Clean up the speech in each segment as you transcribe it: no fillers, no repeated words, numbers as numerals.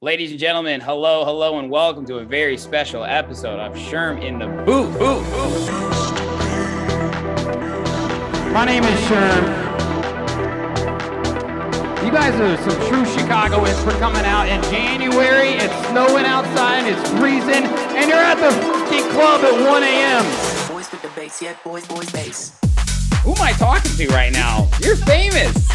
Ladies and gentlemen, hello, and welcome to a very special episode of Sherm in the Booth. My name is Sherm. You guys are some true Chicagoans for coming out in January. It's snowing outside, it's freezing, and you're at the fucking club at 1 a.m. Boys with the bass, yeah, boys, bass. Who am I talking to right now? You're famous.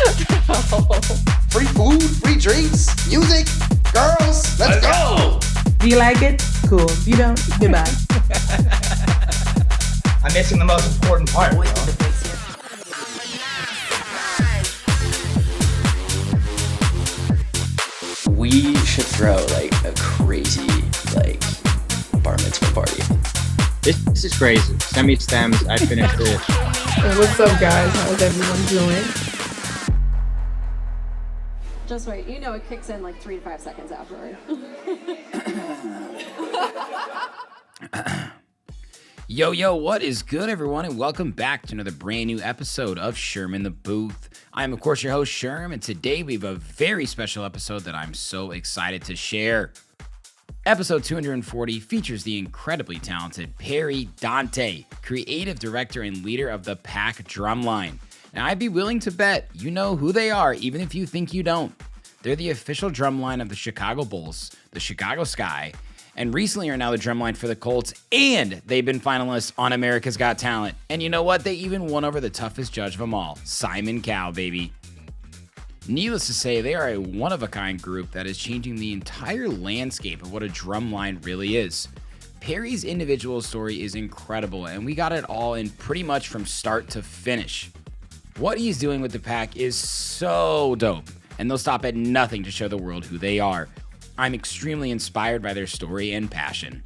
Free food, free drinks, music, girls. Let's go. Do you like it? Cool. You don't? Goodbye. I'm missing the most important part. Boys with the bass, yeah. We should throw like a crazy bar mitzvah party. This is crazy. Send me stems. I finished it. What's up, guys? How's everyone doing? Just wait, you know it kicks in like 3 to 5 seconds afterward. Yo, what is good, everyone, and welcome back to another brand new episode of Sherm in the Booth. I am, of course, your host, Sherm, and today we have a very special episode that I'm so excited to share. Episode 240 features the incredibly talented Perry Donta'e, creative director and leader of the Pack Drumline. Now, I'd be willing to bet you know who they are, even if you think you don't. They're the official drumline of the Chicago Bulls, the Chicago Sky, and recently are now the drumline for the Colts, and they've been finalists on America's Got Talent. And you know what? They even won over the toughest judge of them all, Simon Cowell, baby. Needless to say, they are a one-of-a-kind group that is changing the entire landscape of what a drumline really is. Perry's individual story is incredible, and we got it all in pretty much from start to finish. What he's doing with the Pack is so dope, and they'll stop at nothing to show the world who they are. I'm extremely inspired by their story and passion.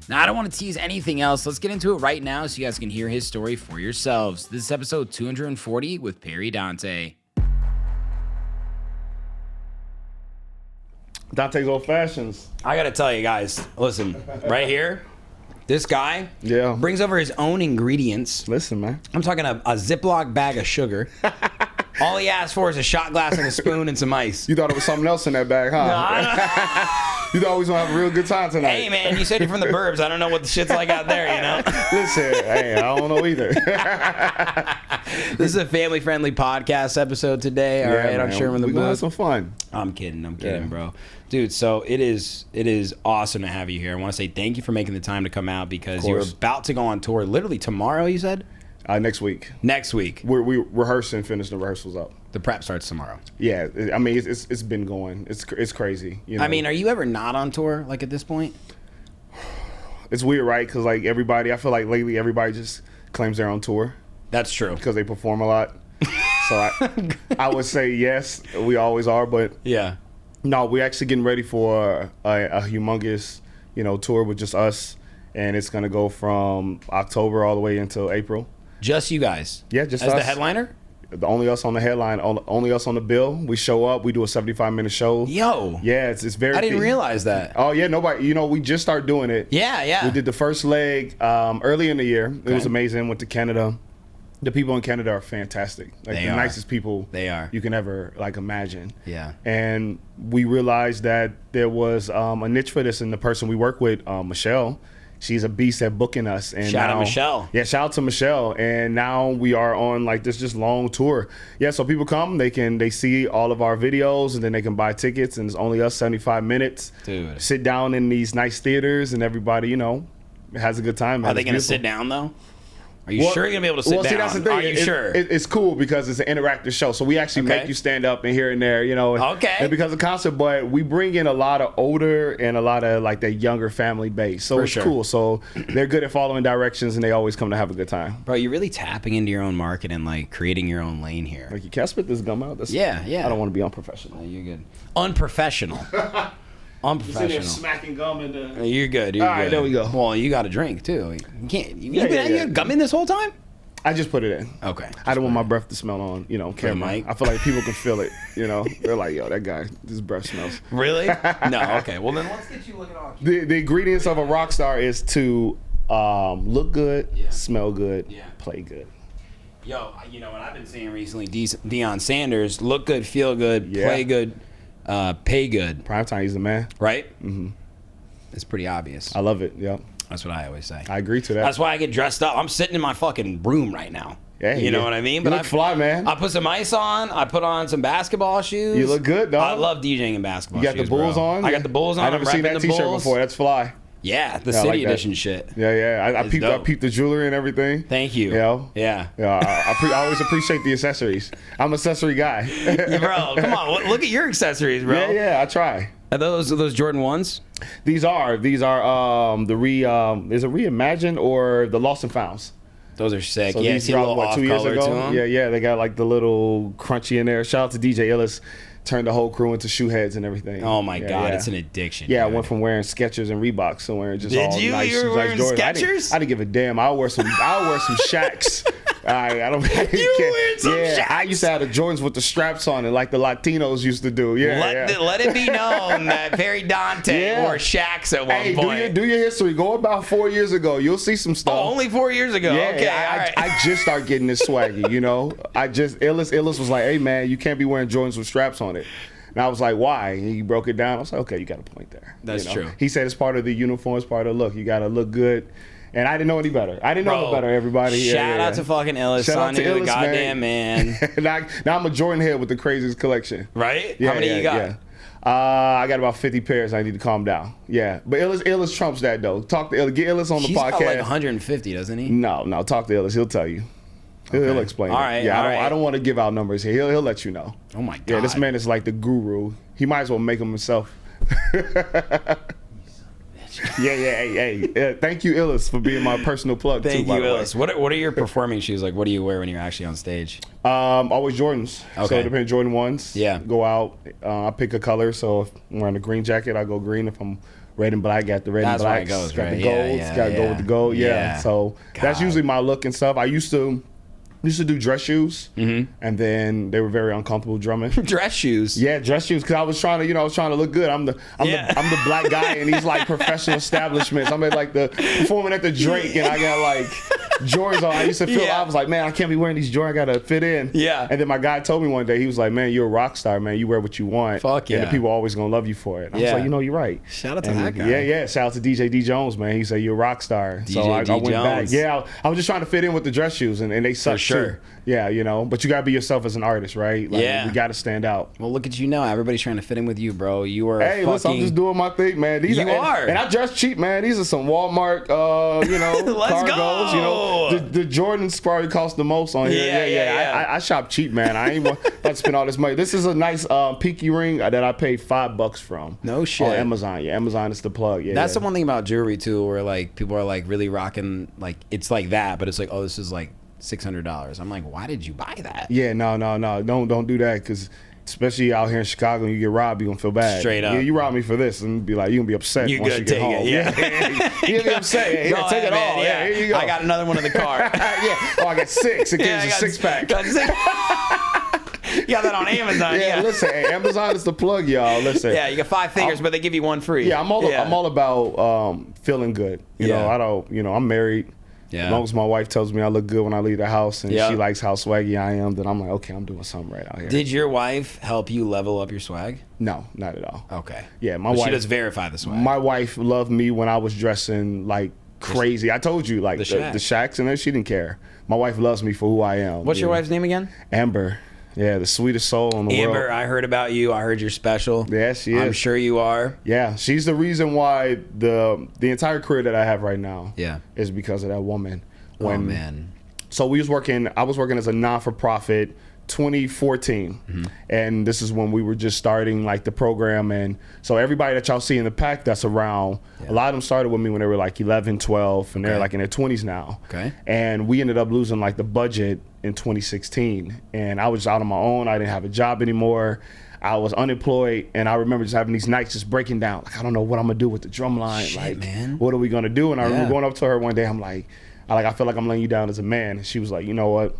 Now, I don't want to tease anything else. Let's get into it right now so you guys can hear his story for yourselves. This is episode 240 with Perry Donta'e. Dante's Old Fashions. I gotta tell you guys, listen, right here, this guy Yeah. brings over his own ingredients. Listen, man. I'm talking a Ziploc bag of sugar. All he asked for is a shot glass and a spoon and some ice. You thought it was something else in that bag, huh? You thought we was gonna have a real good time tonight. Hey, man, you said you're from the burbs. I don't know what the shit's like out there, you know? Listen, hey, I don't know either. This is a family-friendly podcast episode today, all right? man. I'm sure in the we gonna have booth. some fun. I'm kidding, Yeah. bro. Dude, so it is awesome to have you here. I want to say thank you for making the time to come out because you're course. about to go on tour literally tomorrow, you said? Next week. Next week. We rehearsing, finishing the rehearsals up. The prep starts tomorrow. Yeah, I mean it's been going. It's crazy. You know? I mean, are you ever not on tour, like, at this point? it's weird, right? Because like everybody, I feel like lately everybody just claims they're on tour That's true. because they perform a lot. So I would say yes, we always are, but Yeah. no, we're actually getting ready for a humongous, tour with just us, and it's gonna go from October all the way until April. Just you guys? Yeah, just As us. the headliner? Only us on the headline, only us on the bill. We show up, we do a 75-minute show. Yo. Yeah, it's very. I didn't realize that. Oh yeah, nobody. We just started doing it. Yeah. We did the first leg early in the year. It was Okay. amazing. Went to Canada. The people in Canada are fantastic. Like They the are. nicest people They are. you can ever imagine. Yeah. And we realized that there was a niche for this, and the person we work with, Michelle, she's a beast at booking us. And Shout out now- Michelle. Yeah, shout out to Michelle. And now we are on this just long tour. Yeah, so people come, they see all of our videos, and then they can buy tickets, and it's only us 75 minutes. Dude. Sit down in these nice theaters, and everybody, has a good time. Are they going to sit down, though? Are you sure you're going to be able to sit down? See, that's the thing. Are you sure? It's cool because it's an interactive show. So we actually Okay. make you stand up and here and there, Okay. And because of concert, but we bring in a lot of older and a lot of that younger family base. So For it's sure. cool. So they're good at following directions, and they always come to have a good time. Bro, you're really tapping into your own market and creating your own lane here. Like, you can't spit this gum out. Yeah. I don't want to be unprofessional. You're good. Unprofessional. Unprofessional. smacking gum in the. You're good. All right, there we go. Well, you got a drink too. You can't. You Yeah, been yeah. had gum in this whole time? I just put it in. Okay. I don't want my breath to smell on, camera. mic? I feel like people can feel it. They're like, yo, that guy, his breath smells. Really? No. Okay. Well, then let's get you looking off. The ingredients of a rock star is to look good, Yeah. smell good, Yeah. play good. Yo, what I've been saying recently, Deion Sanders, look good, feel good, Yeah. play good. Pay good, Primetime, he's the man. right? Mm-hmm. It's pretty obvious. I love it. Yep. That's what I always say. I agree to that. That's why I get dressed up. I'm sitting in my fucking room right now. Yeah, you know what I mean? You look fly, man. I put some ice on. I put on some basketball shoes. You look good, dog. I love DJing in basketball shoes. You got the Bulls bro. on? I got the Bulls on. I never I'm seen that repping the T-shirt Bulls. before. That's fly. Yeah, the Yeah, I City like that. Edition shit. Yeah. I It's peeped dope. the jewelry and everything. Thank you. Yeah. I always appreciate the accessories. I'm an accessory guy. Bro, come on. Look at your accessories, bro. Yeah, I try. Are those Jordan 1s? These are the is it Reimagined or the Lost and Founds? Those are sick. So Yeah, these see a little dropped, off 2 years color ago. to them. Yeah, they got like the little crunchy in there. Shout out to DJ Illis, turned the whole crew into shoe heads and everything. Oh my God, yeah. it's an addiction. Yeah, I dude. went from wearing Skechers and Reeboks to wearing just Did all you? nice You were wearing Jordans. Skechers? I didn't give a damn. I'll wear some Shacks. I don't. You wearing some Yeah, I Shaqs? used to have the Jordans with the straps on it, like the Latinos used to do. Yeah, Let it be known that Perry Donta'e Yeah. wore Shaqs at one Hey, point. do your history. Go about 4 years ago. You'll see some stuff. Oh, only 4 years ago. Yeah, Okay, all right. I just started getting this swaggy, you know. Illis was like, hey man, you can't be wearing Jordans with straps on it. And I was like, why? And he broke it down. I was like, okay, you got a point there. That's true. He said it's part of the uniform, it's part of the look. You got to look good. And I didn't know any better. I didn't know no better, everybody. Shout out to fucking Illis, Shout out son. to He's a Illis, goddamn man. now I'm a Jordan head with the craziest collection. Right? Yeah, How many you got? Yeah. I got about 50 pairs. I need to calm down. Yeah, but Illis trumps that though. Talk to Illis. Get Illis on the He's podcast. got like 150, doesn't he? No. Talk to Illis. He'll tell you. He'll explain. All it. right, Yeah, all right. I don't want to give out numbers here. He'll let you know. Oh my God. Yeah, this man is like the guru. He might as well make him himself. Hey. Thank you, Illis, for being my personal plug. Thank too, you, by the way. Illis. What are your performing shoes like? What do you wear when you're actually on stage? Always Jordans. Okay. So it depends. Jordan 1s. Yeah. Go out. I pick a color. So if I'm wearing a green jacket, I go green. If I'm red and black, got the red That's and why black. it goes, got right? the Yeah, golds. yeah, Got to go yeah. with the gold. Yeah. Yeah. So that's God. usually my look and stuff. I used to do dress shoes, and then they were very uncomfortable drumming. Dress shoes. Yeah, dress shoes, because I was trying to look good. I'm the black guy in these like professional establishments. I'm at like the performing at the Drake, and I got like Jordans on. I used to feel I was like, man, I can't be wearing these Jordans. I gotta fit in. Yeah. And then my guy told me one day, he was like, man, you're a rock star, man. You wear what you want. Fuck And yeah. the people are always gonna love you for it. I was Yeah. like, you're right. Shout out to And that guy. Yeah. Shout out to DJ D Jones, man. He said you're a rock star. So DJ I D went back. Jones. Yeah, I was just trying to fit in with the dress shoes, and they suck sure. too. Yeah, but you gotta be yourself as an artist, right? Like, Yeah. we gotta stand out. Well, look at you now. Everybody's trying to fit in with you, bro. You are Hey, fucking... listen, I'm just doing my thing, man. You are. And I dress cheap, man. These are some Walmart, Let's cargos. go. The Jordans probably cost the most on here. Yeah. I shop cheap, man. I ain't about to spend all this money. This is a nice pinky ring that I paid $5 from. No shit. On Amazon. Yeah, Amazon is the plug. Yeah, That's the one thing about jewelry, too, where, like, people are, like, really rocking, like, it's like that, but it's like, oh, this is, like, $600. I'm like, why did you buy that? Yeah, no. Don't do that, because especially out here in Chicago, you get robbed, you gonna feel bad. Straight up. Yeah, you robbed me for this, and be like, you gonna be upset You once good, you get take home. it, yeah. You gonna be upset. Yeah, Go take ahead, it man, all. Yeah, here you go. I got another one in the car. Yeah. Oh, I got 6. It gives I a got 6-pack. got six. You got that on Amazon. Yeah, listen, hey, Amazon is the plug, y'all. Listen. Yeah, you get 5 fingers, but they give you 1 free. Yeah, I'm all about feeling good. You know, Yeah. I don't. I'm married. Yeah. As long as my wife tells me I look good when I leave the house, and Yeah. she likes how swaggy I am, then I'm like, okay, I'm doing something right out here. Did your wife help you level up your swag? No, not at all. Okay. Yeah, my But wife. she does verify the swag. My wife loved me when I was dressing like crazy. I told you, like The the Shaqs and that. She didn't care. My wife loves me for who I am. What's your wife's name again? Amber. Yeah, the sweetest soul in the world. Amber, I heard about you. I heard you're special. Yeah, she is. I'm sure you are. Yeah, she's the reason why the entire career that I have right now is because of that woman. Oh, man. So I was working as a non-for-profit 2014, and this is when we were just starting like the program, and so everybody that y'all see in the pack that's around, a lot of them started with me when they were like 11, 12, and they're like in their 20s now. Okay. And we ended up losing like the budget in 2016, and I was out on my own. I didn't have a job anymore. I was unemployed, and I remember just having these nights just breaking down. Like, I don't know what I'm gonna do with the drumline. Shit, like, man. what are we gonna do? And I remember Yeah. going up to her one day. I'm like, I feel like I'm letting you down as a man. And she was like, you know what?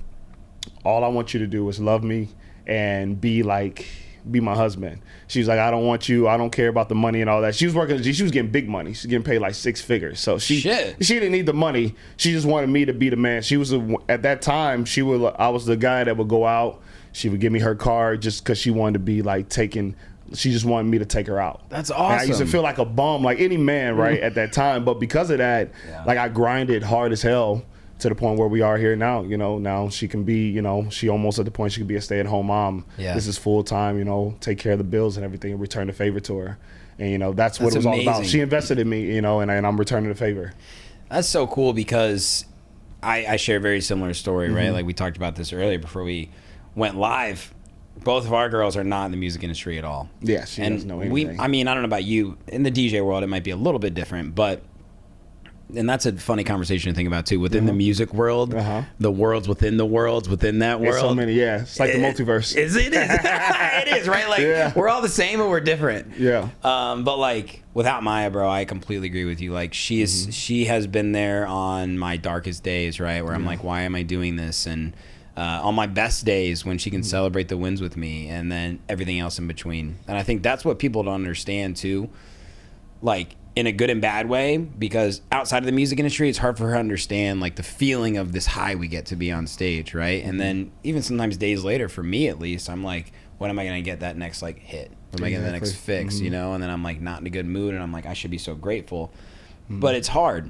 All I want you to do is love me and be my husband. She was like, I don't want you. I don't care about the money and all that. She was working. She was getting big money. She's getting paid like 6 figures. So she didn't need the money. She just wanted me to be the man. She was at that time. I was the guy that would go out. She would give me her car just because she wanted to be like taken she just wanted me to take her out. That's And I used to awesome. feel like a bum, like any man, right, at that time. But because of that, like I grinded hard as hell to the point where we are here now. You know, now she can be, you know, she almost at the point she can be a stay-at-home mom. Yeah. This is full time, you know, take care of the bills and everything, and return the favor to her. And you know, that's what it was all about. amazing. She invested in me, you know, and I'm returning the favor. That's so cool because I share a very similar story, Mm-hmm. right? Like we talked about this earlier before we went live. Both of our girls are not in the music industry at all. Yeah, she doesn't know anything. I mean, I don't know about you. In the DJ world, it might be a little bit different, but and that's a funny conversation to think about too. Within the music world, the worlds within the worlds within that world. There's so many, yeah. It's like the multiverse. It is. It is, right? Like we're all the same, but we're different. Yeah. But like without Maya, bro, I completely agree with you. Like she has been there on my darkest days, right? Where I'm like, why am I doing this? And on my best days when she can celebrate the wins with me, and then everything else in between. And I think that's what people don't understand too. Like in a good and bad way, because outside of the music industry, it's hard for her to understand like the feeling of this high we get to be on stage, right? And then even sometimes days later, for me at least, I'm like, when am I gonna get that next like hit? When am I getting the next fix? You know? And then I'm like not in a good mood, and I'm like, I should be so grateful, but it's hard.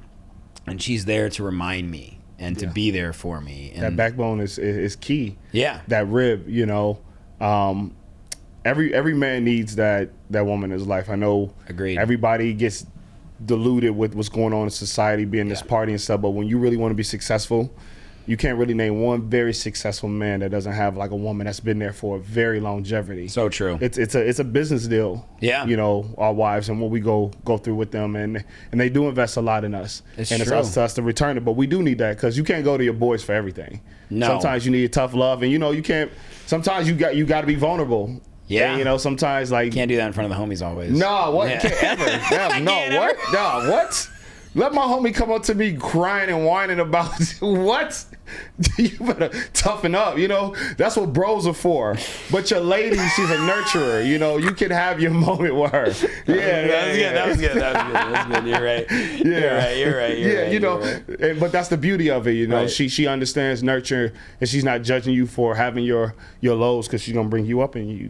And she's there to remind me and to be there for me. And That backbone is key. Yeah. That rib, you know. Every man needs that woman in his life. I know. Agreed. Everybody gets diluted with what's going on in society, being this party and stuff. But when you really want to be successful, you can't really name one very successful man that doesn't have like a woman that's been there for a very longevity. So true. It's a business deal. Yeah. You know, our wives and what we go through with them, and they do invest a lot in us. It's and true. it's up to us to return it. But we do need that, because you can't go to your boys for everything. No. Sometimes you need tough love, and you know you can't. Sometimes you got to be vulnerable. Yeah. And, you know, sometimes like Can't do that in front of the homies always. no, what? Yeah. You can't ever. Yeah, no, can't what? No, what? Let my homie come up to me crying and whining about what? You better toughen up, you know? That's what bros are for. But your lady, she's a nurturer, you know? You can have your moment with her. Yeah, That was good. You're right. Yeah. You're right. Yeah, you know, but that's the beauty of it, you know. Right. She understands nurture, and she's not judging you for having your lows, because she's gonna bring you up, and you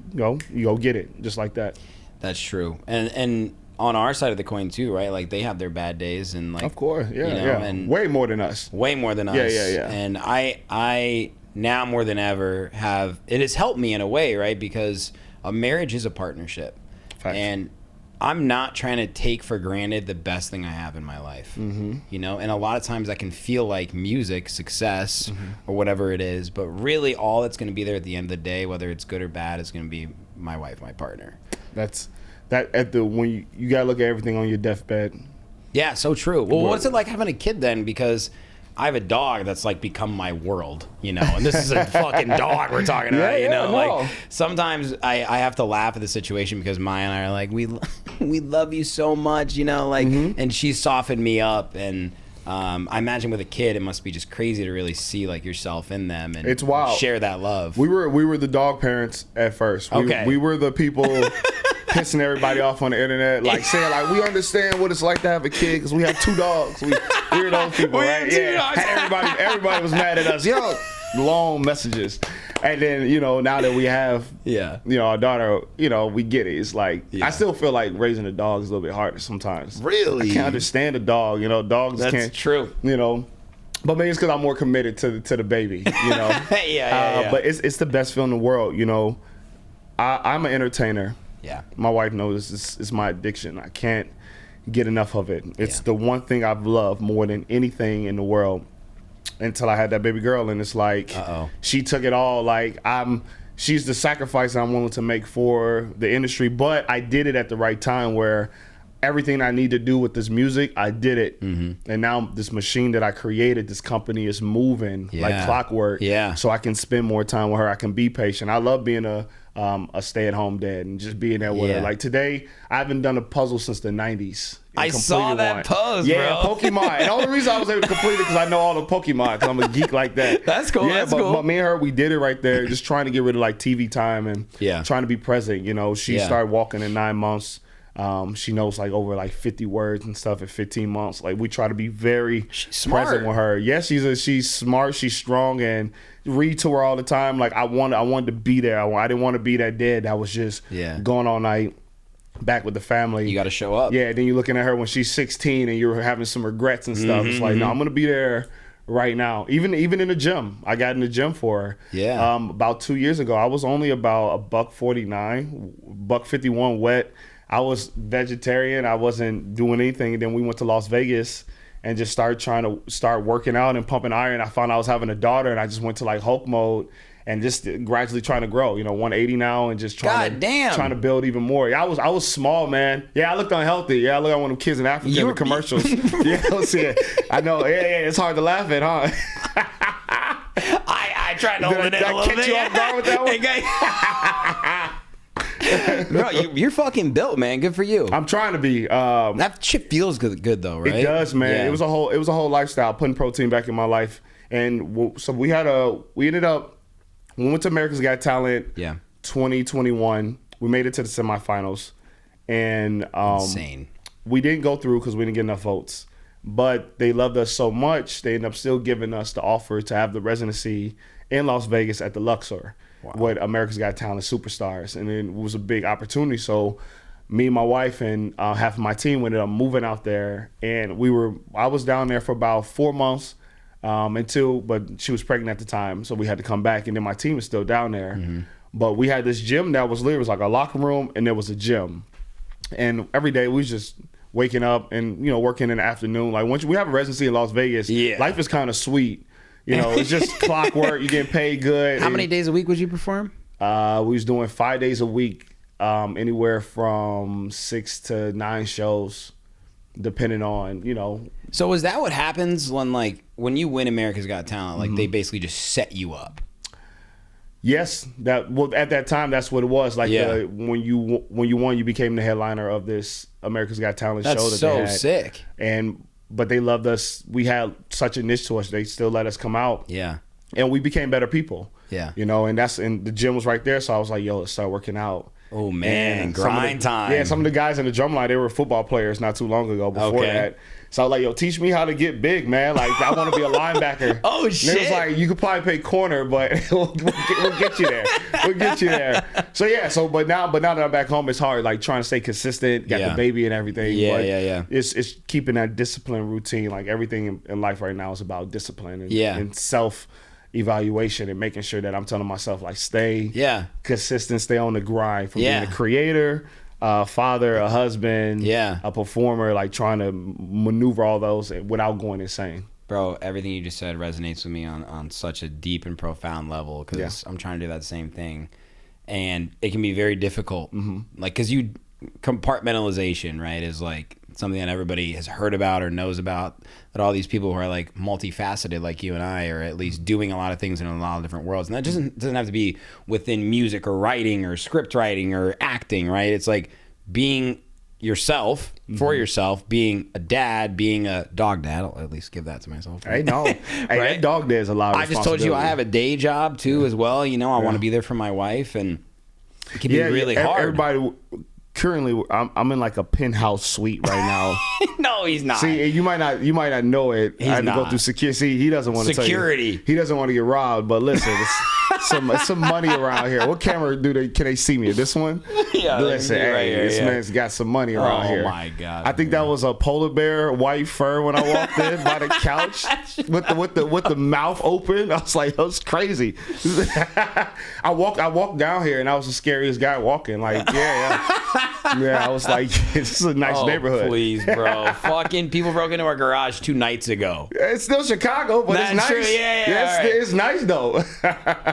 go get it just like that. That's true. And on our side of the coin too, right? Like they have their bad days, and like Of course, yeah, you know, yeah, and way more than us. way more than us. Yeah. And I now more than ever have, it has helped me in a way, right? Because a marriage is a partnership. Facts. And I'm not trying to take for granted the best thing I have in my life, you know? And a lot of times I can feel like music, success, or whatever it is, but really all that's going to be there at the end of the day, whether it's good or bad, is going to be my wife, my partner. That's that at the when you gotta look at everything on your deathbed. Yeah, so true. Well, what's it like having a kid then? Because I have a dog that's like become my world, you know, and this is a fucking dog we're talking about, you know. no. Like sometimes I have to laugh at the situation because Maya and I are like, we love you so much, you know, like, and she softened me up, and I imagine with a kid it must be just crazy to really see like yourself in them and It's wild. share that love. We were the dog parents at first. Okay. We were the people pissing everybody off on the internet, like saying like we understand what it's like to have a kid because we have 2 dogs. We were those people, We right? have 2 dogs. Everybody was mad at us. Yo, long messages, and then now that we have our daughter, we get it. It's like I still feel like raising a dog is a little bit harder sometimes. Really? I can't understand a dog. Dogs That's can't. true. But maybe it's because I'm more committed to the baby. Yeah. But it's the best feeling in the world. I'm an entertainer. Yeah. My wife knows it's my addiction. I can't get enough of it. It's the one thing I've loved more than anything in the world until I had that baby girl. And it's like she took it all. Like she's the sacrifice I'm willing to make for the industry. But I did it at the right time where everything I need to do with this music, I did it. And now this machine that I created, this company is moving like clockwork. Yeah. So I can spend more time with her. I can be patient. I love being a stay-at-home dad and just being there with her. Like today, I haven't done a puzzle since the 90s. I saw that pose, yeah, bro. Pokemon. And the only reason I was able to complete it because I know all the Pokemon, because I'm a geek like that. That's cool. Yeah, That's but, cool. but me and her, we did it right there, just trying to get rid of like TV time and Yeah. trying to be present. She started walking in 9 months. She knows like over like 50 words and stuff at 15 months. Like we try to be very smart. present with her. Yes, she's smart, she's strong, and read to her all the time. Like I wanted to be there. I didn't want to be that dad that was just going all night back with the family. You got to show up. Yeah, then you're looking at her when she's 16 and you're having some regrets and stuff. It's like, no, I'm going to be there right now. Even in the gym. I got in the gym for her. Yeah. About 2 years ago, I was only about $149, $151 wet. I was vegetarian. I wasn't doing anything. And then we went to Las Vegas and just started working out and pumping iron. I found I was having a daughter, and I just went to like Hulk mode and just gradually trying to grow. 180 now and just trying to build even more. Yeah, I was small, man. Yeah, I looked unhealthy. Yeah, I looked like one of them kids in Africa in the commercials. Yeah, I was here. I know. Yeah, it's hard to laugh at, huh? I tried to hold it in a little bit. Did I catch you off guard with that one? Bro, you're fucking built, man. Good for you. I'm trying to be. That shit feels good though, right? It does, man. Yeah. It was a whole lifestyle, putting protein back in my life. And so we ended up, we went to America's Got Talent 2021. We made it to the semifinals. And insane. We didn't go through because we didn't get enough votes. But they loved us so much, they ended up still giving us the offer to have the residency in Las Vegas at the Luxor. Wow. With America's Got Talent superstars. And it was a big opportunity. So me and my wife and half of my team ended up moving out there. And I was down there for about 4 months but she was pregnant at the time. So we had to come back. And then my team is still down there. Mm-hmm. But we had this gym that was literally, it was like a locker room and there was a gym. And every day we was just waking up and, working in the afternoon. Like once we have a residency in Las Vegas, life is kind of sweet. It's just clockwork. You're getting paid good. How many days a week would you perform? We was doing 5 days a week, anywhere from 6 to 9 shows, depending on, So is that what happens when you win America's Got Talent? Like they basically just set you up? Yes, at that time that's what it was. Like when you won, you became the headliner of this America's Got Talent show. That's so sick. But they loved us. We had such a niche to us. They still let us come out. Yeah. And we became better people. Yeah. And the gym was right there. So I was like, yo, let's start working out. Oh, man. Grind time. Yeah, some of the guys in the drumline, they were football players not too long ago before that. So I was like, yo, teach me how to get big, man. Like, I want to be a linebacker. Oh, shit. And it was like, you could probably play corner, but we'll get you there. We'll get you there. So, yeah. But now that I'm back home, it's hard, like, trying to stay consistent, got the baby and everything. Yeah. It's keeping that discipline routine. Like, everything in life right now is about discipline and self-evaluation and making sure that I'm telling myself, like, stay consistent, stay on the grind from being a creator, a father, a husband, a performer, like trying to maneuver all those without going insane. Bro, everything you just said resonates with me on such a deep and profound level because I'm trying to do that same thing. And it can be very difficult. Mm-hmm. Like, because compartmentalization, right, is like something that everybody has heard about or knows about, that all these people who are like multifaceted like you and I are at least doing a lot of things in a lot of different worlds. And that doesn't have to be within music or writing or script writing or acting, right? It's like being yourself for yourself, being a dad, being a dog dad. I'll at least give that to myself. I know. Hey, that dog dad is a lot of responsibility. I just told you I have a day job too as well. I want to be there for my wife, and it can be really hard. Everybody... Currently, I'm in like a penthouse suite right now. No, he's not. See, you might not know it. He's I had to not. go through security. See, he doesn't want to tell you. He doesn't want to get robbed. But listen, it's some money around here. What camera can they see me? This one? Yeah. Listen, this man's got some money around here. Oh my God. I think that was a polar bear white fur when I walked in by the couch with the mouth open. I was like, that was crazy. I walked down here and I was the scariest guy walking. Like, yeah, I was like, this is a nice neighborhood. Please, bro. Fucking people broke into our garage 2 nights ago. It's still Chicago, but it's nice. True. Yeah, it's nice though.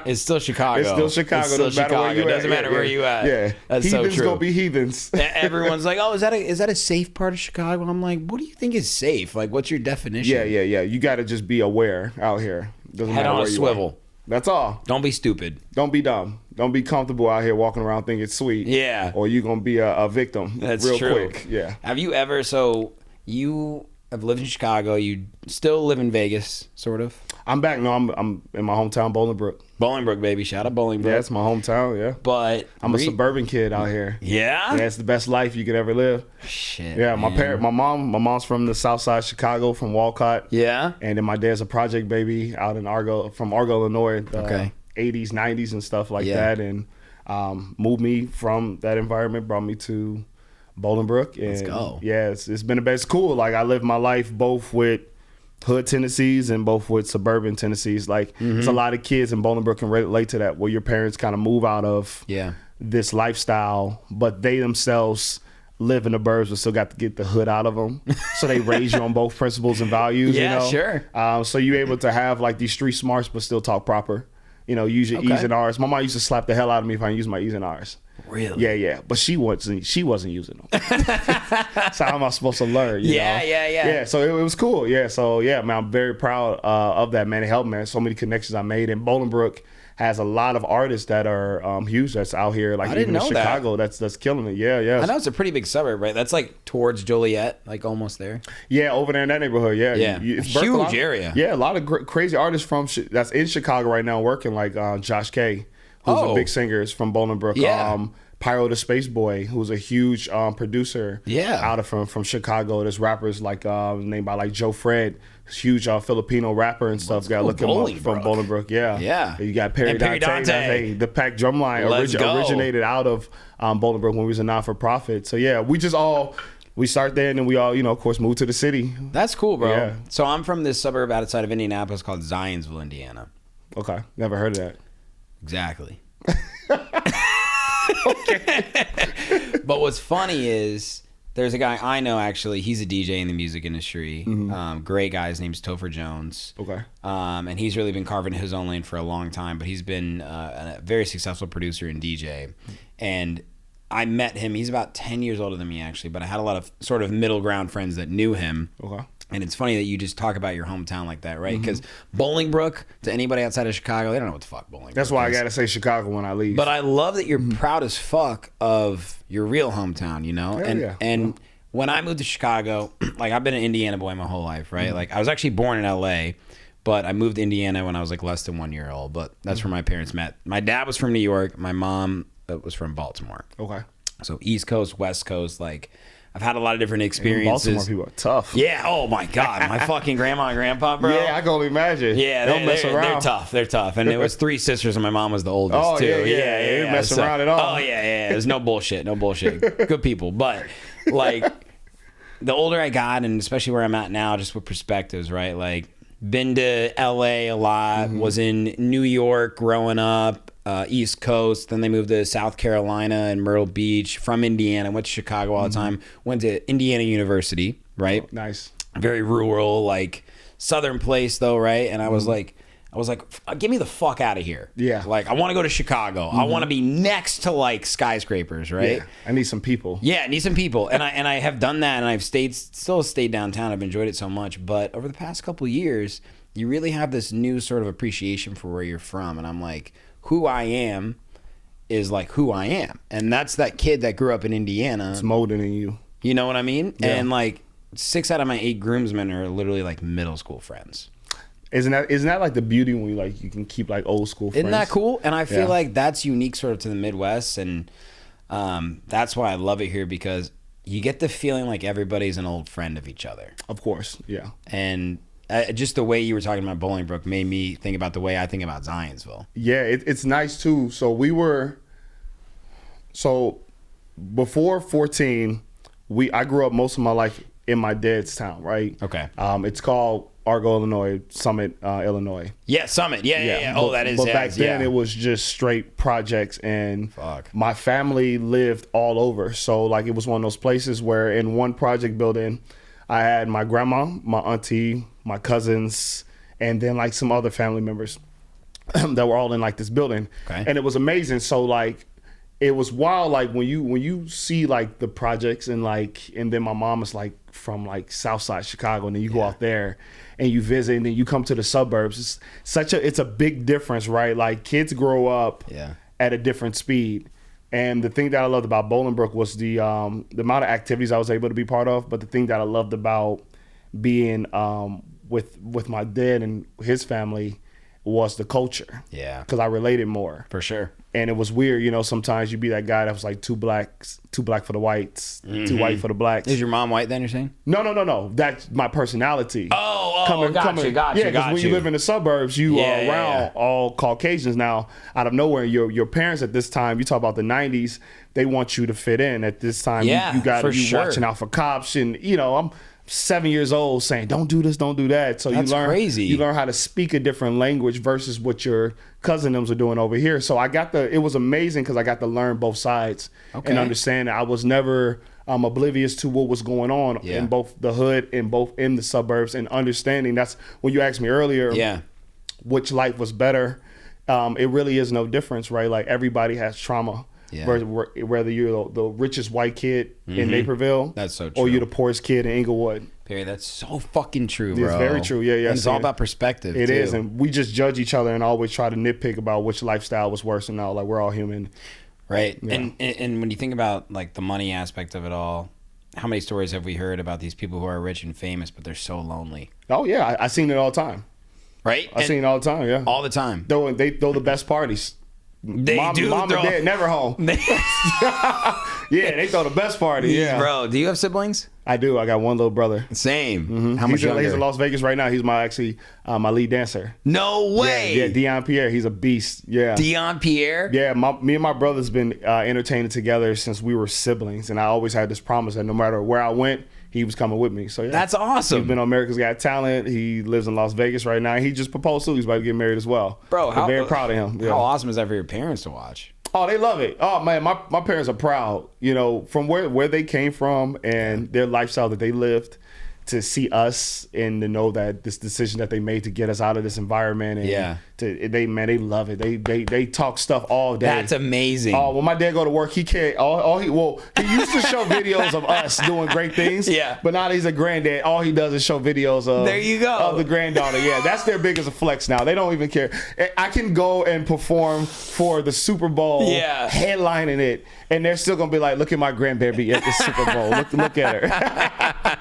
It's still Chicago. It's still Chicago. No matter where you at. Doesn't matter where you at. Yeah, that's heathens so true. Gonna be heathens. Everyone's like, oh, is that a safe part of Chicago? I'm like, what do you think is safe? Like, what's your definition? Yeah. You got to just be aware out here. Doesn't Head matter on where a you swivel. Are. That's all. Don't be stupid. Don't be dumb. Don't be comfortable out here walking around thinking it's sweet. Yeah. Or you're going to be a victim That's real true. quick. Yeah. Have you ever, so you have lived in Chicago. You still live in Vegas, sort of. I'm back. No, I'm in my hometown, Bolingbrook. Bolingbrook, baby. Shout out Bolingbrook. Yeah, it's my hometown. Yeah, But I'm a suburban kid out here. Yeah. Yeah, it's the best life you could ever live. Shit. Yeah, man. my mom's from the South Side of Chicago, from Walcott. Yeah. And then my dad's a project baby out in Argo, Illinois. Okay. 80s, 90s, and stuff like Yeah. that, and moved me from that environment, brought me to Bolingbrook. And Let's go. Yeah, it's been the best. Cool. Like I lived my life both with hood tendencies and both with suburban tendencies. Like there's a lot of kids in Bolingbrook can relate to that, where your parents kind of move out of this lifestyle, but they themselves live in the burbs but still got to get the hood out of them. So they raise you on both principles and values. Yeah, you know? sure. So you're able to have like these street smarts but still talk proper. You know, use your E's and R's. My mom used to slap the hell out of me if I didn't use my E's and R's. Really? Yeah. But she wasn't using them. So how am I supposed to learn? You know? Yeah. So it was cool. Yeah. So yeah, man, I'm very proud of that, man. It helped, man. So many connections I made. And Bolingbrook has a lot of artists that are huge that's out here, like even in Chicago, that's killing it. Yeah. I know it's a pretty big suburb, right? That's like towards Joliet, like almost there. Yeah, over there in that neighborhood. Yeah. It's birthed huge area. Yeah, a lot of crazy artists from that's in Chicago right now working, like Josh K, who's a big singer, is from Bolingbrook. Yeah. Pyro the Space Boy, who's a huge producer out of from Chicago. There's rappers like named by like Joe Fred, huge Filipino rapper and stuff. Got to look him up from Bolingbrook. Yeah. You got Perry Donta'e. The Pack Drumline originated out of Bolingbrook when we was a non-for-profit. So yeah, we start there and then we all, of course, moved to the city. That's cool, bro. Yeah. So I'm from this suburb outside of Indianapolis called Zionsville, Indiana. Okay, never heard of that. Exactly. But what's funny is there's a guy I know, actually. He's a DJ in the music industry. Great guy. His name's Topher Jones. Okay. And he's really been carving his own lane for a long time, but he's been a very successful producer and DJ. And I met him. He's about 10 years older than me, actually, but I had a lot of sort of middle ground friends that knew him. Okay. And it's funny that you just talk about your hometown like that, right? Because Bolingbrook, to anybody outside of Chicago, they don't know what the fuck Bolingbrook is. That's why I got to say Chicago when I leave. But I love that you're proud as fuck of your real hometown, And when I moved to Chicago, like I've been an Indiana boy my whole life, right? Like I was actually born in LA, but I moved to Indiana when I was like less than 1 year old. But that's where my parents met. My dad was from New York. My mom was from Baltimore. Okay. So East Coast, West Coast, like I've had a lot of different experiences. Baltimore people are tough. Yeah. Oh my God. My fucking grandma and grandpa, bro. Yeah, I can only imagine. Yeah, they don't mess around. They're tough. And there was 3 sisters, and my mom was the oldest too. Yeah. They didn't mess around at all. Oh yeah. There's no bullshit. Good people. But like, the older I got, and especially where I'm at now, just with perspectives, right? Like, been to LA a lot. Was in New York growing up. East Coast, then they moved to South Carolina and Myrtle Beach. From Indiana, went to Chicago all the time. Went to Indiana University, right? Oh, nice. Very rural, like southern place though, right? And I was like, get me the fuck out of here. Yeah. Like I want to go to Chicago. I want to be next to like skyscrapers, right? Yeah. I need some people. Yeah, I need some people. And I have done that, and I've still stayed downtown. I've enjoyed it so much. But over the past couple of years, you really have this new sort of appreciation for where you're from. And I'm like, who I am is like who I am. And that's that kid that grew up in Indiana. It's molding in you. You know what I mean? Yeah. And like 6 out of my 8 groomsmen are literally like middle school friends. Isn't that like the beauty when you can keep like old school friends? Isn't that cool? And I feel like that's unique sort of to the Midwest. And that's why I love it here, because you get the feeling like everybody's an old friend of each other. Of course, yeah. And just the way you were talking about Bolingbrook made me think about the way I think about Zionsville. Yeah, it's nice too. So before 14, I grew up most of my life in my dad's town, right? Okay. It's called Argo, Illinois, Summit, Illinois. Yeah, Summit. Yeah. Oh, that is. But back then it was just straight projects, and my family lived all over. So like it was one of those places where in one project building, I had my grandma, my auntie, my cousins, and then like some other family members that were all in like this building. Okay. And it was amazing. So like it was wild, like when you see like the projects and then my mom is like from like Southside Chicago, and then you go out there and you visit, and then you come to the suburbs. It's a big difference, right? Like kids grow up at a different speed. And the thing that I loved about Bolingbrook was the amount of activities I was able to be part of. But the thing that I loved about being with my dad and his family was the culture. Yeah. Because I related more. For sure. And it was weird, you know, sometimes you'd be that guy that was like too black for the whites, too white for the blacks. Is your mom white then, you're saying? No. That's my personality. Oh, gotcha. Yeah, because when you live in the suburbs, you are around all Caucasians. Now, out of nowhere, your parents at this time, you talk about the 90s, they want you to fit in. At this time, you got to be watching out for cops. And, you know, I'm 7 years old saying, don't do this, don't do that. So That's crazy. You learn how to speak a different language versus what your cousin are doing over here. So it was amazing because I got to learn both sides and understand that I was never oblivious to what was going on in both the hood and both in the suburbs, and understanding. That's when you asked me earlier which life was better. It really is no difference, right? Like everybody has trauma. Yeah. Whether you're the richest white kid in Naperville, that's so true, or you're the poorest kid in Inglewood. Perry, that's so fucking true, bro. It's very true. Yeah. And it's all about perspective. It is, and we just judge each other and always try to nitpick about which lifestyle was worse. And all, like, we're all human, right? Yeah. And when you think about like the money aspect of it all, how many stories have we heard about these people who are rich and famous, but they're so lonely? Oh yeah, I seen it all the time. Right? I seen it all the time. Yeah, all the time. They throw the best parties. Mom and dad never home. Yeah, they throw the best party. Yeah, bro. Do you have siblings? I do. I got one little brother. Same. Mm-hmm. How much younger? He's in Las Vegas right now. He's my lead dancer. No way. Yeah, Dion Pierre. He's a beast. Yeah. Dion Pierre? Yeah, me and my brother's been entertaining together since we were siblings, and I always had this promise that no matter where I went, he was coming with me. So yeah, that's awesome. He's been on America's Got Talent. He lives in Las Vegas right now. He just proposed too. He's about to get married as well. Bro, I'm very proud of him. Yeah. How awesome is that for your parents to watch? Oh, they love it. Oh man, my parents are proud. You know, from where they came from and their lifestyle that they lived, to see us and to know that this decision that they made to get us out of this environment. And they love it. They talk stuff all day. That's amazing. Oh, when my dad go to work, he can't. He used to show videos of us doing great things. Yeah. But now that he's a granddad, all he does is show videos of. There you go. Of the granddaughter. Yeah, that's their biggest flex now. They don't even care. I can go and perform for the Super Bowl. Yeah. Headlining it, and they're still gonna be like, "Look at my grandbaby at the Super Bowl. Look at her."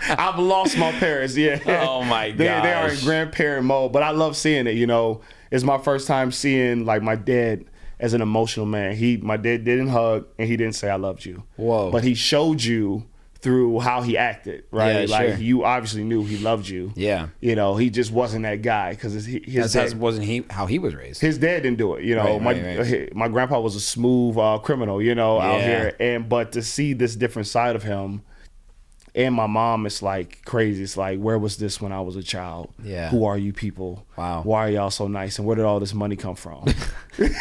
I've lost my parents. Yeah. Oh my god. They are in grandparent mode, but I love seeing it. You know, it's my first time seeing like my dad as an emotional man. My dad didn't hug and he didn't say I loved you. Whoa. But he showed you through how he acted, right? Yeah, like sure. you obviously knew he loved you. Yeah. You know, he just wasn't that guy because his dad wasn't how he was raised. His dad didn't do it. You know, Right. my grandpa was a smooth criminal. You know, out Yeah. here, but to see this different side of him. And my mom, it's like crazy. It's like, where was this when I was a child? Yeah. Who are you people? Wow. Why are y'all so nice? And where did all this money come from? Because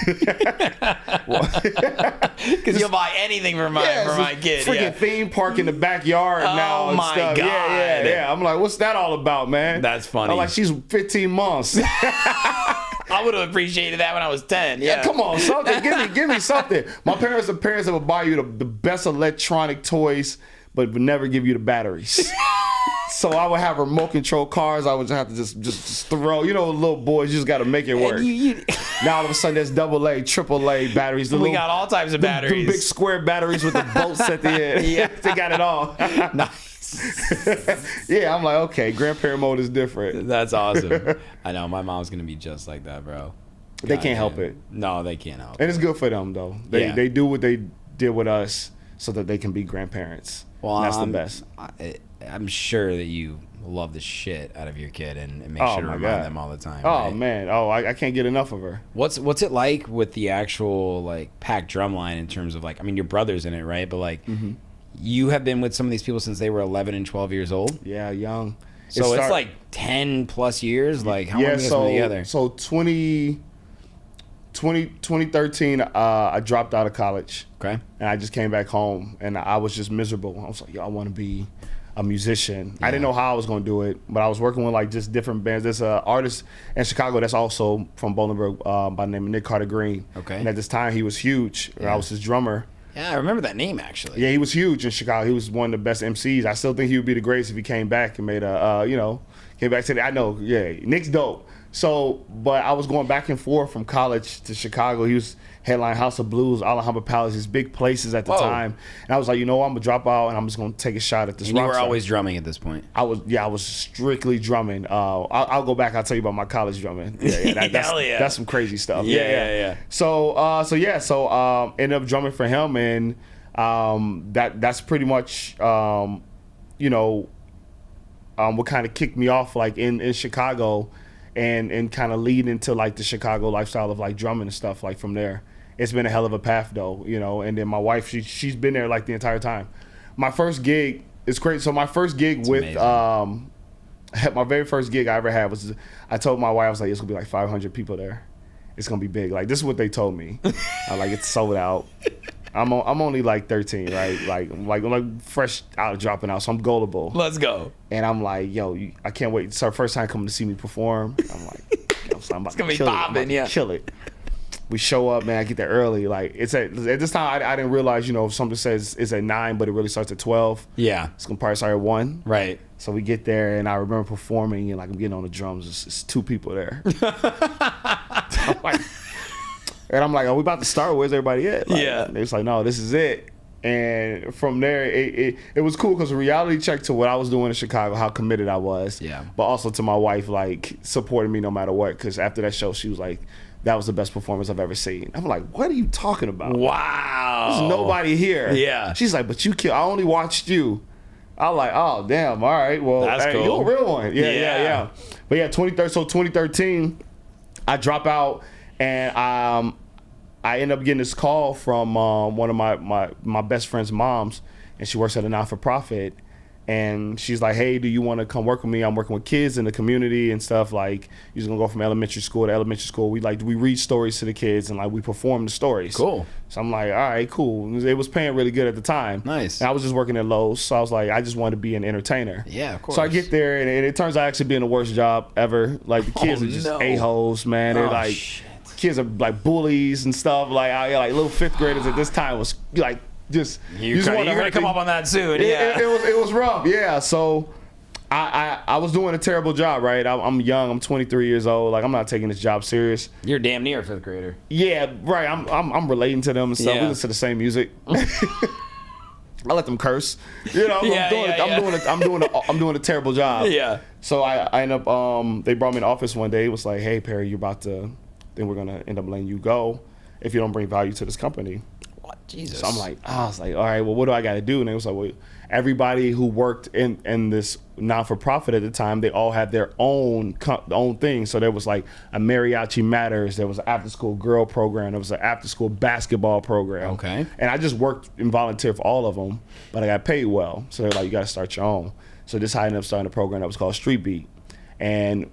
you'll buy anything for my kid. Freaking theme park in the backyard now. Oh and my stuff. God. Yeah. I'm like, what's that all about, man? That's funny. I'm like, she's 15 months. I would have appreciated that when I was 10. Yeah, come on, something. Give me something. My parents are parents that would buy you the best electronic toys, but would never give you the batteries. So I would have remote control cars. I would have to just throw. You know, little boys, you just got to make it work. Now all of a sudden there's AA, AAA batteries. We got all types of batteries. The big square batteries with the bolts at the end. Yeah, they got it all. Nice. Yeah, I'm like, okay, grandparent mode is different. That's awesome. I know my mom's gonna be just like that, bro. They can't help it. No, they can't help it. And it's good for them though. They do what they did with us so that they can be grandparents. Well, and that's the best. I'm sure that you love the shit out of your kid and make sure to remind them all the time. Oh right? man, I can't get enough of her. What's it like with the actual like Pack Drumline in terms of like, I mean, your brother's in it, right? But like, you have been with some of these people since they were 11 and 12 years old. Yeah, young. So it's like 10 plus years. Like, how long have you guys been together? So 2013, I dropped out of college. Okay. And I just came back home, and I was just miserable. I was like, yo, I want to be a musician. Yeah. I didn't know how I was going to do it, but I was working with like just different bands. There's an artist in Chicago that's also from Bolingbrook by the name of Nick Carter Green. Okay. And at this time, he was huge. Yeah. I was his drummer. Yeah, I remember that name actually. Yeah, he was huge in Chicago. He was one of the best MCs. I still think he would be the greatest if he came back and made came back to the. I know, yeah, Nick's dope. So, but I was going back and forth from college to Chicago. He was headline House of Blues, Alhambra Palace, these big places at the Whoa. time. And I was like, you know what, I'm gonna drop out and I'm just gonna take a shot at this. And you rock were star. always drumming at this point. I was strictly drumming. I'll go back. I'll tell you about my college drumming. That's, Hell yeah. That's some crazy stuff. Yeah. So ended up drumming for him, and that's pretty much what kind of kicked me off like in Chicago, and kind of lead into like the Chicago lifestyle of like drumming and stuff like from there. It's been a hell of a path though, and then my wife, she's been there like the entire time. My first gig is great. So my first gig It's with amazing. my very first gig I ever had was, I told my wife, I was like, it's gonna be like 500 people there. It's gonna be big. Like, this is what they told me. I'm like, it's sold out. I'm only like 13, right? Like fresh out of dropping out, so I'm gullible. Let's go. And I'm like, yo, I can't wait. It's our first time coming to see me perform. I'm like, I'm about It's gonna to be kill it. I'm popping, about to yeah. kill it. We show up, man. I get there early. Like, it's at this time, I didn't realize, if something says it's at 9, but it really starts at 12. Yeah. It's gonna probably start at 1. Right. So we get there, and I remember performing, and like I'm getting on the drums. It's 2 people there. I'm like, are we about to start? Where's everybody at? Like, Yeah. It's like, no, this is it. And from there, it was cool because the reality check to what I was doing in Chicago, how committed I was. Yeah. But also to my wife, like, supporting me no matter what. Because after that show, she was like, that was the best performance I've ever seen. I'm like, what are you talking about? Wow. There's nobody here. Yeah. She's like, but you killed. I only watched you. I'm like, oh, damn. All right. Well, That's hey, cool. you're a real one. Yeah. But yeah, 2013, I drop out, and I end up getting this call from one of my best friend's moms, and she works at a not-for-profit. And she's like, hey, do you want to come work with me? I'm working with kids in the community and stuff. Like, you're just going to go from elementary school to elementary school. We read stories to the kids, and like we perform the stories. Cool. So I'm like, all right, cool. It was paying really good at the time. Nice. And I was just working at Lowe's, so I was like, I just want to be an entertainer. Yeah, of course. So I get there, and it turns out actually being the worst job ever. Like, the kids are just no. a-holes, man. They're like, shit. kids are like bullies and stuff. Like, little 5th graders at this time was like, just You're just wanna going to hurt come the- up on that soon. it, Yeah. it was rough, yeah. So I was doing a terrible job, right? I'm young, I'm 23 years old. Like, I'm not taking this job serious. You're damn near a 5th grader. Yeah, right. I'm relating to them and stuff. Yeah. We listen to the same music. I let them curse. I'm doing a terrible job. Yeah. So I end up they brought me in the office one day. It was like, hey Perry, we're gonna end up letting you go if you don't bring value to this company. What? Jesus. So I was like, all right, well, what do I got to do? And they was like, well, everybody who worked in this non-for-profit at the time, they all had their own thing. So there was like a Mariachi Matters, there was an after-school girl program, there was an after-school basketball program. Okay. And I just worked and volunteered for all of them, but I got paid well. So they're like, you got to start your own. So this is how I ended up starting a program that was called Street Beat. And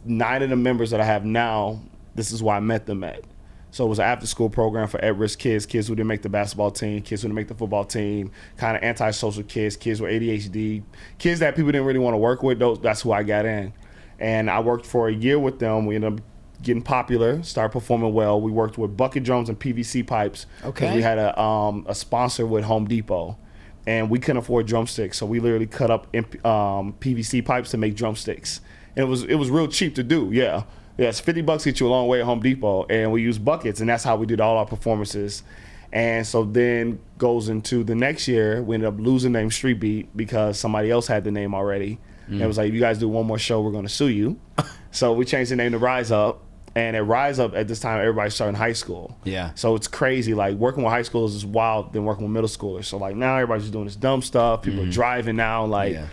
9 of the members that I have now, this is where I met them at. So it was an after-school program for at-risk kids who didn't make the basketball team, kids who didn't make the football team, kind of antisocial kids with ADHD, kids that people didn't really want to work with. That's who I got in. And I worked for a year with them. We ended up getting popular, started performing well. We worked with bucket drums and PVC pipes. Okay. 'Cause we had a sponsor with Home Depot. And we couldn't afford drumsticks, so we literally cut up PVC pipes to make drumsticks. And it was real cheap to do, yeah. Yeah, it's $50 get you a long way at Home Depot, and we used buckets, and that's how we did all our performances. And so then goes into the next year, we ended up losing the name Street Beat because somebody else had the name already. And it was like, if you guys do one more show, we're going to sue you. So we changed the name to Rise Up, and at Rise Up at this time, everybody's starting high school. Yeah. So it's crazy. Like, working with high schoolers is wild than working with middle schoolers. So like now everybody's just doing this dumb stuff. People are driving now. Like, Yeah.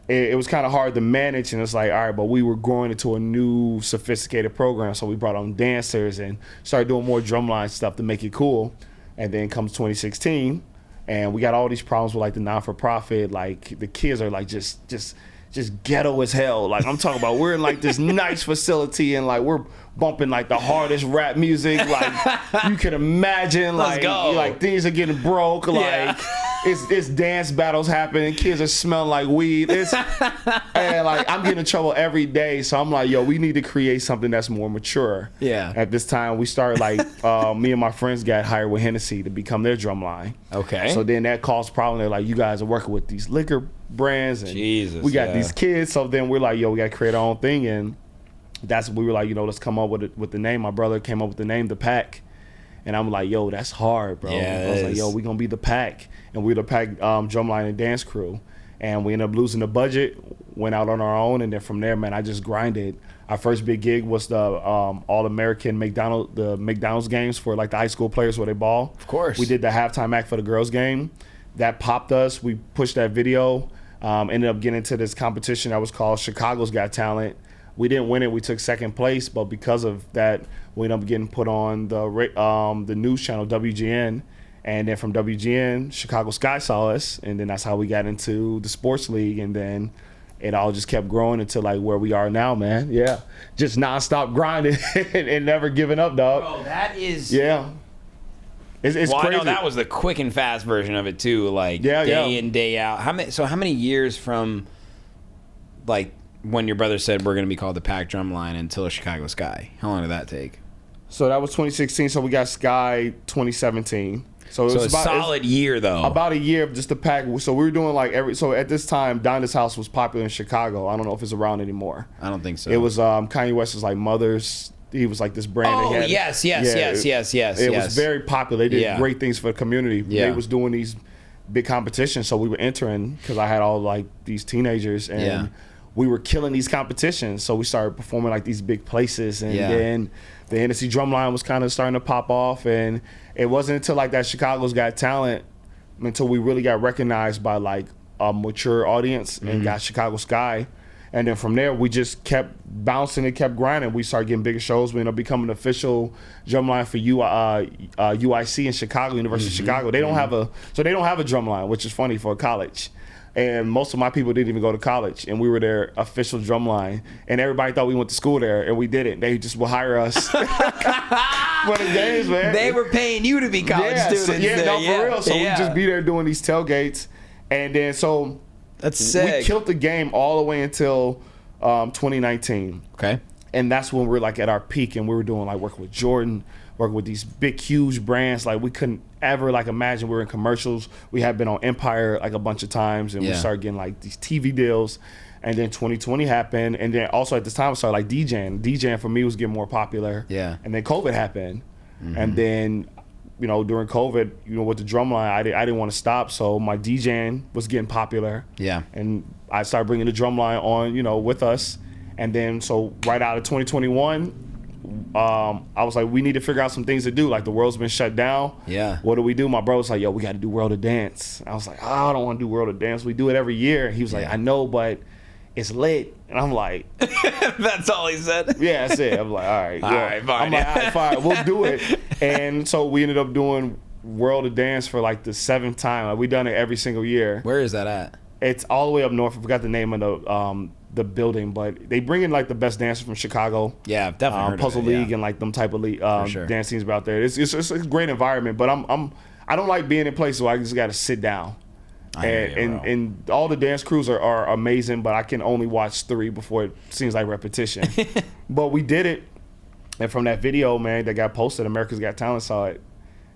it was kind of hard to manage, and it's like, all right, but we were growing into a new sophisticated program, so we brought on dancers and started doing more drumline stuff to make it cool. And then comes 2016, and we got all these problems with like the non-for-profit. Like, the kids are like just ghetto as hell. Like, I'm talking about, we're in like this nice facility, and like we're bumping like the hardest rap music like you can imagine. Let's Like, go. like things are getting broke. Like, Yeah. it's dance battles happening. Kids are smelling like weed. And like, I'm getting in trouble every day. So I'm like, yo, we need to create something that's more mature. Yeah. At this time, we started like, me and my friends got hired with Hennessy to become their drumline. Okay. So then that caused problem. They're like, you guys are working with these liquor brands, and Jesus, we got yeah. these kids. So then we're like, yo, we got to create our own thing. And we were like, let's come up with the name. My brother came up with the name, the Pack. And I'm like, yo, that's hard, bro. Yeah, I was like, yo, we gonna be the Pack. And we're the Pack Drumline and dance crew. And we ended up losing the budget, went out on our own, and then from there, man, I just grinded. Our first big gig was the All-American McDonald's games for like the high school players where they ball. Of course. We did the halftime act for the girls game. That popped us. We pushed that video. Ended up getting into this competition that was called Chicago's Got Talent. We didn't win it. We took second place, but because of that, we ended up getting put on the news channel WGN, and then from WGN, Chicago Sky saw us, and then that's how we got into the sports league, and then it all just kept growing until like where we are now, man. Yeah, just nonstop grinding and never giving up, dog. Bro, that is It's well, crazy. I know that was the quick and fast version of it too, like day in, day out. How many years from like when your brother said we're going to be called the Pack Drumline until Chicago Sky? How long did that take? So that was 2016. So we got Sky 2017. So it was a solid year though. About a year of just the Pack. So we were doing like so at this time, Donda's House was popular in Chicago. I don't know if it's around anymore. I don't think so. It was Kanye West's like Mother's. He was like this brand. Oh, that he had. yes. It was very popular. They did great things for the community. Yeah. They was doing these big competitions, so we were entering because I had all like these teenagers, and we were killing these competitions. So we started performing like these big places, and then the Hennessy Drumline was kind of starting to pop off, and it wasn't until like that Chicago's Got Talent until we really got recognized by like a mature audience and got Chicago Sky. And then from there, we just kept bouncing and kept grinding. We started getting bigger shows. We ended up becoming an official drumline for UIC in Chicago, University of Chicago. They don't have a drumline, which is funny for a college. And most of my people didn't even go to college, and we were their official drumline. And everybody thought we went to school there, and we didn't. They just would hire us for the games, man. They were paying you to be college students. For real. So we just be there doing these tailgates, and then so. That's sick. We killed the game all the way until 2019. Okay. And that's when we're like at our peak, and we were doing like working with Jordan, working with these big, huge brands. Like we couldn't ever like imagine we were in commercials. We had been on Empire like a bunch of times, and we started getting like these TV deals. And then 2020 happened, and then also at this time I started like DJing. DJing for me was getting more popular. Yeah. And then COVID happened, and then during COVID, with the drumline, I didn't want to stop, so my DJing was getting popular. Yeah. And I started bringing the drumline on, with us. And then, so right out of 2021, I was like, we need to figure out some things to do. Like, the world's been shut down. Yeah. What do we do? My bro was like, yo, we got to do World of Dance. I was like, I don't want to do World of Dance. We do it every year. He was like, I know, but it's lit. And I'm like, that's all he said. Yeah, that's it. I'm like, all right, fine. I'm like, all right, fine, we'll do it. And so we ended up doing World of Dance for like the 7th time. Like, we done it every single year. Where is that at? It's all the way up north. I forgot the name of the building, but they bring in like the best dancers from Chicago. Yeah, I've definitely heard Puzzle of it, League and like them type of league, dance teams out there. It's a great environment, but I don't like being in places where I just got to sit down. And all the dance crews are amazing, but I can only watch 3 before it seems like repetition. But we did it, and from that video, man, that got posted, America's Got Talent saw it,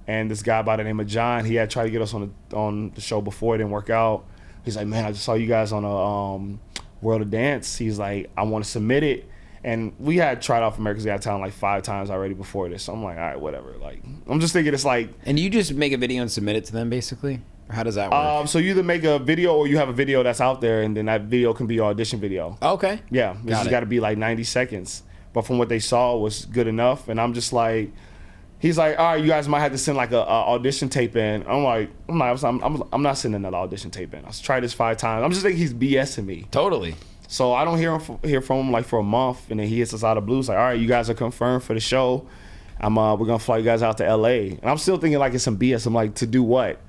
and this guy by the name of John, he had tried to get us on the show before, it didn't work out. He's like, man, I just saw you guys on a World of Dance. He's like, I want to submit it. And we had tried out for America's Got Talent like 5 times already before this. So I'm like, all right, whatever. Like, I'm just thinking it's like. And you just make a video and submit it to them, basically? Or how does that work? So you either make a video or you have a video that's out there, and then that video can be your audition video. Okay. Yeah, it's just got to be like 90 seconds. But from what they saw was good enough, and I'm just like, he's like, all right, you guys might have to send like a audition tape in. I'm not sending another audition tape in. I'll try this 5 times. I'm just thinking he's BSing me. Totally. So I don't hear from him like for a month, and then he hits us out of blue. It's like, all right, you guys are confirmed for the show. We're gonna fly you guys out to LA. And I'm still thinking like it's some BS. I'm like, to do what?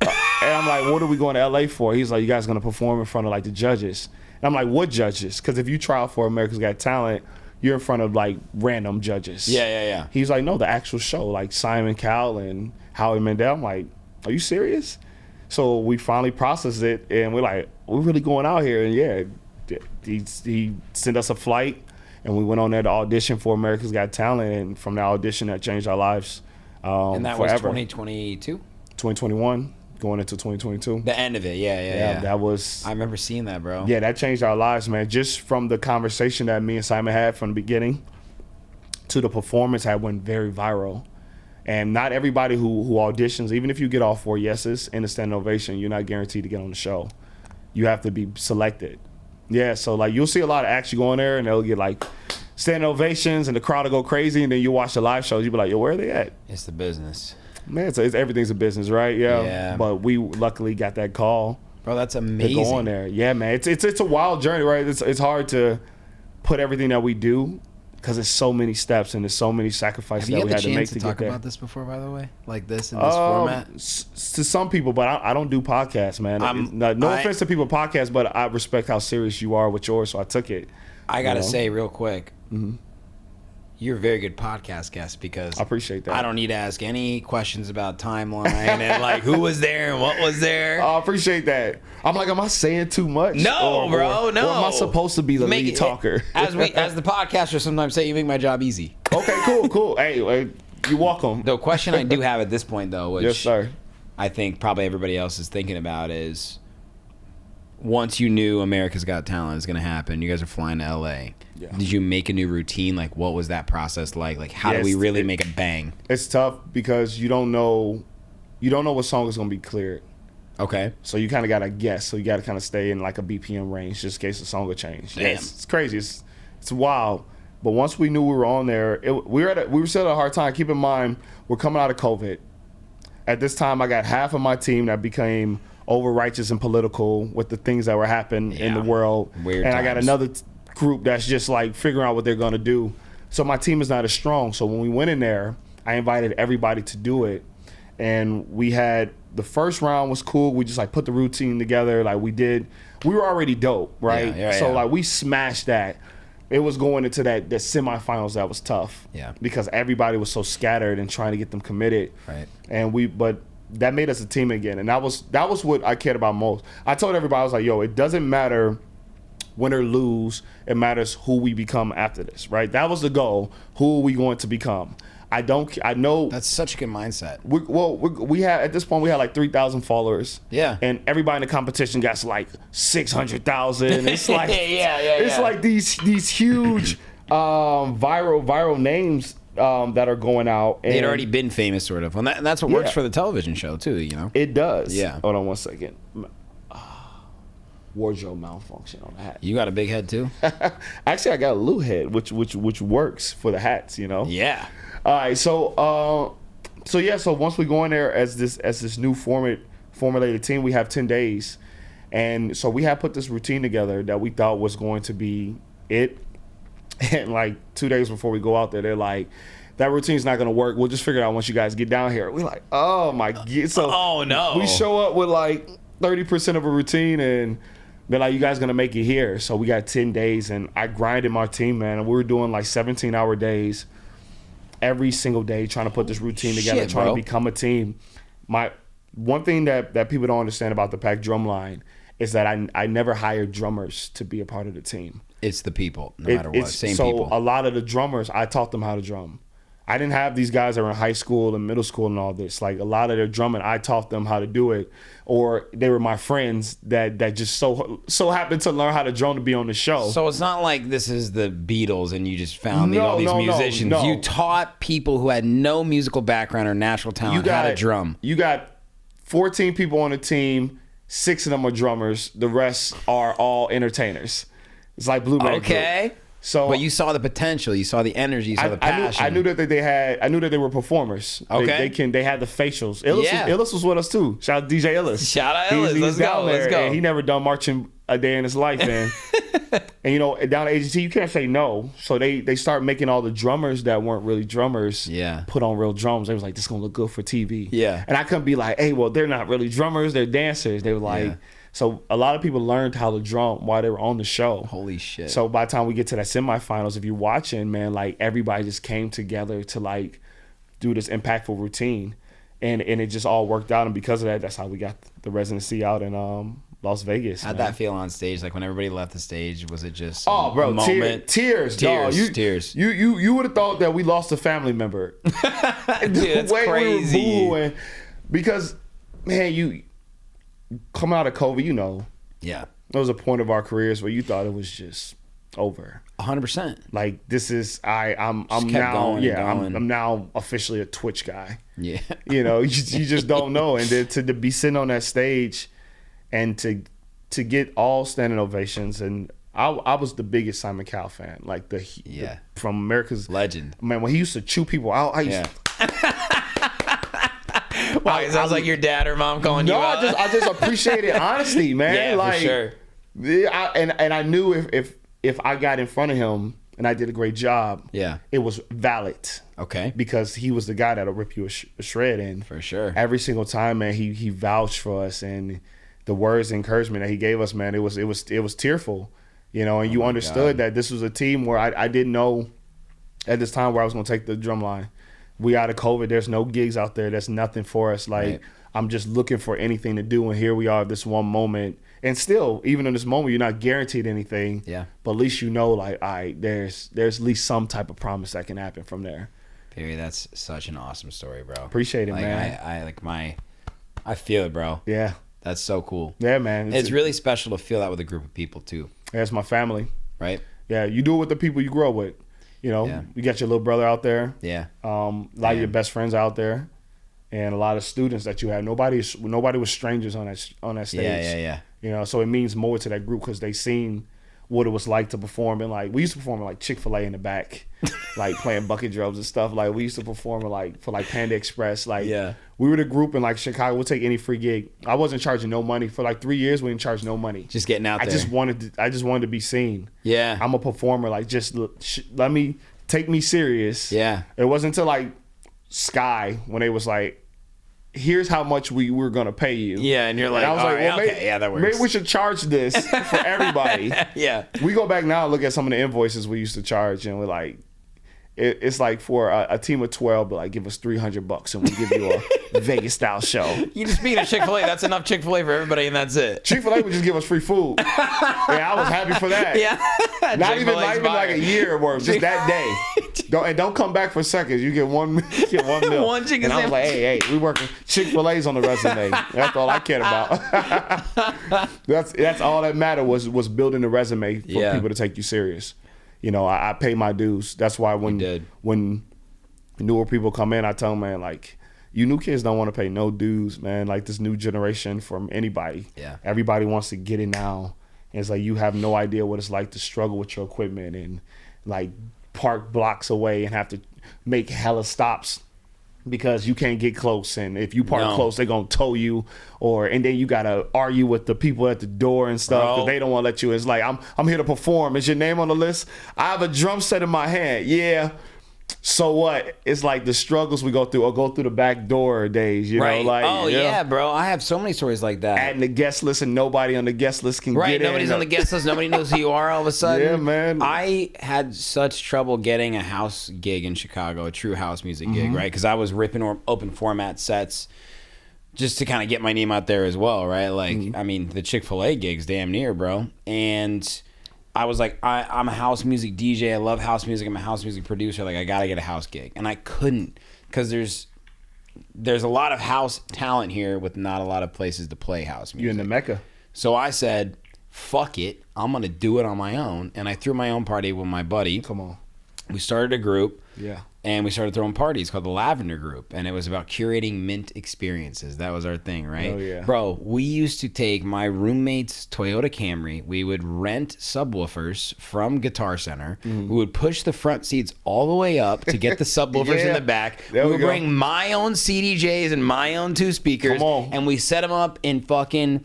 And I'm like, what are we going to LA for? He's like, you guys gonna perform in front of like the judges. And I'm like, what judges? Because if you try out for America's Got Talent, you're in front of like random judges. Yeah. He's like, no, the actual show, like Simon Cowell and Howie Mandel. I'm like, are you serious? So we finally processed it, and we're like, we're really going out here. And yeah, he sent us a flight, and we went on there to audition for America's Got Talent, and from that audition, that changed our lives and that forever. was 2022? 2021. going into 2022. The end of it, yeah. That was. I remember seeing that, bro. Yeah, that changed our lives, man. Just from the conversation that me and Simon had from the beginning to the performance had went very viral. And not everybody who auditions, even if you get all 4 yeses in a standing ovation, you're not guaranteed to get on the show. You have to be selected. Yeah, so like you'll see a lot of acts you go in there and they'll get like standing ovations and the crowd will go crazy, and then you watch the live shows, you'll be like, yo, where are they at? It's the business. Man, it's everything's a business, right? Yeah. Yeah. But we luckily got that call. Bro, that's To amazing. go on there. Yeah, man. It's a wild journey, right? It's hard to put everything that we do because there's so many steps and there's so many sacrifices Have you that we had had the to make chance to to get talk there. about this before, by the way? Like this in this format? To some people, but I don't do podcasts, man. No offense to people podcasts, but I respect how serious you are with yours, so I took it. I got to You know? say real quick, you're a very good podcast guest because I appreciate that. I don't need to ask any questions about timeline and like who was there and what was there. I appreciate that. I'm like, am I saying too much? No, bro, no. Or am I supposed to be the lead talker? As the podcaster sometimes say, you make my job easy. Okay, cool. Hey, you're welcome. The question I do have at this point, though, which Yes, sir. I think probably everybody else is thinking about, is once you knew America's Got Talent is going to happen, you guys are flying to LA. Yeah. Did you make a new routine? Like, what was that process like? Like, how do we really make a bang? It's tough because you don't know what song is going to be cleared. Okay. So you kind of got to guess. So you got to kind of stay in like a BPM range just in case the song will change. Damn. Yeah, it's crazy. It's wild. But once we knew we were on there, we were still at a hard time. Keep in mind, we're coming out of COVID. At this time, I got half of my team that became over righteous and political with the things that were happening in the world. Weird and times. I got another group that's just like figuring out what they're going to do. So my team is not as strong. So when we went in there, I invited everybody to do it. And we had the first round was cool. We just like put the routine together. Like we were already dope, right? So like we smashed that. It was going into that semifinals that was tough. Yeah. Because everybody was so scattered and trying to get them committed. Right. And but that made us a team again. And that was what I cared about most. I told everybody, I was like, yo, it doesn't matter win or lose. It matters who we become after this, right? That was the goal. Who are we going to become? I know That's such a good mindset. we had at this point we had like 3,000 followers. Yeah. And everybody in the competition got like 600,000. It's like Yeah. like these huge viral names that are going out. And They'd already been famous, sort of. And that's what works for the television show, too, you know? It does. Yeah. Hold on one second. Wardrobe malfunction on the hat. You got a big head, too? Actually, I got a little head, which works for the hats, you know? Yeah. All right, so once we go in there as this new formulated team, we have 10 days. And so we have put this routine together that we thought was going to be it. And like 2 days before we go out there, they're like, that routine's not going to work. We'll just figure it out once you guys get down here. We're like, oh my God. So oh no. We show up with like 30% of a routine and they're like, you guys going to make it here. So we got 10 days and I grinded my team, man. And we were doing like 17-hour days every single day trying to put this routine together, trying to become a team. One thing that people don't understand about the Pack Drumline is that I never hired drummers to be a part of the team. It's the people, no matter what. Same people. So a lot of the drummers, I taught them how to drum. I didn't have these guys that were in high school and middle school and all this. Like a lot of their drumming, I taught them how to do it. Or they were my friends that just so happened to learn how to drum to be on the show. So it's not like this is the Beatles and you just found all these musicians. No. You taught people who had no musical background or natural talent how to drum. You got 14 people on the team. 6 of them are drummers. The rest are all entertainers. It's like Blueberry Okay. Group. So, but you saw the potential. You saw the energy. You saw the passion. I knew that I knew that they were performers. Okay. They had the facials. Illis was with us too. Shout out DJ Illis. Shout out Illis. Let's go. And he never done marching a day in his life, man. And you know, down at AGT, you can't say no. So they start making all the drummers that weren't really drummers put on real drums. They was like, this is gonna look good for TV. Yeah. And I couldn't be like, hey, well, they're not really drummers, they're dancers. They were like, so a lot of people learned how to drum while they were on the show. Holy shit. So by the time we get to that semifinals, if you're watching, man, like everybody just came together to like do this impactful routine. And it just all worked out. And because of that, that's how we got the residency out in Las Vegas. How'd that feel on stage? Like when everybody left the stage, was it just oh, bro, a moment? Tears, dog. Tears. You would have thought that we lost a family member. Dude, that's crazy. We were booing because man, you coming out of COVID, you know, Yeah. there was a point of our careers where you thought it was just over. 100%. Like this is I'm kept now going and I'm going. now officially a Twitch guy. Yeah. You know, you just don't know, and then to be sitting on that stage, and to get all standing ovations, and I was the biggest Simon Cowell fan, like from America's Legend. Man, when he used to chew people out, I used Wow, it sounds like your dad or mom calling you no, out. I just appreciated honesty, man. Yeah, like, for sure. Yeah, and I knew if I got in front of him and I did a great job, Yeah. it was valid. Okay. Because he was the guy that'll rip you a shred, and For sure. every single time, man, he vouched for us, and the words of encouragement that he gave us, man, it was tearful, you know, and you understood that this was a team where I didn't know at this time where I was going to take the Drumline. We out of COVID. There's no gigs out there. There's nothing for us. Like, Right. I'm just looking for anything to do, and here we are, this one moment. And still, even in this moment, you're not guaranteed anything. Yeah. But at least you know, like, all right, there's at least some type of promise that can happen from there. Perry, that's such an awesome story, bro. Appreciate it, like, man. I feel it, bro. Yeah. That's so cool. Yeah, man. It's really special to feel that with a group of people too, That's my family. right? Yeah, you do it with the people you grow up with. You know, Yeah. you got your little brother out there. Yeah. A lot of your best friends out there, and a lot of students that you had. Nobody was strangers on that stage. Yeah. You know, so it means more to that group because they seen what it was like to perform in, like, we used to perform in like Chick-fil-A in the back, like playing bucket drums and stuff. Like we used to perform in for Panda Express. Like we were the group in like Chicago. We'll take any free gig. I wasn't charging no money for like 3 years. We didn't charge no money. Just getting out there. I just wanted to be seen. Yeah. I'm a performer. Like just take me serious. Yeah. It wasn't until like Sky when they was like, here's how much we were gonna pay you. Yeah, and you're like, I was all like, right, well, okay, yeah, that works. Maybe we should charge this for everybody. Yeah. We go back now and look at some of the invoices we used to charge, and we're like, it's like for a team of 12, but like give us $300 and we give you a Vegas style show. You just speaking of Chick-fil-A, that's enough Chick-fil-A for everybody, and that's it. Chick-fil-A would just give us free food. And I was happy for that. Yeah. Not even like a year worth, just that day. Don't come back for seconds. You get one meal. One chicken and I was like, sandwich. hey, we working. Chick-fil-A's on the resume. That's all I cared about. that's all that mattered was building a resume for people to take you serious. You know, I pay my dues. That's why when newer people come in, I tell them, man, like, you new kids don't want to pay no dues, man. Like this new generation from anybody. Yeah. Everybody wants to get it now. And it's like you have no idea what it's like to struggle with your equipment and like park blocks away and have to make hella stops because you can't get close, and if you park close, they're gonna tow you, and then you gotta argue with the people at the door and stuff because they don't want to let you. It's like I'm here to perform. Is your name on the list? I have a drum set in my hand. Yeah. So what? It's like the struggles we go through, or go through the back door days. You know, like yeah, bro. I have so many stories like that. Adding the guest list and nobody on the guest list can get in. Nobody's on the guest list. Nobody knows who you are all of a sudden. Yeah, man. I had such trouble getting a house gig in Chicago, a true house music gig, right? Because I was ripping open format sets just to kind of get my name out there as well, right? Like, I mean, the Chick-fil-A gigs, damn near, bro. And I was like, I'm a house music DJ. I love house music. I'm a house music producer. Like, I got to get a house gig. And I couldn't because there's a lot of house talent here with not a lot of places to play house music. You're in the Mecca. So I said, fuck it. I'm going to do it on my own. And I threw my own party with my buddy. Come on. We started a group. Yeah. And we started throwing parties called the Lavender Group. And it was about curating mint experiences. That was our thing, right? Oh, yeah. Bro, we used to take my roommate's Toyota Camry. We would rent subwoofers from Guitar Center. We would push the front seats all the way up to get the subwoofers in the back. There we we would go. bring my own CDJs and my own two speakers. Come on. And we set them up in fucking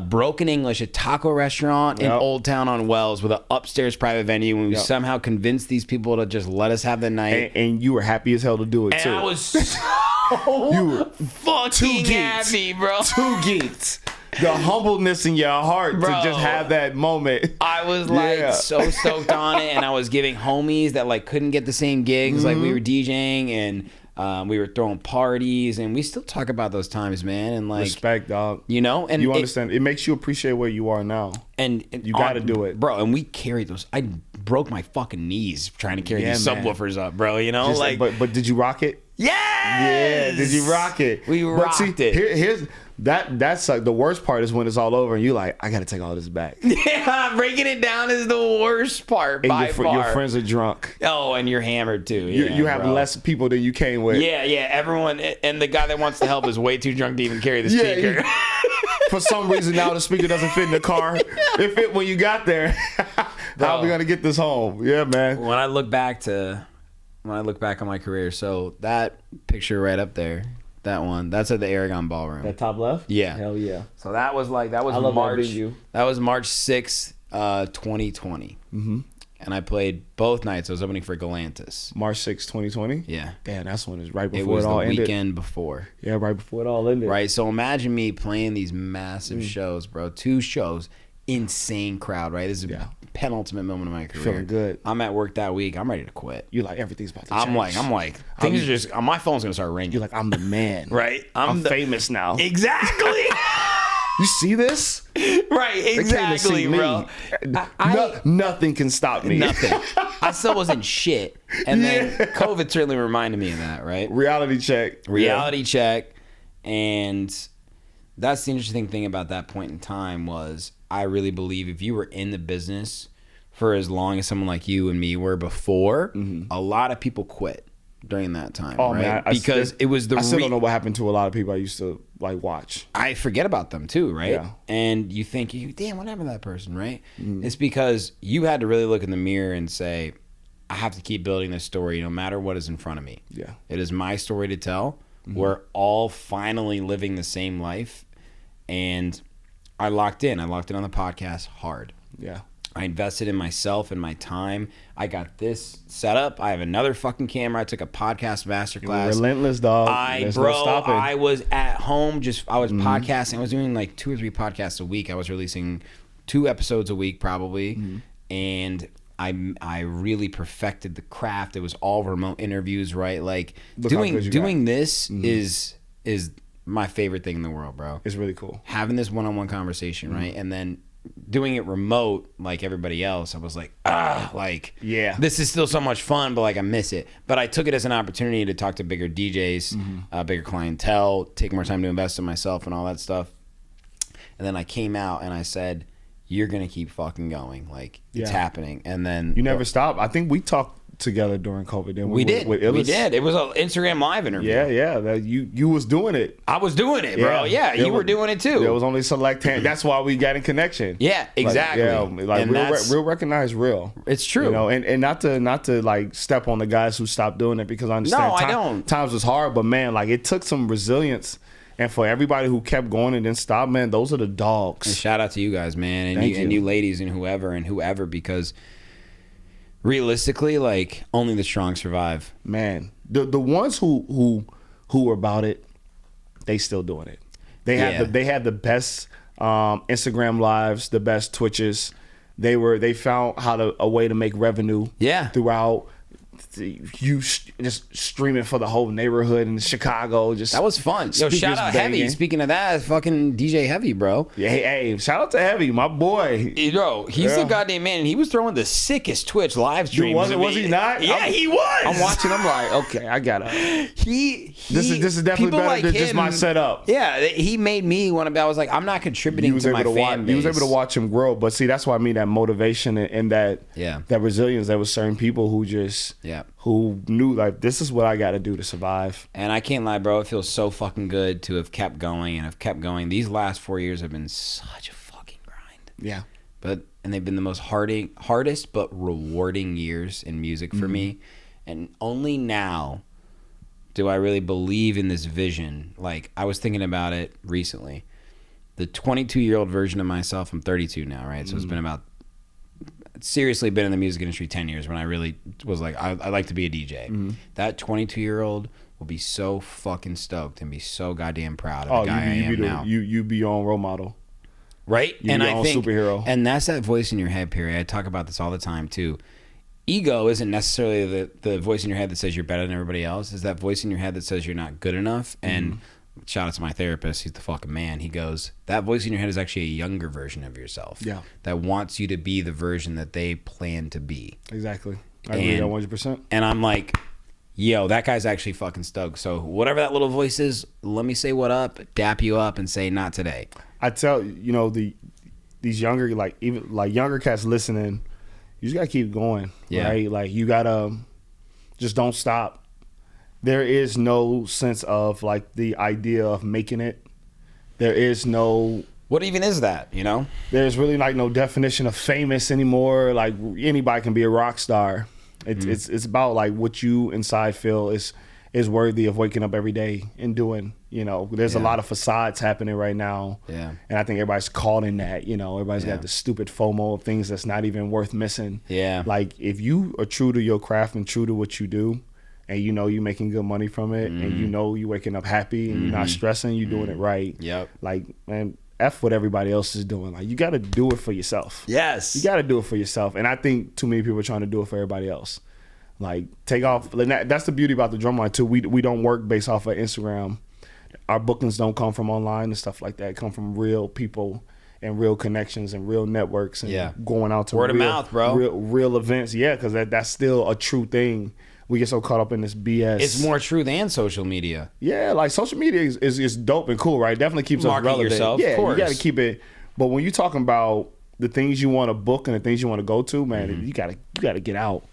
Broken English, a taco restaurant in Old Town on Wells with an upstairs private venue. And we somehow convinced these people to just let us have the night. And you were happy as hell to do it, And too. I was so You were fucking happy, bro. Too geeked. The humbleness in your heart Bro. to just have that moment. I was like so stoked on it, and I was giving homies that like couldn't get the same gigs. Like we were DJing and we were throwing parties, and we still talk about those times, man. And like Respect, dog. you know, and You understand. It makes you appreciate where you are now. And You gotta do it. bro. And we carried those. I broke my fucking knees trying to carry these man. subwoofers up, bro. You know, Just like but did you rock it? yes! Yeah, did you rock it? We rocked it. Here's that's like the worst part is when it's all over and you like, I got to take all this back. Yeah, breaking it down is the worst part And by far. your friends are drunk. Oh, and you're hammered too. Yeah, You have bro. less people than you came with. Yeah, everyone, and the guy that wants to help is way too drunk to even carry the Yeah, speaker. For some reason now the speaker doesn't fit in the car. It fit when you got there. How are we gonna get this home? Yeah, man. When I look back on my career, so that picture right up there, that one, that's at the Aragon Ballroom. That top left? Yeah. Hell yeah. So that was I love that March. venue. That was March 6th, 2020. Mm-hmm. And I played both nights. I was opening for Galantis. March 6, 2020? Yeah. Damn, that's when it's right It before was it all the ended. weekend before. Yeah, right before it all ended. Right. So imagine me playing these massive shows, bro. 2 shows, insane crowd. Right. This is a penultimate moment of my career. Feeling good. I'm at work that week. I'm ready to quit. You're like, everything's about to change. I'm like, things are just. My phone's gonna start ringing. You're like, I'm the man. Right. I'm famous now. Exactly. You see this? Right. They came to Exactly, see me. bro. Nothing can stop me. Nothing. I still wasn't shit. And then COVID certainly reminded me of that, right? Reality check. Reality check. And that's the interesting thing about that point in time was I really believe if you were in the business for as long as someone like you and me were before, a lot of people quit during that time. Oh, right? man. Because it was the I still don't know what happened to a lot of people I used to like watch. I forget about them too, right? Yeah. And you think, damn, what happened to that person, right? It's because you had to really look in the mirror and say, I have to keep building this story no matter what is in front of me. Yeah. It is my story to tell. We're all finally living the same life. And I locked in. I locked in on the podcast hard. Yeah. I invested in myself and my time. I got this set up. I have another fucking camera. I took a podcast masterclass. Relentless, dog. There's no stopping. I was at home. I was podcasting. I was doing like 2 or 3 podcasts a week. I was releasing 2 episodes a week probably. And I really perfected the craft. It was all remote interviews, right? Like Look how good you doing got. this is my favorite thing in the world, bro. It's really cool. Having this one-on-one conversation, right? And then doing it remote like everybody else, I was like, Yeah. this is still so much fun, but like I miss it. But I took it as an opportunity to talk to bigger DJs, bigger clientele, take more time to invest in myself and all that stuff. And then I came out and I said, you're going to keep fucking going. Like, it's happening. And then You never stop. I think we talked together during COVID. Didn't we did. With We Illis? did. It was an Instagram live interview. Yeah. That you was doing it. I was doing it, bro. Yeah, you were doing it too. There was only select hand. That's why we got in connection. Yeah, exactly. Like And real recognize real. It's true. You know, and not to like step on the guys who stopped doing it because I understand No, I don't. times was hard, but man, like it took some resilience. And for everybody who kept going and didn't stop, man, those are the dogs. And shout out to you guys, man, and Thank you ladies and whoever, because realistically, like only the strong survive. Man, the ones who were about it, they still doing it. They had the best Instagram lives, the best Twitches. They found a way to make revenue. Yeah. Throughout. You just streaming for the whole neighborhood in Chicago. That was fun. Yo, speakers shout out banging. Heavy. Speaking of that, fucking DJ Heavy, bro. Yeah, hey, shout out to Heavy, my boy. Bro, he's the goddamn man, and he was throwing the sickest Twitch live streams. Was he not? Yeah, he was. I'm watching. I'm like, okay, I gotta. This is definitely people better like than just him- my setup. Yeah, he made me want to. I was like, I'm not contributing to my fan base. You was able to watch him grow, but see, that's why I mean that motivation and that resilience. There was certain people who just who knew like this is what I got to do to survive. And I can't lie, bro. It feels so fucking good to have kept going and have kept going. These last 4 years have been such a fucking grind. Yeah, and they've been the most hardest but rewarding years in music for me. And only now do I really believe in this vision. Like I was thinking about it recently. The 22-year-old version of myself. I'm 32 now, right? So it's been about. Seriously been in the music industry 10 years when I really was like I like to be a DJ. That 22-year-old will be so fucking stoked and be so goddamn proud of the guy I am now. You be your own role model, right? You And be your I own think superhero. and that's that voice in your head, Perry. I talk about this all the time too. Ego isn't necessarily the voice in your head that says you're better than everybody else. It's that voice in your head that says you're not good enough. And shout out to my therapist. He's the fucking man. He goes, that voice in your head is actually a younger version of yourself. Yeah. That wants you to be the version that they plan to be. Exactly. I agree 100%. And I'm like, yo, that guy's actually fucking stoked. So whatever that little voice is, let me say what up, dap you up, and say not today. I tell you know these younger even younger cats listening, you just gotta keep going, right? Like you gotta just don't stop. There is no sense of like the idea of making it. There is no. What even is that? You know, there's really like no definition of famous anymore. Like anybody can be a rock star. It's about like what you inside feel is worthy of waking up every day and doing. You know, there's a lot of facades happening right now. Yeah. And I think everybody's caught in that. You know, everybody's got the stupid FOMO of things that's not even worth missing. Yeah. Like if you are true to your craft and true to what you do, and you know you making good money from it, and you know you waking up happy and you're not stressing, you're doing it right. Yep. Like, man, F what everybody else is doing. Like you got to do it for yourself. Yes. You got to do it for yourself. And I think too many people are trying to do it for everybody else. Like take off. That's the beauty about the Drumline too. We don't work based off of Instagram. Our bookings don't come from online and stuff like that. It come from real people and real connections and real networks and going out to word of mouth, bro. Real events. Yeah, because that's still a true thing. We get so caught up in this BS. It's more true than social media. Yeah, like social media is dope and cool, right? Definitely keeps us relevant. Yourself, yeah, of course. You got to keep it. But when you're talking about the things you want to book and the things you want to go to, man, you gotta get out.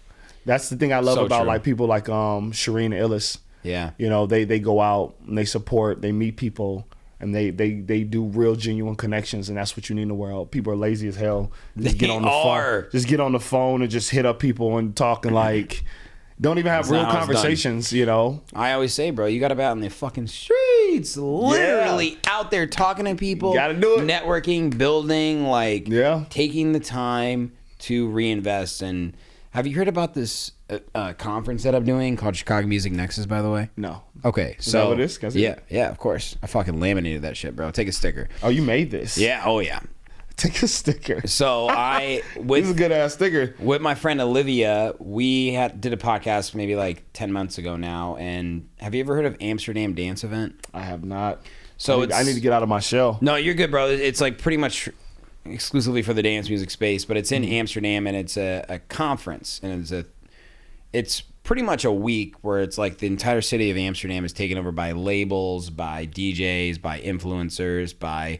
That's the thing I love about like people like Shireen Illis. Yeah, you know they go out and they support, they meet people, and they do real genuine connections, and that's what you need in the world. People are lazy as hell. Just get on the phone. Just get on the phone and just hit up people and talk and like. Don't even have real conversations, you know. I always say, bro, you got to be out in the fucking streets, literally out there talking to people. Got to do it. Networking, building, like taking the time to reinvest. And have you heard about this conference that I'm doing called Chicago Music Nexus, by the way? No. Okay, so. Is that what it is? Yeah, of course. I fucking laminated that shit, bro. Take a sticker. Oh, you made this? Yeah, oh yeah. Take a sticker. So this is a good ass sticker. With my friend Olivia, we did a podcast maybe like 10 months ago now. And have you ever heard of Amsterdam Dance Event? I have not. So I need to get out of my shell. No, you're good, bro. It's like pretty much exclusively for the dance music space, but it's in Amsterdam and it's a conference, and it's pretty much a week where it's like the entire city of Amsterdam is taken over by labels, by DJs, by influencers, by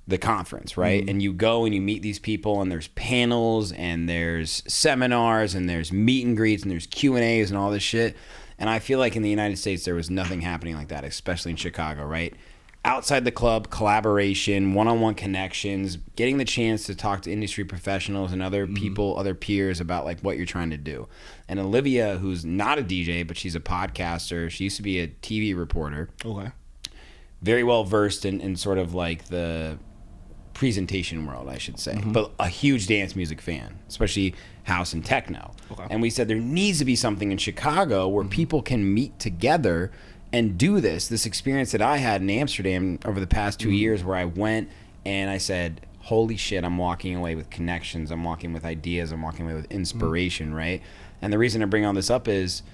the conference, right? And you go and you meet these people, and there's panels and there's seminars and there's meet and greets and there's Q&As and all this shit. And I feel like in the United States there was nothing happening like that, especially in Chicago, right? Outside the club, collaboration, one-on-one connections, getting the chance to talk to industry professionals and other people, other peers about like what you're trying to do. And Olivia, who's not a DJ, but she's a podcaster, she used to be a TV reporter. Okay. Very well versed in sort of like the presentation world, I should say, but a huge dance music fan, especially house and techno. Okay. And we said there needs to be something in Chicago where people can meet together and do this experience that I had in Amsterdam over the past 2 years, where I went and I said, holy shit, I'm walking away with connections, I'm walking with ideas, I'm walking away with inspiration, right? And the reason I bring all this up is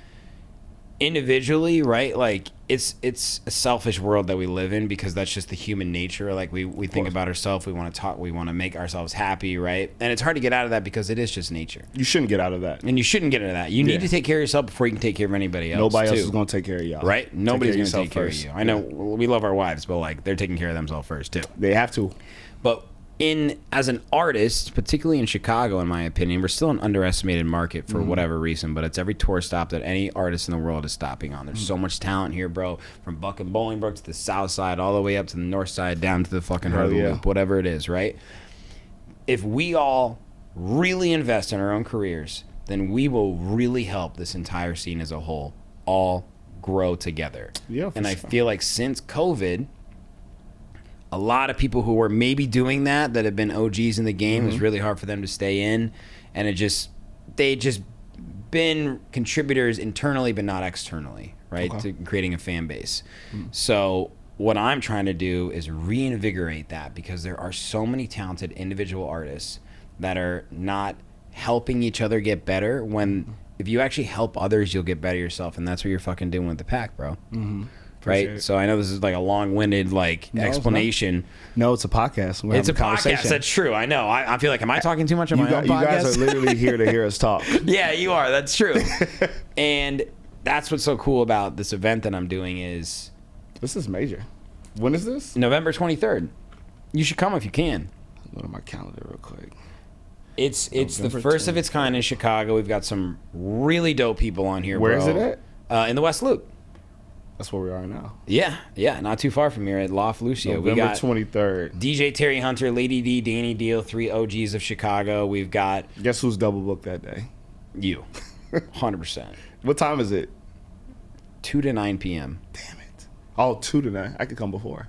individually, right? Like it's a selfish world that we live in, because that's just the human nature. Like we think about ourselves, we want to talk, we want to make ourselves happy, right? And it's hard to get out of that because it is just nature. You shouldn't get out of that. And you shouldn't get into that. You need to take care of yourself before you can take care of anybody else. Nobody else is going to take care of y'all. Right? Nobody's going to take care of you. I know we love our wives, but like they're taking care of themselves first too. They have to. But as an artist, particularly in Chicago, in my opinion, we're still an underestimated market for whatever reason, but it's every tour stop that any artist in the world is stopping on. There's so much talent here, bro, from Buck and Bolingbrook to the south side, all the way up to the north side, down to the fucking Harbor Loop, whatever it is, right? If we all really invest in our own careers, then we will really help this entire scene as a whole all grow together. Yeah, and I feel like since COVID, a lot of people who were maybe doing that have been OGs in the game, it's really hard for them to stay in, and they just been contributors internally but not externally, right? To creating a fan base. So what I'm trying to do is reinvigorate that, because there are so many talented individual artists that are not helping each other get better, when if you actually help others, you'll get better yourself, and that's what you're fucking doing with the Pack, bro. Right, so I know this is like a long-winded explanation. No, it's a podcast. It's a podcast. That's true. I know. I feel like, am I talking too much on my own podcast? You guys are literally here to hear us talk. Yeah, you are. That's true. And that's what's so cool about this event that I'm doing is This is major. When is this? November 23rd. You should come if you can. Go to my calendar real quick. It's the November first of its kind in Chicago. We've got some really dope people on here, Where bro. is it at? In the West Loop. That's where we are now. Yeah, not too far from here at Loft Lucio. We November got 23rd. DJ Terry Hunter, Lady D, Danny Deal, 3 OGs of Chicago. We've got Guess who's double booked that day? you, 100%. What time is it? 2 to 9 p.m. Damn it. Oh, 2 to 9. I could come before.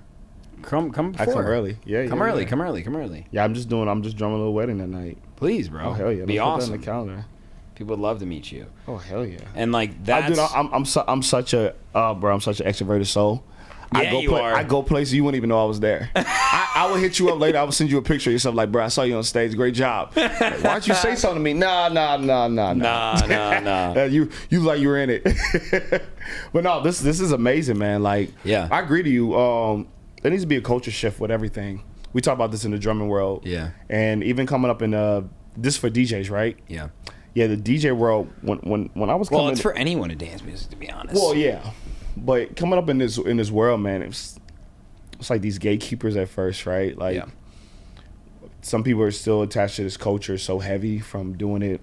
Come before. I come early. Yeah, Come yeah, early. yeah. Come early. Yeah, I'm just drumming a little wedding that night. Please, bro. Oh hell yeah! Be Let's put that awesome. in the calendar. People would love to meet you. Oh hell yeah! And like that's I'm such a bro. I'm such an extroverted soul. Yeah, you are. I go places you wouldn't even know I was there. I will hit you up later. I will send you a picture of yourself. Like, bro, I saw you on stage. Great job. Like, why don't you say something to me? Nah. You like you were in it. But no, this is amazing, man. Like, Yeah. I agree to you. There needs to be a culture shift with everything. We talk about this in the drumming world. Yeah. And even coming up in this for DJs, right? yeah. Yeah, the DJ world. When I was coming, Well, it's for anyone in dance music, to be honest. well, yeah, but coming up in this world, man, it's like these gatekeepers at first, right? Like, Yeah. some people are still attached to this culture so heavy from doing it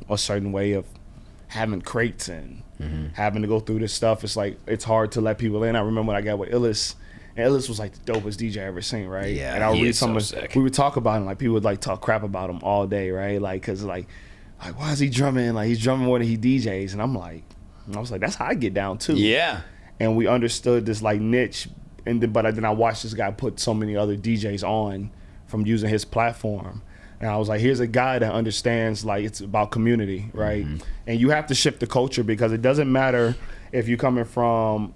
a certain way of having crates and having to go through this stuff. It's like it's hard to let people in. I remember when I got with Illis. And Illis was like the dopest DJ I ever seen, right? Yeah, and I would he read is so some of sick. we would talk about him, like people would like talk crap about him all day, right? Like, cause like why is he drumming? Like he's drumming more than he DJs, and I was like, that's how I get down too. Yeah. And we understood this like niche, and then I watched this guy put so many other DJs on from using his platform. And I was like, here's a guy that understands like it's about community, right? And you have to shift the culture because it doesn't matter if you're coming from,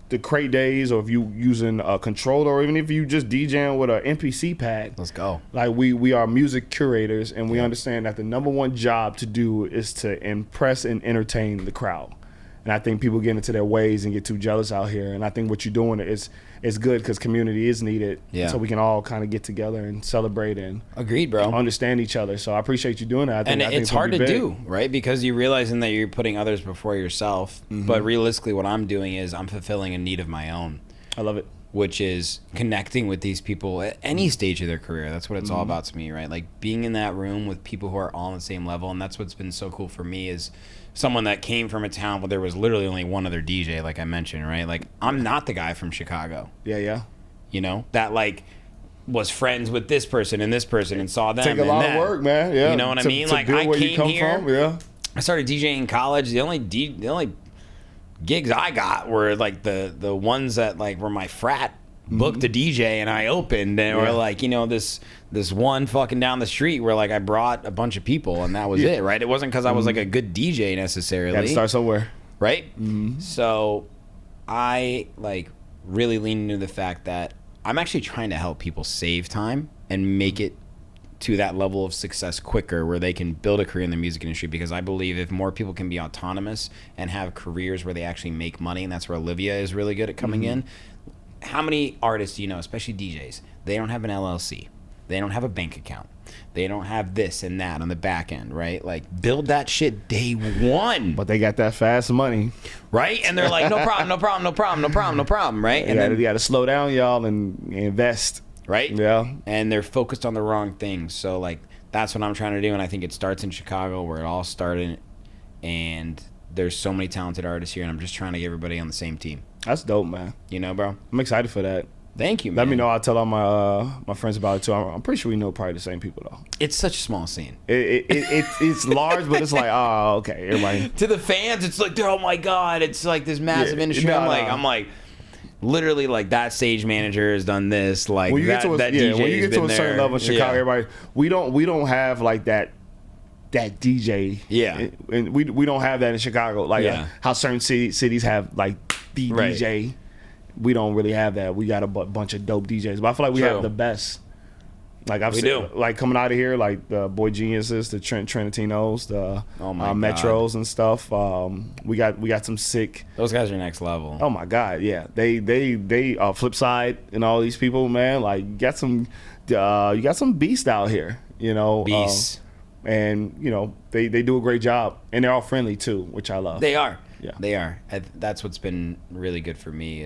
the crate days or if you using a controller or even if you just DJing with an MPC pad. Let's go. Like we are music curators and we understand that the number one job to do is to impress and entertain the crowd. And I think people get into their ways and get too jealous out here. And I think what you're doing is good because community is needed. Yeah. So we can all kind of get together and celebrate and Agreed, bro. understand each other. So I appreciate you doing that. I think It's it'll hard be to big. do, right? Because you're realizing that you're putting others before yourself. But realistically, what I'm doing is I'm fulfilling a need of my own, I love it. which is connecting with these people at any stage of their career. That's what it's all about to me, right? Like being in that room with people who are all on the same level. And that's what's been so cool for me is someone that came from a town where there was literally only one other DJ, like I mentioned, right? Like I'm not the guy from Chicago, Yeah. that like was friends with this person and saw them. Take a and lot that. of work, man. Yeah. You know what I mean? To Like build I where you came come here. from. Yeah. I started DJing in college. The only gigs I got were like the ones that like were my frat booked a DJ and I opened, and or like this one fucking down the street where like I brought a bunch of people and that was it, right? It wasn't because I was like a good DJ necessarily. Got to start somewhere. Right? So I like really lean into the fact that I'm actually trying to help people save time and make it to that level of success quicker where they can build a career in the music industry, because I believe if more people can be autonomous and have careers where they actually make money, and that's where Olivia is really good at coming in. How many artists do you know, especially DJs, they don't have an LLC, they don't have a bank account, they don't have this and that on the back end, right? Like build that shit day one. But they got that fast money. Right? And they're like, no problem, right? And You got to slow down, y'all, and invest. right? Yeah. And they're focused on the wrong things. So like that's what I'm trying to do, and I think it starts in Chicago where it all started, and there's so many talented artists here, and I'm just trying to get everybody on the same team. That's dope, man. Bro? I'm excited for that. Thank you, man. Let me know. I'll tell all my friends about it too. I'm pretty sure we know probably the same people though. It's such a small scene. It's large, but it's like, oh, okay, everybody. To the fans, it's like, oh my god, it's like this massive Yeah, industry. no, I'm like, literally, like that stage manager has done this. Like When you that, get to that a, DJ when you get to a certain level in Chicago, yeah. everybody, we don't have like that DJ. Yeah. and we don't have that in Chicago. Like Yeah. how certain cities have like the Right. DJ. We don't really have that. We got a bunch of dope DJs, but I feel like we True. have the best. Like I've We seen, do. like coming out of here, like the Boy Geniuses, the Trentinos, the Oh my God. Metros and stuff. We got some sick. Those guys are next level. Oh my God, yeah. They Flip Side and all these people, man. Like you got some beast out here. Beasts. and you know they do a great job, and they're all friendly too, which I love. They are. Yeah. They are. That's what's been really good for me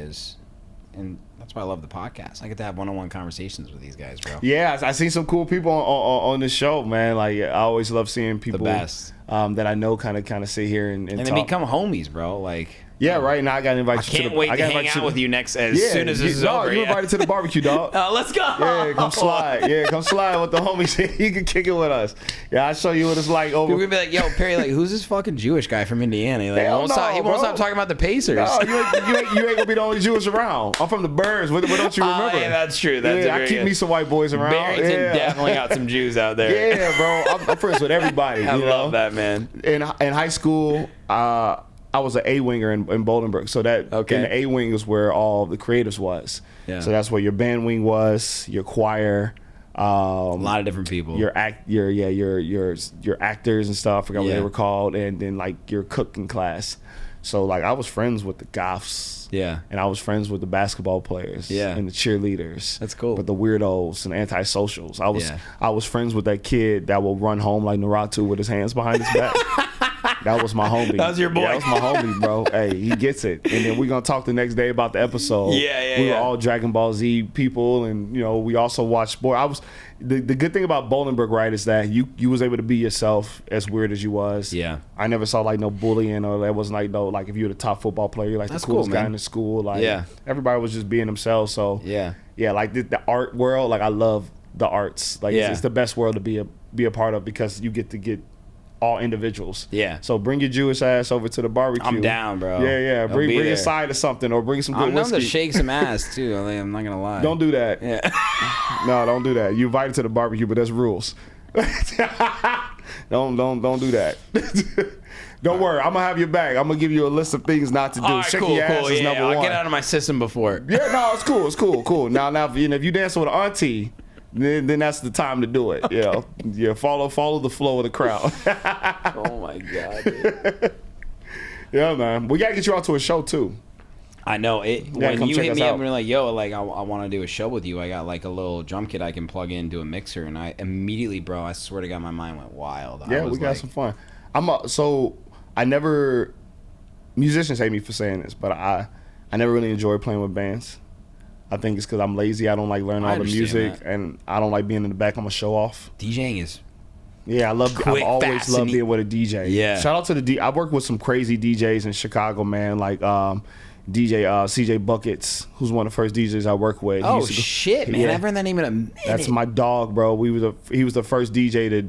and that's why I love the podcast. I get to have one-on-one conversations with these guys, bro. Yeah, I seen some cool people on this show, man. Like I always love seeing people The best. That I know kind of sit here and And they talk. become homies, bro. Like, Yeah, right. Now I got invited. I can't wait to hang out with you next as soon as this is over. You yeah. invited to the barbecue, dog. Let's go. Yeah, come slide. Yeah, come slide with the homies. You can kick it with us. Yeah, I'll show you what it's like over. We're gonna be like, yo, Perry, like, who's this fucking Jewish guy from Indiana? He, like, Hell won't stop, no, he won't bro. stop talking about the Pacers. No, you ain't gonna be the only Jewish around. I'm from the Birds. What don't you remember? Yeah, that's true. That's I keep me some white boys around. Barrington Yeah. definitely got some Jews out there. Yeah, bro. I'm friends with everybody. I you love know? that, man. In high school, I was an A-winger in Bolingbrook. So that Okay. in the A-wing is where all the creatives was. Yeah. So that's where your band wing was, your choir, A lot of different people. your actors and stuff. I forgot what Yeah. they were called, and then like your cooking class. So like I was friends with the goths. Yeah. And I was friends with the basketball players. Yeah. And the cheerleaders. That's cool. With the weirdos and antisocials. Yeah. I was friends with that kid that will run home like Naruto with his hands behind his back. That was my homie. That was your boy. Yeah, that was my homie, bro. Hey, he gets it. And then we're gonna talk the next day about the episode. Yeah, We were yeah. all Dragon Ball Z people, and you know, we also watched sport. The good thing about Bolingbrook, right, is that you was able to be yourself, as weird as you was. Yeah. I never saw like no bullying, or there wasn't like no, like if you were the top football player, you're like That's the coolest cool, guy man. in the school. Like Yeah. everybody was just being themselves. So Yeah. like the art world, like I love the arts. Like Yeah. it's the best world to be a part of, because you get to get all individuals. Yeah. So bring your Jewish ass over to the barbecue. I'm down, bro. Yeah. I'll Bring be a there. side of something, or bring some good I'm down whiskey. to shake some ass, too. I'm not going to lie. Don't do that. Yeah. No, don't do that. You invited to the barbecue, but there's rules. don't do that. Don't worry, I'm gonna have your back. I'm gonna give you a list of things not to do. All right, Shaking cool, your ass cool. is Yeah, number I'll one. get out of my system before. Yeah, no, it's cool. Now, if you dance with an auntie, then that's the time to do it. Yeah, follow the flow of the crowd. Oh, my God, dude. Yeah, man. We gotta get you out to a show too. I know it. When come you check hit us me up out. and you're like, yo, like I want to do a show with you. I got like a little drum kit I can plug into a mixer, and I immediately, bro, I swear to God, my mind went wild. I Yeah, was we got like, some fun. Musicians hate me for saying this, but I never really enjoy playing with bands. I think it's because I'm lazy. I don't like learning I all the understand music, that. and I don't like being in the back. I'm a show off. DJing is Yeah, I've Quick, always fast, loved and being with a DJ. Yeah. Shout out to I worked with some crazy DJs in Chicago, man. Like DJ CJ Buckets, who's one of the first DJs I worked with. He oh used to go- shit, man! Yeah. I haven't heard that name in a minute. That's my dog, bro. He was the first DJ to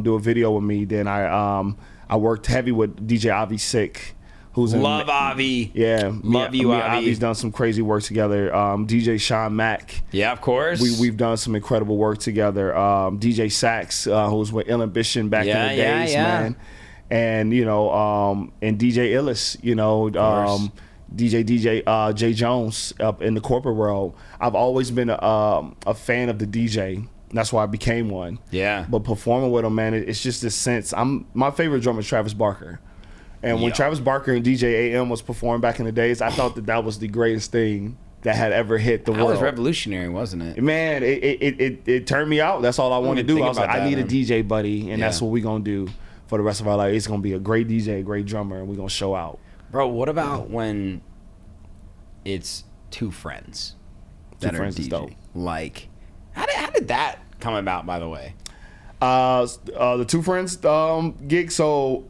do a video with me. Then I worked heavy with DJ Avi Sick, who's Love Avi. Yeah, Love you, me and Avi. Avi's done some crazy work together. DJ Sean Mack, Yeah, of course. we've done some incredible work together. DJ Sax, who was with Ill Ambition back in Yeah, the yeah, days, yeah. man. And and DJ Illis, course. DJ Jay Jones up in the corporate world. I've always been a fan of the DJ. That's why I became one. Yeah. But performing with him, man, it's just this sense. My favorite drummer is Travis Barker. And when Yo. Travis Barker and DJ AM was performing back in the days, I thought that was the greatest thing that had ever hit the That world. was revolutionary, wasn't it? Man, it turned me out. That's all I wanted to even do. think I was like, about I that, need a man. DJ buddy, and that's Yeah. what we're gonna do for the rest of our life. It's gonna be a great DJ, a great drummer, and we're gonna show out. Bro, what about when it's two friends that are friends is DJ? dope. Like, how did that come about, by the way? The Two Friends gig. So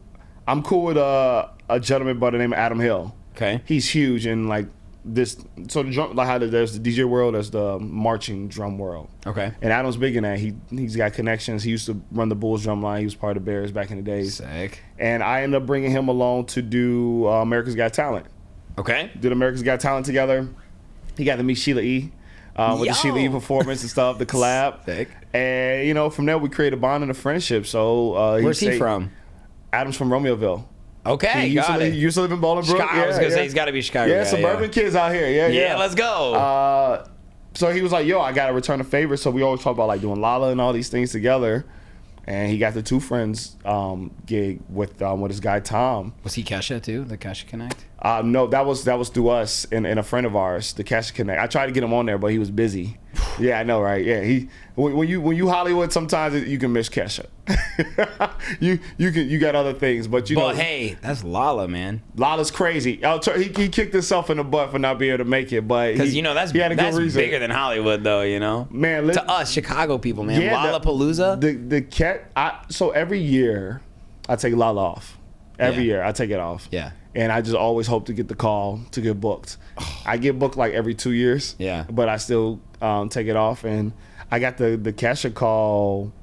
I'm cool with a gentleman by the name of Adam Hill. Okay. He's huge and like this. So the drum, like how there's the DJ world, there's the marching drum world. Okay. And Adam's big in that. He's got connections. He used to run the Bulls Drumline. He was part of the Bears back in the days. Sick. And I ended up bringing him along to do America's Got Talent. Okay. Did America's Got Talent together. He got to meet Sheila E. With the Yo. Sheila E. performance and stuff, the collab. Sick. And, from there we created a bond and a friendship. So Where's he from? Adam's from Romeoville. Okay, He used, got to, it. he used to live in Bolingbrook. Chicago. I was gonna say he's got to be Chicago. Yeah, guy, suburban kids out here. Yeah, Yeah, let's go. So he was like, yo, I got to return a favor. So we always talk about like doing Lala and all these things together. And he got the Two Friends gig with his guy Tom. Was he Kesha too? The Kesha Connect? No, that was through us and a friend of ours, the Cash Connect. I tried to get him on there, but he was busy. Yeah, I know, right? Yeah, when you Hollywood, sometimes you can miss Kesha. you got other things, but But hey, that's Lala, man. Lala's crazy. He kicked himself in the butt for not being able to make it, but Because that's that's bigger than Hollywood, though. Man, to us Chicago people, man. Yeah, Lollapalooza. The cat. So every year, I take Lala off. Every year, I take it off. Yeah. And I just always hope to get the call to get booked. I get booked like every 2 years. Yeah. But I still take it off, and I got the Kesha call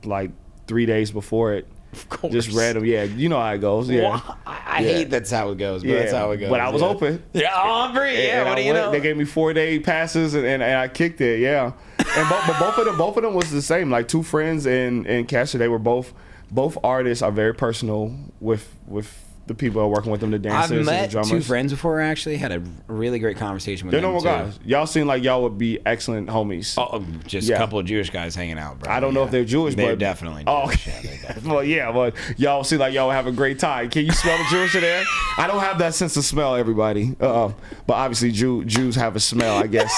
like 3 days before it. Of course. Just random. Yeah, you know how it goes. Yeah. Well, I hate that's how it goes, but that's how it goes. But I was open. Yeah, I'm free. Yeah, And what I do you went, know? They gave me 4-day passes, and I kicked it. Yeah. And both of them was the same. Like two friends and Kesha, they were both artists are very personal with the people who are working with them, the dancers I've met and the drummers. two friends before. Actually, had a really great conversation with They're them. normal guys. Y'all seem like y'all would be excellent homies. Oh, just Yeah. a couple of Jewish guys hanging out, bro. I don't know if they're Jewish, They're but definitely Oh, Jewish. Yeah, they're definitely. well, yeah, but y'all seem like y'all would have a great time. Can you smell the Jewish in there? I don't have that sense of smell, everybody. But obviously, Jews have a smell, I guess,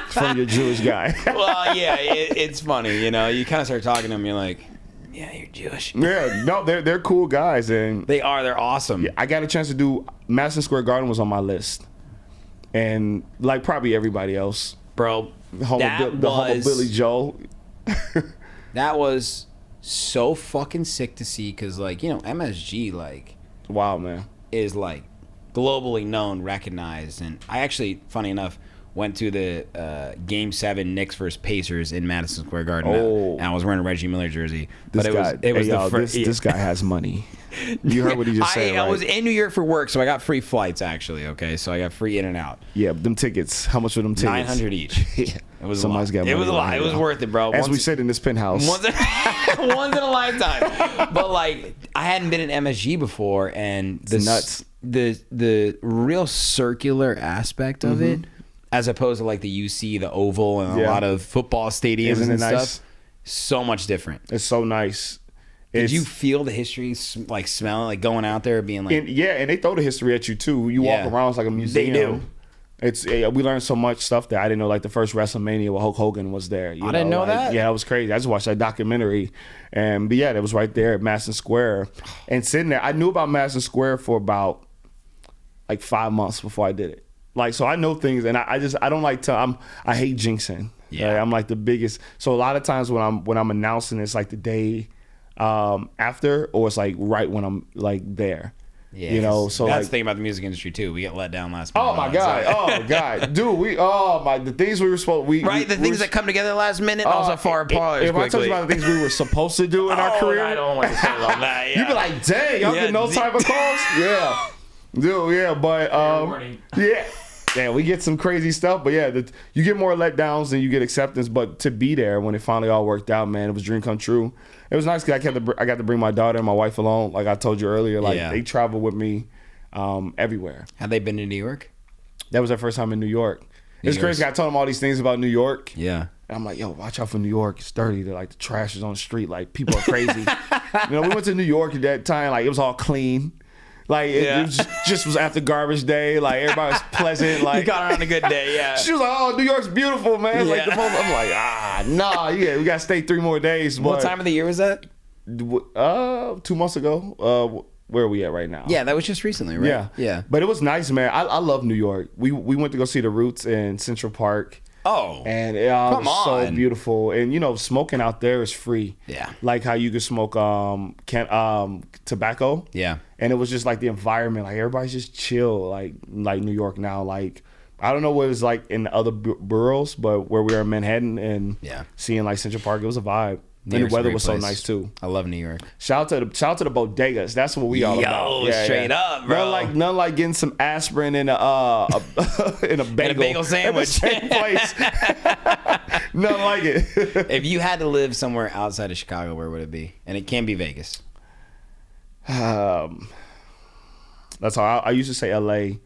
from your Jewish guy. Well, yeah, it's funny. You kind of start talking to them. You're like, yeah, you're Jewish. Yeah, no, they're cool guys, and They are. They're awesome. I got a chance to do Madison Square Garden was on my list, and like probably everybody else, Bro, the home of Billy Joel. that was so fucking sick to see because, MSG, Wow, man. is, globally known, recognized. And I actually, funny enough, went to the Game 7 Knicks versus Pacers in Madison Square Garden. Oh. And I was wearing a Reggie Miller jersey. This But guy, it was hey, the y'all, first. this guy has money. You heard what he just said, right? I was in New York for work, so I got free flights, actually, okay? So I got free in and out. Yeah, them tickets. How much were them tickets? $900 each. Yeah. It was Somebody's a got lot. money. It was a lot. It was worth it, bro. As we said in this penthouse. Once in a lifetime. But I hadn't been in MSG before, and It's nuts. The real circular aspect of it, as opposed to the UC, the Oval, and a Yeah. lot of football stadiums Isn't it and nice? stuff, so much different. It's so nice. Did you feel the history, smelling, going out there, being And they throw the history at you too. You walk around, it's like a museum. They do. It's we learned so much stuff that I didn't know. Like the first WrestleMania with Hulk Hogan was there. I didn't know that. Yeah, that was crazy. I just watched that documentary, but yeah, that was right there at Madison Square. And sitting there, I knew about Madison Square for about 5 months before I did it. So I know things, and I don't like to. I hate jinxing. Yeah. Right? I'm the biggest. So a lot of times when I'm announcing, it's the day after, or it's right when I'm there. Yeah, so that's the thing about the music industry too. We get let down last minute. Oh my god, dude, the things we were supposed the things that come together last minute also far apart. If I tell you about the things we were supposed to do in our career, I don't want to say about that. Yeah. you'd be like, dang, y'all getting those type of calls? Yeah, dude, yeah, but yeah. Yeah, we get some crazy stuff, but yeah, you get more letdowns than you get acceptance. But to be there when it finally all worked out, man, it was a dream come true. It was nice because I got to bring my daughter and my wife along. Like I told you earlier, they travel with me everywhere. Have they been to New York? That was their first time in New York. It's crazy. I told them all these things about New York. Yeah. And I'm like, yo, watch out for New York. It's dirty. They're the trash is on the street. People are crazy. We went to New York at that time. It was all clean. It was just was after garbage day. Everybody was pleasant. You got her on a good day, yeah. She was like, "Oh, New York's beautiful, man." Yeah. I'm like, nah, yeah, we gotta stay 3 more days. What time of the year was that? 2 months ago. Where are we at right now? Yeah, that was just recently, right? Yeah. But it was nice, man. I love New York. We went to go see the Roots in Central Park. Oh, and it was so beautiful. And smoking out there is free. Yeah, how you could smoke tobacco. Yeah, and it was just the environment. Everybody's just chill. Like New York now. I don't know what it's like in the other boroughs, but where we were in Manhattan and seeing Central Park, it was a vibe. And the weather was so nice too. I love New York. Shout out to the bodegas. That's what we all about. Yo, straight up, bro. None like getting some aspirin in a in a bagel sandwich. At the same place. None like it. If you had to live somewhere outside of Chicago, where would it be? And it can be Vegas. That's all. I used to say L.A.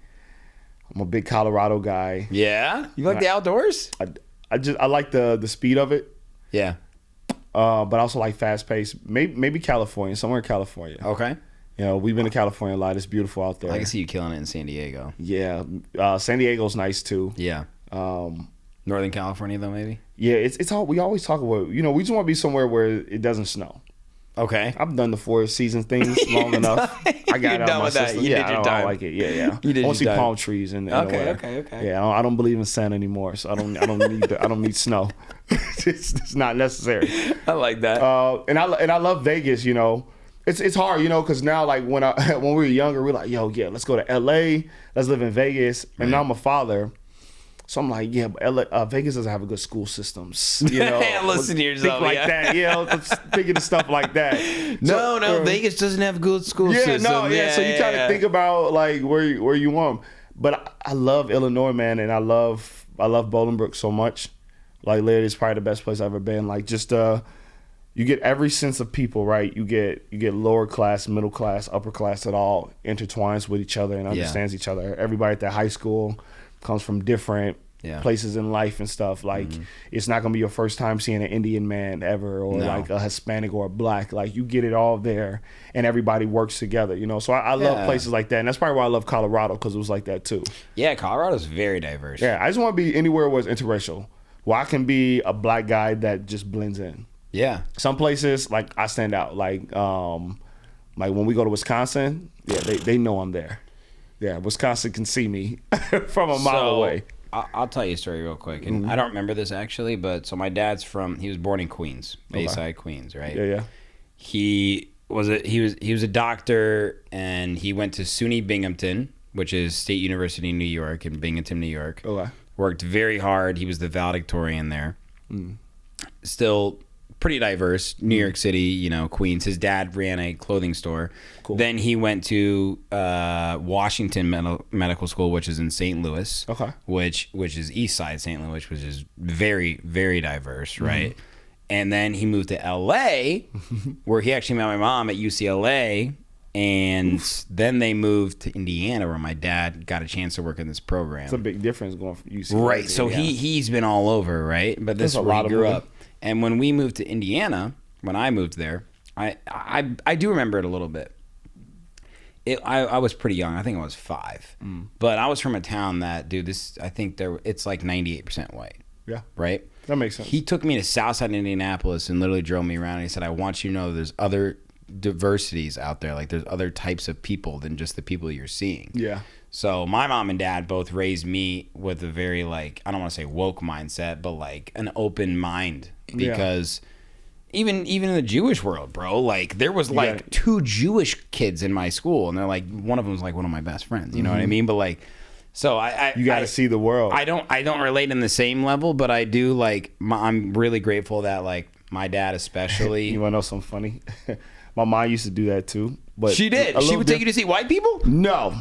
I'm a big Colorado guy. Yeah, you like the outdoors? I like the speed of it. Yeah. But I also like fast pace. Maybe California, somewhere in California. Okay. We've been to California a lot. It's beautiful out there. I can see you killing it in San Diego. Yeah. San Diego's nice too. Yeah. Northern California, though, maybe? Yeah, it's all we always talk about. We just want to be somewhere where it doesn't snow. Okay. I've done the 4 season things long enough. I got it out of my system. You did your I time. like it. Yeah. You did I want to your see time. palm trees in the weather. Okay. Yeah, I don't believe in Santa anymore, so I don't need snow. it's not necessary. I like that. And I love Vegas. It's hard, because now like when we were younger, we're like, yo, yeah, let's go to LA, let's live in Vegas. And now I'm a father. So I'm like, yeah, but Vegas doesn't have a good school systems. Listen to yourself. Think like that. Thinking of stuff like that. No, Vegas doesn't have good school system. So you kind of think about like where you want. But I love Illinois, man, and I love Bolingbrook so much. Like, literally, it's probably the best place I've ever been. Like, just you get every sense of people, right? You get lower class, middle class, upper class. It all intertwines with each other and understands each other. Everybody at that high school comes from different places in life and stuff. Like, it's not gonna be your first time seeing an Indian man ever, or like a Hispanic or a black. Like, you get it all there, and everybody works together. So I love places like that, and that's probably why I love Colorado, because it was like that too. Yeah, Colorado's very diverse. Yeah, I just want to be anywhere where it's interracial, where I can be a black guy that just blends in. Yeah. Some places, like, I stand out. Like when we go to Wisconsin, they know I'm there. Yeah, Wisconsin can see me from a mile away. I'll tell you a story real quick, and I don't remember this actually, but so my dad's he was born in Queens, Bayside, Queens, right? Yeah. He was a doctor, and he went to SUNY Binghamton, which is State University in New York, in Binghamton, New York. Okay. Worked very hard. He was the valedictorian there. Still pretty diverse. New York City, Queens. His dad ran a clothing store. Cool. Then he went to Washington Medical School, which is in St. Louis. Okay. Which is East Side St. Louis, which is very, very diverse, right? And then he moved to LA, where he actually met my mom at UCLA. And then they moved to Indiana, where my dad got a chance to work in this program. It's a big difference going from UCLA. Right. So he's been all over, right? But this is where he grew up. And when we moved to Indiana, when I moved there, I do remember it a little bit. I was pretty young. I think I was 5. But I was from a town that, dude, it's like 98% white. Yeah. Right? That makes sense. He took me to Southside Indianapolis and literally drove me around. And he said, I want you to know there's other diversities out there. Like, there's other types of people than just the people you're seeing. Yeah. So my mom and dad both raised me with a very, like, I don't want to say woke mindset, but like an open mind, because even in the Jewish world, bro, like there was like 2 Jewish kids in my school, and they're like, one of them was like one of my best friends. You know what I mean? But like, so you got to see the world. I don't relate in the same level, but I do like. I'm really grateful that like my dad especially. You want to know something funny? My mom used to do that too, but she did. She would take you to see white people? No.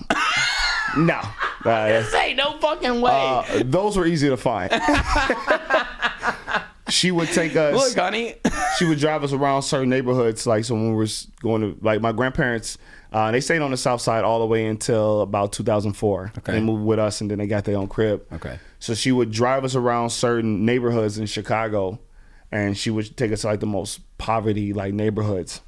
No. Say no fucking way. Those were easy to find. She would take us. Look, honey. She would drive us around certain neighborhoods. Like, so when we were going to, like, my grandparents, they stayed on the South Side all the way until about 2004. Okay. They moved with us, and then they got their own crib. Okay. So she would drive us around certain neighborhoods in Chicago, and she would take us to like the most poverty like neighborhoods,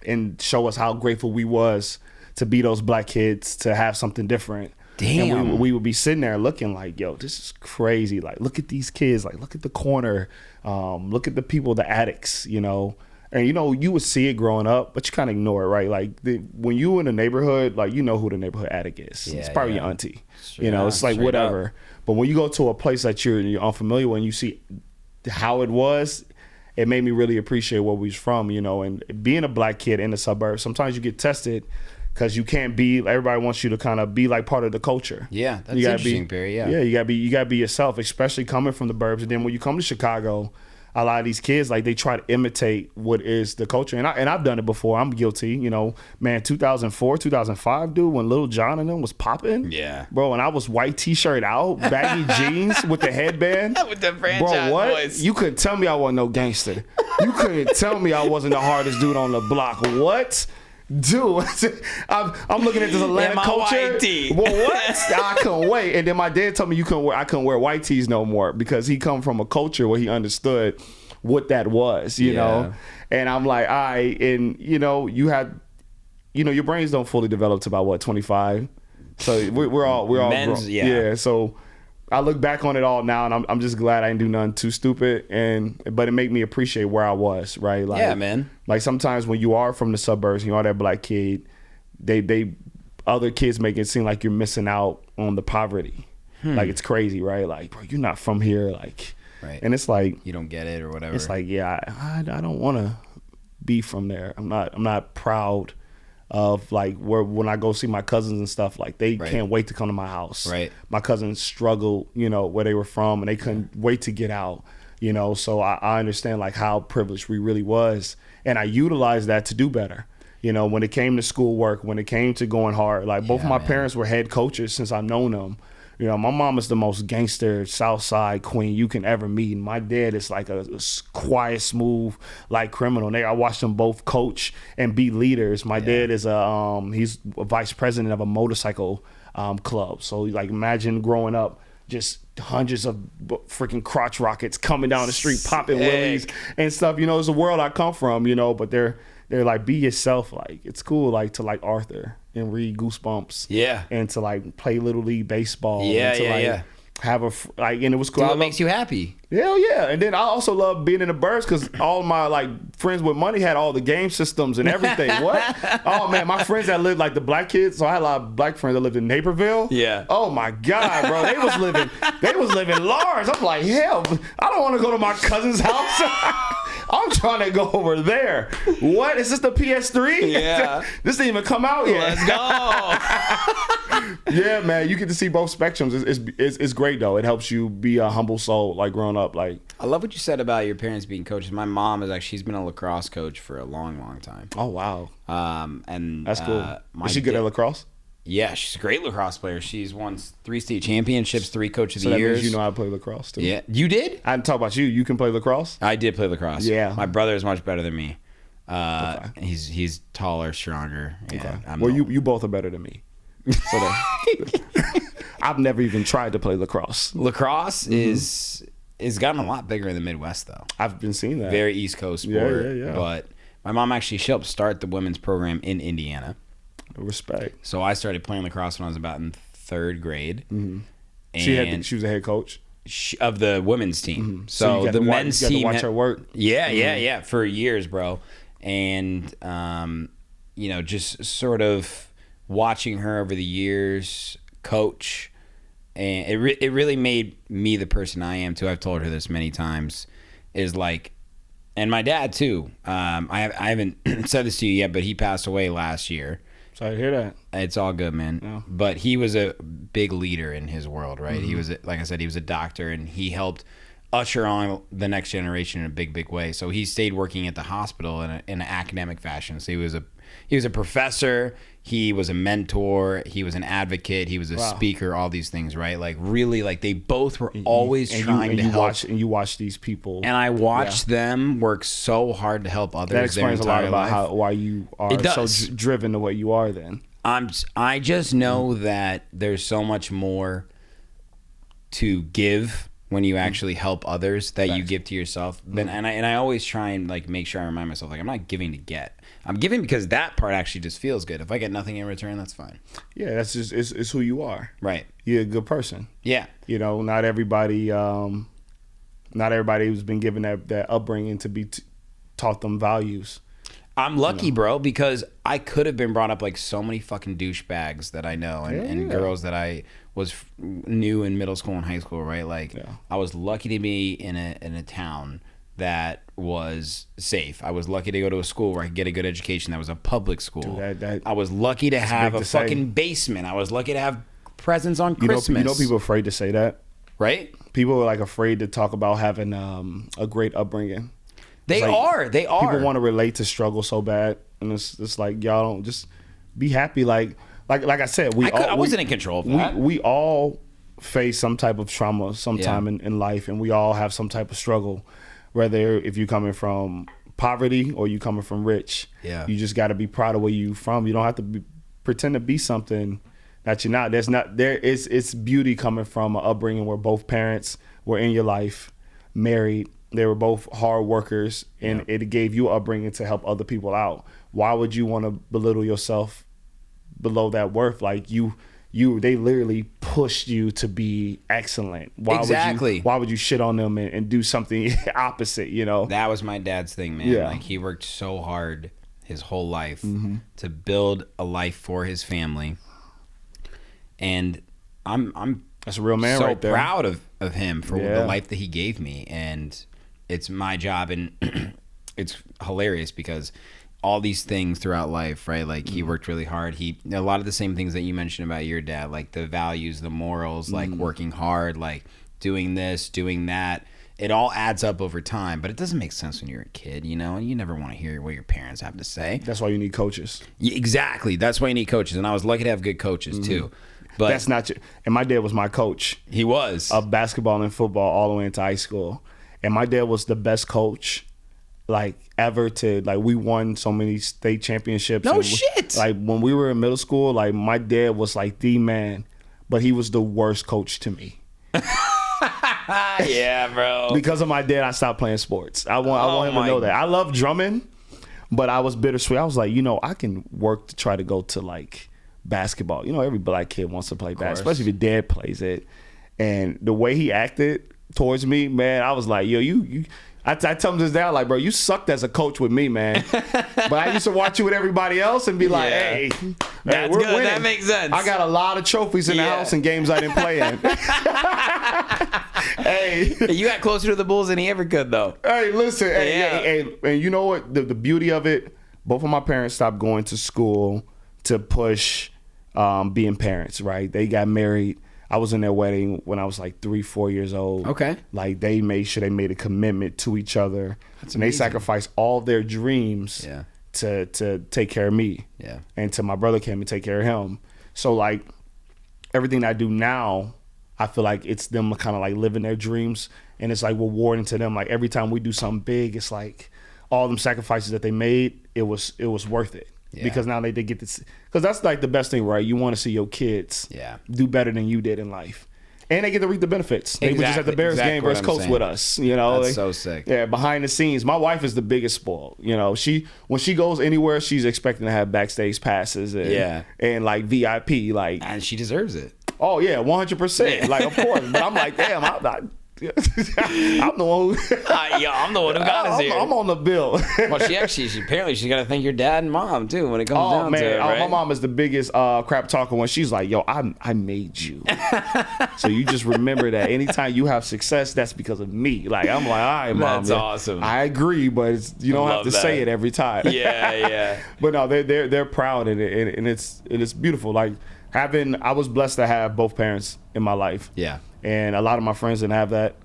and show us how grateful we was to be those black kids, to have something different. Damn. And we would be sitting there looking like, yo, this is crazy. Like, look at these kids. Like, look at the corner. Look at the people, the addicts, And, you would see it growing up, but you kind of ignore it, right? Like, when you in a neighborhood, like, you know who the neighborhood addict is. Yeah, it's probably your auntie. It's like whatever. Up. But when you go to a place that you're unfamiliar with and you see how it was, it made me really appreciate where we was from, And being a black kid in the suburbs, sometimes you get tested because you can't be. Everybody wants you to kind of be like part of the culture. Yeah, that's interesting, Perry. Yeah, you gotta be yourself, especially coming from the burbs. And then when you come to Chicago, a lot of these kids, like, they try to imitate what is the culture, and I've done it before. I'm guilty, Man, 2004, 2005, dude, when Lil Jon and them was popping, bro, and I was white t-shirt out, baggy jeans with the headband, with the franchise bro, what? Voice. You couldn't tell me I wasn't no gangster. You couldn't tell me I wasn't the hardest dude on the block. What? Dude, I'm looking at this Atlanta culture. White tee. Well, what? I couldn't wait. And then my dad told me I couldn't wear white tees no more, because he come from a culture where he understood what that was, you know. And I'm like, all right. And you had, your brains don't fully develop to about 25. So we're all Men's, grown. Yeah. So I look back on it all now, and I'm just glad I didn't do nothing too stupid. But it made me appreciate where I was, right? Like, Yeah, man. Like sometimes when you are from the suburbs, you are that black kid, they other kids make it seem like you're missing out on the poverty. Like it's crazy, right? Like, bro, you're not from here, like, Right. And it's like You don't get it or whatever. it's like, yeah, I don't want to be from there. I'm not proud of like when I go see my cousins and stuff, like they Right. can't wait to come to my house. Right. My cousins struggled, where they were from, and they couldn't wait to get out. So I understand like how privileged we really was, and I utilized that to do better. When it came to schoolwork, when it came to going hard, like both of my parents were head coaches since I've known them. My mom is the most gangster South Side queen you can ever meet. And my dad is like a quiet, smooth, like criminal. I watched them both coach and be leaders. My dad is he's a vice president of a motorcycle club. So like imagine growing up, just hundreds of freaking crotch rockets coming down the street, popping willies and stuff. It's the world I come from, but they're like, be yourself. Like it's cool, like to like Arthur and read Goosebumps. Yeah. And to like play Little League baseball. Yeah, and to, yeah, like, yeah. Have and it was cool. Do what makes you happy. Hell yeah. And then I also love being in the Birds because all my like friends with money had all the game systems and everything. What? Oh man, my friends that lived like the black kids. So I had a lot of black friends that lived in Naperville. Yeah. Oh my God, bro. They was living large. I'm like, hell, I don't want to go to my cousin's house. I'm trying to go over there. What? Is this the PS3? Yeah. This didn't even come out yet. Let's go. Yeah, man. You get to see both spectrums. It's great though. It helps you be a humble soul, like growing up. Like I love what you said about your parents being coaches. My mom she's been a lacrosse coach for a long, long time. oh wow, And that's cool. Is she good at lacrosse? Yeah, she's a great lacrosse player. She's won 3 state championships, 3 coach of So the that years. means you know how to play lacrosse too. Yeah, you did? I didn't talk about you. You can play lacrosse? I did play lacrosse. Yeah. My brother is much better than me. Okay. He's taller, stronger. Yeah. Okay. Well, you both are better than me. So I've never even tried to play lacrosse. Lacrosse is gotten a lot bigger in the Midwest though. I've been seeing that. Very East Coast sport. Yeah. But my mom she helped start the women's program in Indiana. Respect. So I started playing lacrosse when I was about in 3rd grade. Mm-hmm. And she was a head coach of the women's team. Mm-hmm. So you the men's you got team to watch her work. Yeah, for years, bro. And just sort of watching her over the years coach, and it really made me the person I am too. I've told her this many times. Is like, and my dad too. I haven't said this to you yet, but he passed away last year. Sorry to hear that. It's all good, man. Yeah. But he was a big leader in his world, right? Mm-hmm. He was, like I said, he was a doctor, and he helped usher on the next generation in a big, big way. So he stayed working at the hospital in an academic fashion. So he was a professor, he was a mentor, he was an advocate, he was a speaker, all these things, right? Like really, like they both were always trying to help. You watch these people, and I watched them work so hard to help others. That explains a lot about why you are so driven the way you are. Then I just know that there's so much more to give when you actually help others that you give to yourself. Then and I always try and like make sure I remind myself, like, I'm not giving to get. I'm giving because that part actually just feels good. If I get nothing in return, that's fine. Yeah, that's just it's who you are. Right. You're a good person. Yeah. Not everybody who's been given that upbringing to be taught them values. I'm lucky, bro, because I could have been brought up like so many fucking douchebags that I know and girls that I knew in middle school and high school, right? Like I was lucky to be in a town that was safe. I was lucky to go to a school where I could get a good education that was a public school. Dude, I was lucky to have a fucking basement. I was lucky to have presents on Christmas. You know people are afraid to say that? Right? People are like afraid to talk about having a great upbringing. They are. People want to relate to struggle so bad, and it's like y'all don't just be happy. Like I said, I wasn't in control of that. We all face some type of trauma sometime in life, and we all have some type of struggle. Whether if you're coming from poverty or you coming from rich, you just got to be proud of where you from. You don't have to pretend to be something that you're not. It's beauty coming from an upbringing where both parents were in your life, married. They were both hard workers, and it gave you upbringing to help other people out. Why would you want to belittle yourself below that worth? Like they literally pushed you to be excellent. Exactly. Why would you shit on them and do something opposite, you know? That was my dad's thing, man. Yeah. Like, he worked so hard his whole life to build a life for his family. And I'm That's a real man so right there. proud of him for Yeah. the life that he gave me. And it's my job, and it's hilarious because all these things throughout life, right? Like, he worked really hard. A lot of the same things that you mentioned about your dad, like the values, the morals, like working hard, like doing this, doing that. It all adds up over time, but it doesn't make sense when you're a kid, you know, and you never want to hear what your parents have to say. That's why you need coaches. Yeah, exactly. That's why you need coaches. And I was lucky to have good coaches too. But That's not your, and my dad was my coach he was. of basketball and football all the way into high school. And my dad was the best coach like ever to, like, we won so many state championships. No And shit. Like, when we were in middle school, like, my dad was like the man, but he was the worst coach to me. Yeah, bro. Because of my dad, I stopped playing sports. I want him to my- know that. I love drumming, but I was bittersweet. I was like, you know, I can work to try to go to, like, basketball. You know, every black kid wants to play basketball, especially if your dad plays it. And the way he acted towards me, man, I was like, yo, you I tell him this now, like, bro, you sucked as a coach with me, man. But I used to watch you with everybody else and be like, Yeah. hey, That's we're good. winning. That makes sense. I got a lot of trophies in the Yeah. house and games I didn't play in. Hey. You got closer to the Bulls than he ever could, though. Hey, listen, hey, Yeah. and you know what? The beauty of it, both of my parents stopped going to school to push being parents, right? They got married. I was in their wedding when I was like 3-4 years old. Okay. Like, they made sure they made a commitment to each other. That's and they amazing. sacrificed all their dreams Yeah. to take care of me. Yeah. And till my brother came and take care of him. So, like, everything I do now, I feel like it's them kind of like living their dreams, and it's like rewarding to them. Like, every time we do something big, it's like all them sacrifices that they made, it was worth it. Yeah. Because now they get to, because that's like the best thing, right? You want to see your kids Yeah. do better than you did in life. And they get to reap the benefits. They were just at the Exactly- Bears exactly game what versus I'm Colts saying. with us. You know, That's so sick. Yeah, behind the scenes, my wife is the biggest spoil. You know, when she goes anywhere, she's expecting to have backstage passes and, Yeah. and like VIP, like, And she deserves it. oh yeah, 100%. Like, of course, but I'm like, damn, I'm not. I'm the one who. I'm the one who got us here. I'm on the bill. Well, apparently she's got to thank your dad and mom too when it comes Oh down man, to it, right? my mom is the biggest crap talker when she's like, "Yo, I made you." So you just remember that anytime you have success, that's because of me. Like, I'm like, all right, mom, That's awesome. I agree, but you don't have love to that. say it every time. Yeah. But no, they're proud and it's beautiful. Like, I was blessed to have both parents in my life. Yeah. And a lot of my friends didn't have that.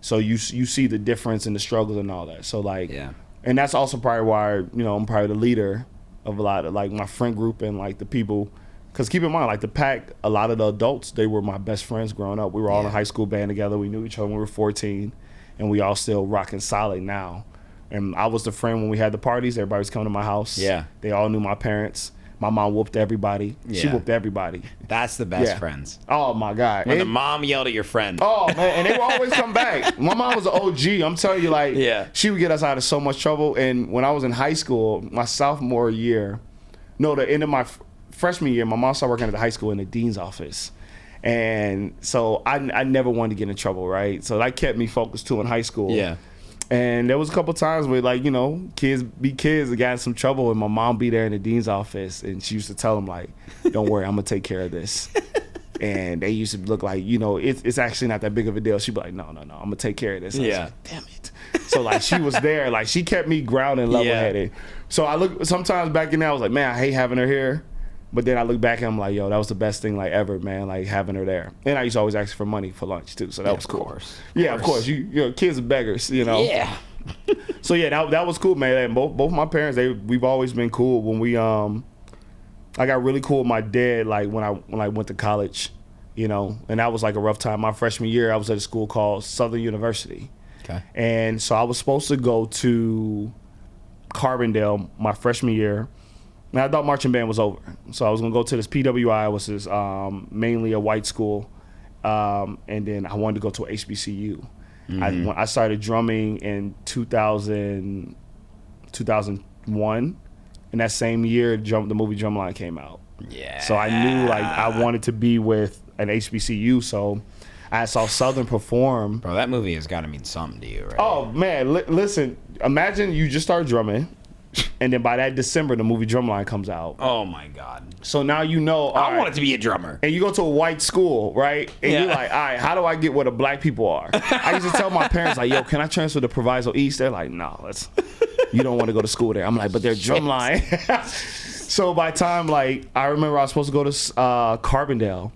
So you see the difference in the struggles and all that. So, like, Yeah. and that's also probably why, you know, I'm probably the leader of a lot of, like, my friend group and, like, the people. Because keep in mind, like, the Pack, a lot of the adults, they were my best friends growing up. We were all in a high school band together. We knew each other when we were 14. And we all still rocking solid now. And I was the friend when we had the parties. Everybody was coming to my house. Yeah. They all knew my parents. My mom whooped everybody. She Yeah. whooped everybody. That's the best Yeah. friends. Oh, my God. When the And- mom yelled at your friend. Oh man, and they would always come back. My mom was an OG. I'm telling you, like, Yeah. she would get us out of so much trouble. And when I was in high school, my sophomore year, no, the end of my freshman year, my mom started working at the high school in the dean's office, and so I never wanted to get in trouble, right? So that kept me focused too in high school. Yeah. And there was a couple times where, like, you know, kids that got in some trouble, and my mom be there in the dean's office, and she used to tell them, like, "Don't worry, I'm gonna take care of this." And they used to look like, you know, it's actually not that big of a deal. She'd be like, no, I'm gonna take care of this. And I was Yeah. like, damn it. So, like, she was there, like, she kept me grounded and level-headed. So I look sometimes back in there, I was like, man, I hate having her here. But then I look back and I'm like, yo, that was the best thing, like, ever, man, like, having her there. And I used to always ask for money for lunch too, so that was cool. Yeah, of course. You know, kids are beggars, you know. Yeah. So yeah, that was cool, man. And both my parents, we've always been cool. When we I got really cool with my dad, like, when I went to college, you know, and that was like a rough time. My freshman year, I was at a school called Southern University. Okay. And so I was supposed to go to Carbondale my freshman year. And I thought marching band was over. So I was going to go to this PWI, which is mainly a white school. And then I wanted to go to a HBCU. I started drumming in 2001. And that same year, the movie Drumline came out. Yeah. So I knew, like, I wanted to be with at HBCU. So I saw Southern perform. Bro, that movie has got to mean something to you, right? Oh man, listen. Imagine you just start drumming, and then by that December, the movie Drumline comes out. Oh my God. So now you know. I wanted to be a drummer. And you go to a white school, right? And you're like, all right, how do I get where the black people are? I used to tell my parents, like, yo, can I transfer to Proviso East? They're like, no, you don't want to go to school there. I'm like, but they're Drumline. So by the time, like, I remember I was supposed to go to Carbondale.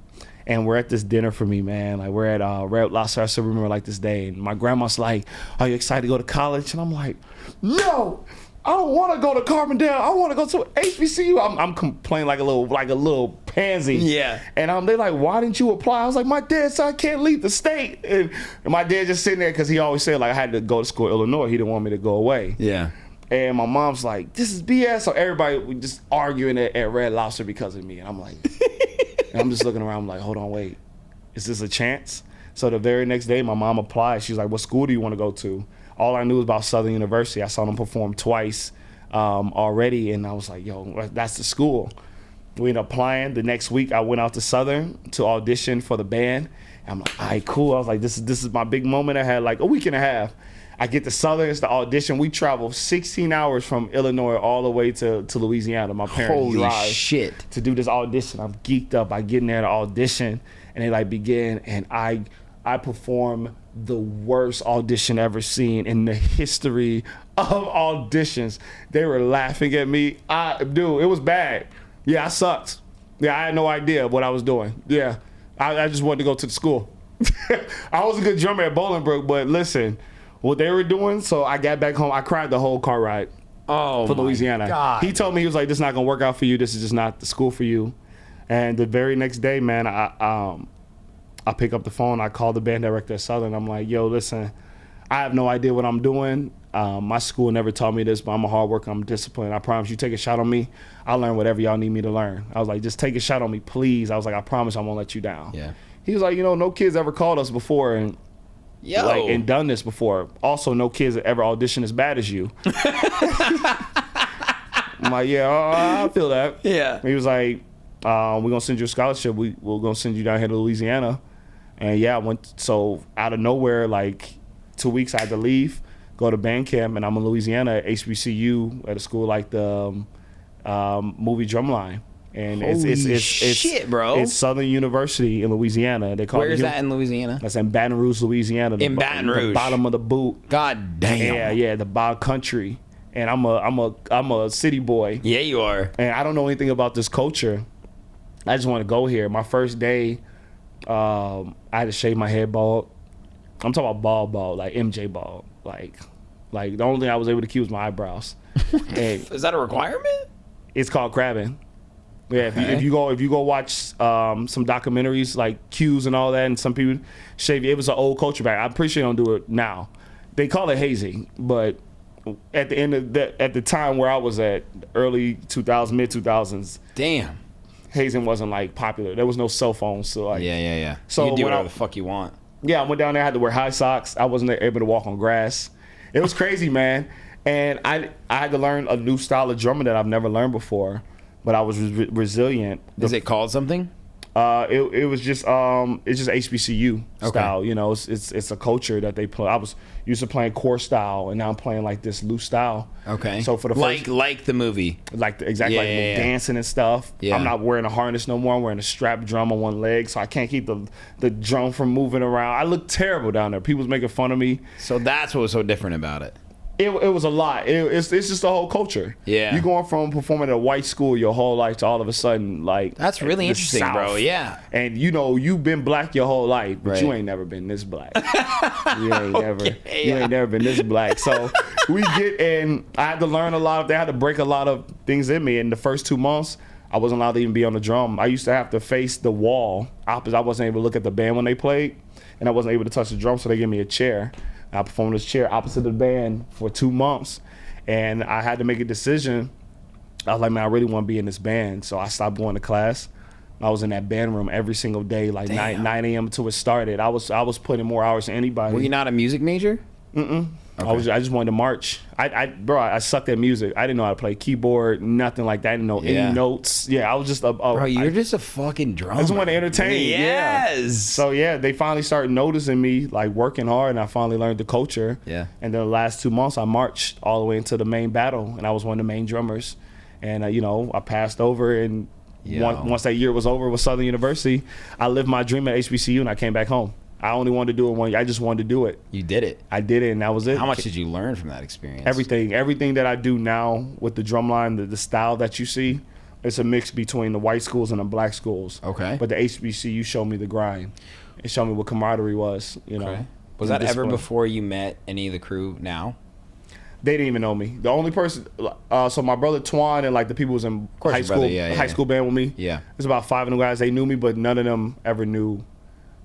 And we're at this dinner for me, man. Like, we're at Red Lobster. I still remember like this day. And my grandma's like, are you excited to go to college? And I'm like, no, I don't want to go to Carbondale. I want to go to HBCU. I'm complaining like a little pansy. Yeah. And they're like, why didn't you apply? I was like, my dad said I can't leave the state. And my dad just sitting there because he always said, like, I had to go to school in Illinois. He didn't want me to go away. Yeah. And my mom's like, this is BS. So everybody was just arguing at Red Lobster because of me. And I'm like... And I'm just looking around, I'm like, hold on, wait. Is this a chance? So the very next day, my mom applied. She's like, what school do you want to go to? All I knew was about Southern University. I saw them perform twice already, and I was like, yo, that's the school. We ended up applying. The next week, I went out to Southern to audition for the band. And I'm like, all right, cool. I was like, this is my big moment. I had like a week and a half. I get to Southern, it's the audition. We travel 16 hours from Illinois all the way to Louisiana. My parents drive shit to do this audition. I'm geeked up. I get in there to audition, and they like begin, and I perform the worst audition ever seen in the history of auditions. They were laughing at me. Dude, it was bad. Yeah, I sucked. Yeah, I had no idea what I was doing. Yeah, I just wanted to go to the school. I was a good drummer at Bolingbrook, but listen, what they were doing, so I got back home. I cried the whole car ride for Louisiana. God. He told me, he was like, this is not going to work out for you. This is just not the school for you. And the very next day, man, I pick up the phone. I call the band director at Southern. I'm like, yo, listen, I have no idea what I'm doing. My school never taught me this, but I'm a hard worker. I'm disciplined. I promise you, take a shot on me. I'll learn whatever y'all need me to learn. I was like, just take a shot on me, please. I was like, I promise I won't let you down. Yeah. He was like, no kids ever called us before and done this before. Also, no kids ever auditioned as bad as you. I'm like, yeah, I feel that. Yeah. He was like, we're going to send you a scholarship. We're going to send you down here to Louisiana. And yeah, I went, so out of nowhere, like 2 weeks I had to leave, go to band camp, and I'm in Louisiana at HBCU at a school like the movie Drumline. And it's shit, bro. It's Southern University in Louisiana. They call Where it is that in Louisiana? That's in Baton Rouge, Louisiana. Baton Rouge. The bottom of the boot. God damn. Yeah, the bottom country. And I'm a city boy. Yeah, you are. And I don't know anything about this culture. I just want to go here. My first day, I had to shave my head bald. I'm talking about bald, like MJ bald. Like the only thing I was able to keep was my eyebrows. And Is that a requirement? it's called crabbing. Yeah, Okay. if you go watch some documentaries like Q's and all that, and some people shave. It was an old culture back. I'm pretty sure they don't do it now. They call it hazing, but at the end of at the time where I was at, early 2000s, mid 2000s, Damn. hazing wasn't like popular. There was no cell phones, so like Yeah. So you can do when whatever the fuck you want. yeah, I went down there. I had to wear high socks. I wasn't able to walk on grass. It was crazy, man. And I had to learn a new style of drumming that I've never learned before. But I was resilient. Is it called something? It was just it's just HBCU Okay. style. You know, it's a culture that they play. I was used to playing core style, and now I'm playing like this loose style. Okay. So for the first, like the movie. exactly like Yeah. dancing and stuff. Yeah. I'm not wearing a harness no more. I'm wearing a strap drum on one leg, so I can't keep the drum from moving around. I look terrible down there. People's making fun of me. So that's what was so different about it. It was a lot. It's just the whole culture. Yeah. You going from performing at a white school your whole life to all of a sudden like That's really the interesting, South. bro. Yeah. And you've been black your whole life, but Right. you ain't never been this black. You ain't never been this black. So we get in. I had to learn a lot. They had to break a lot of things in me. In the first 2 months, I wasn't allowed to even be on the drum. I used to have to face the wall opposite. I wasn't able to look at the band when they played, and I wasn't able to touch the drum. So they gave me a chair. I performed this chair opposite the band for 2 months, and I had to make a decision. I was like, man, I really want to be in this band. So I stopped going to class. I was in that band room every single day, like 9 a.m. until it started. I was putting more hours than anybody. Were you not a music major? I just wanted to march. I sucked at music. I didn't know how to play keyboard, nothing like that. I didn't know any notes. Yeah, I was just Bro, you're just a fucking drummer. I just wanted to entertain. Yes. Yeah. So yeah, they finally started noticing me, like working hard, and I finally learned the culture. Yeah. And then the last 2 months, I marched all the way into the main battle, and I was one of the main drummers. And I passed over, and once that year was over with Southern University, I lived my dream at HBCU, and I came back home. I only wanted to do it one year. I just wanted to do it. You did it. I did it, and that was it. How much did you learn from that experience? Everything that I do now with the drumline, the style that you see, it's a mix between the white schools and the black schools. Okay. But the HBCU showed me the grind. It showed me what camaraderie was. Okay. Was that ever before you met any of the crew now? They didn't even know me. The only person, so my brother Twan and like the people who was in high school band with me. Yeah. There's about 5 of them guys. They knew me, but none of them ever knew,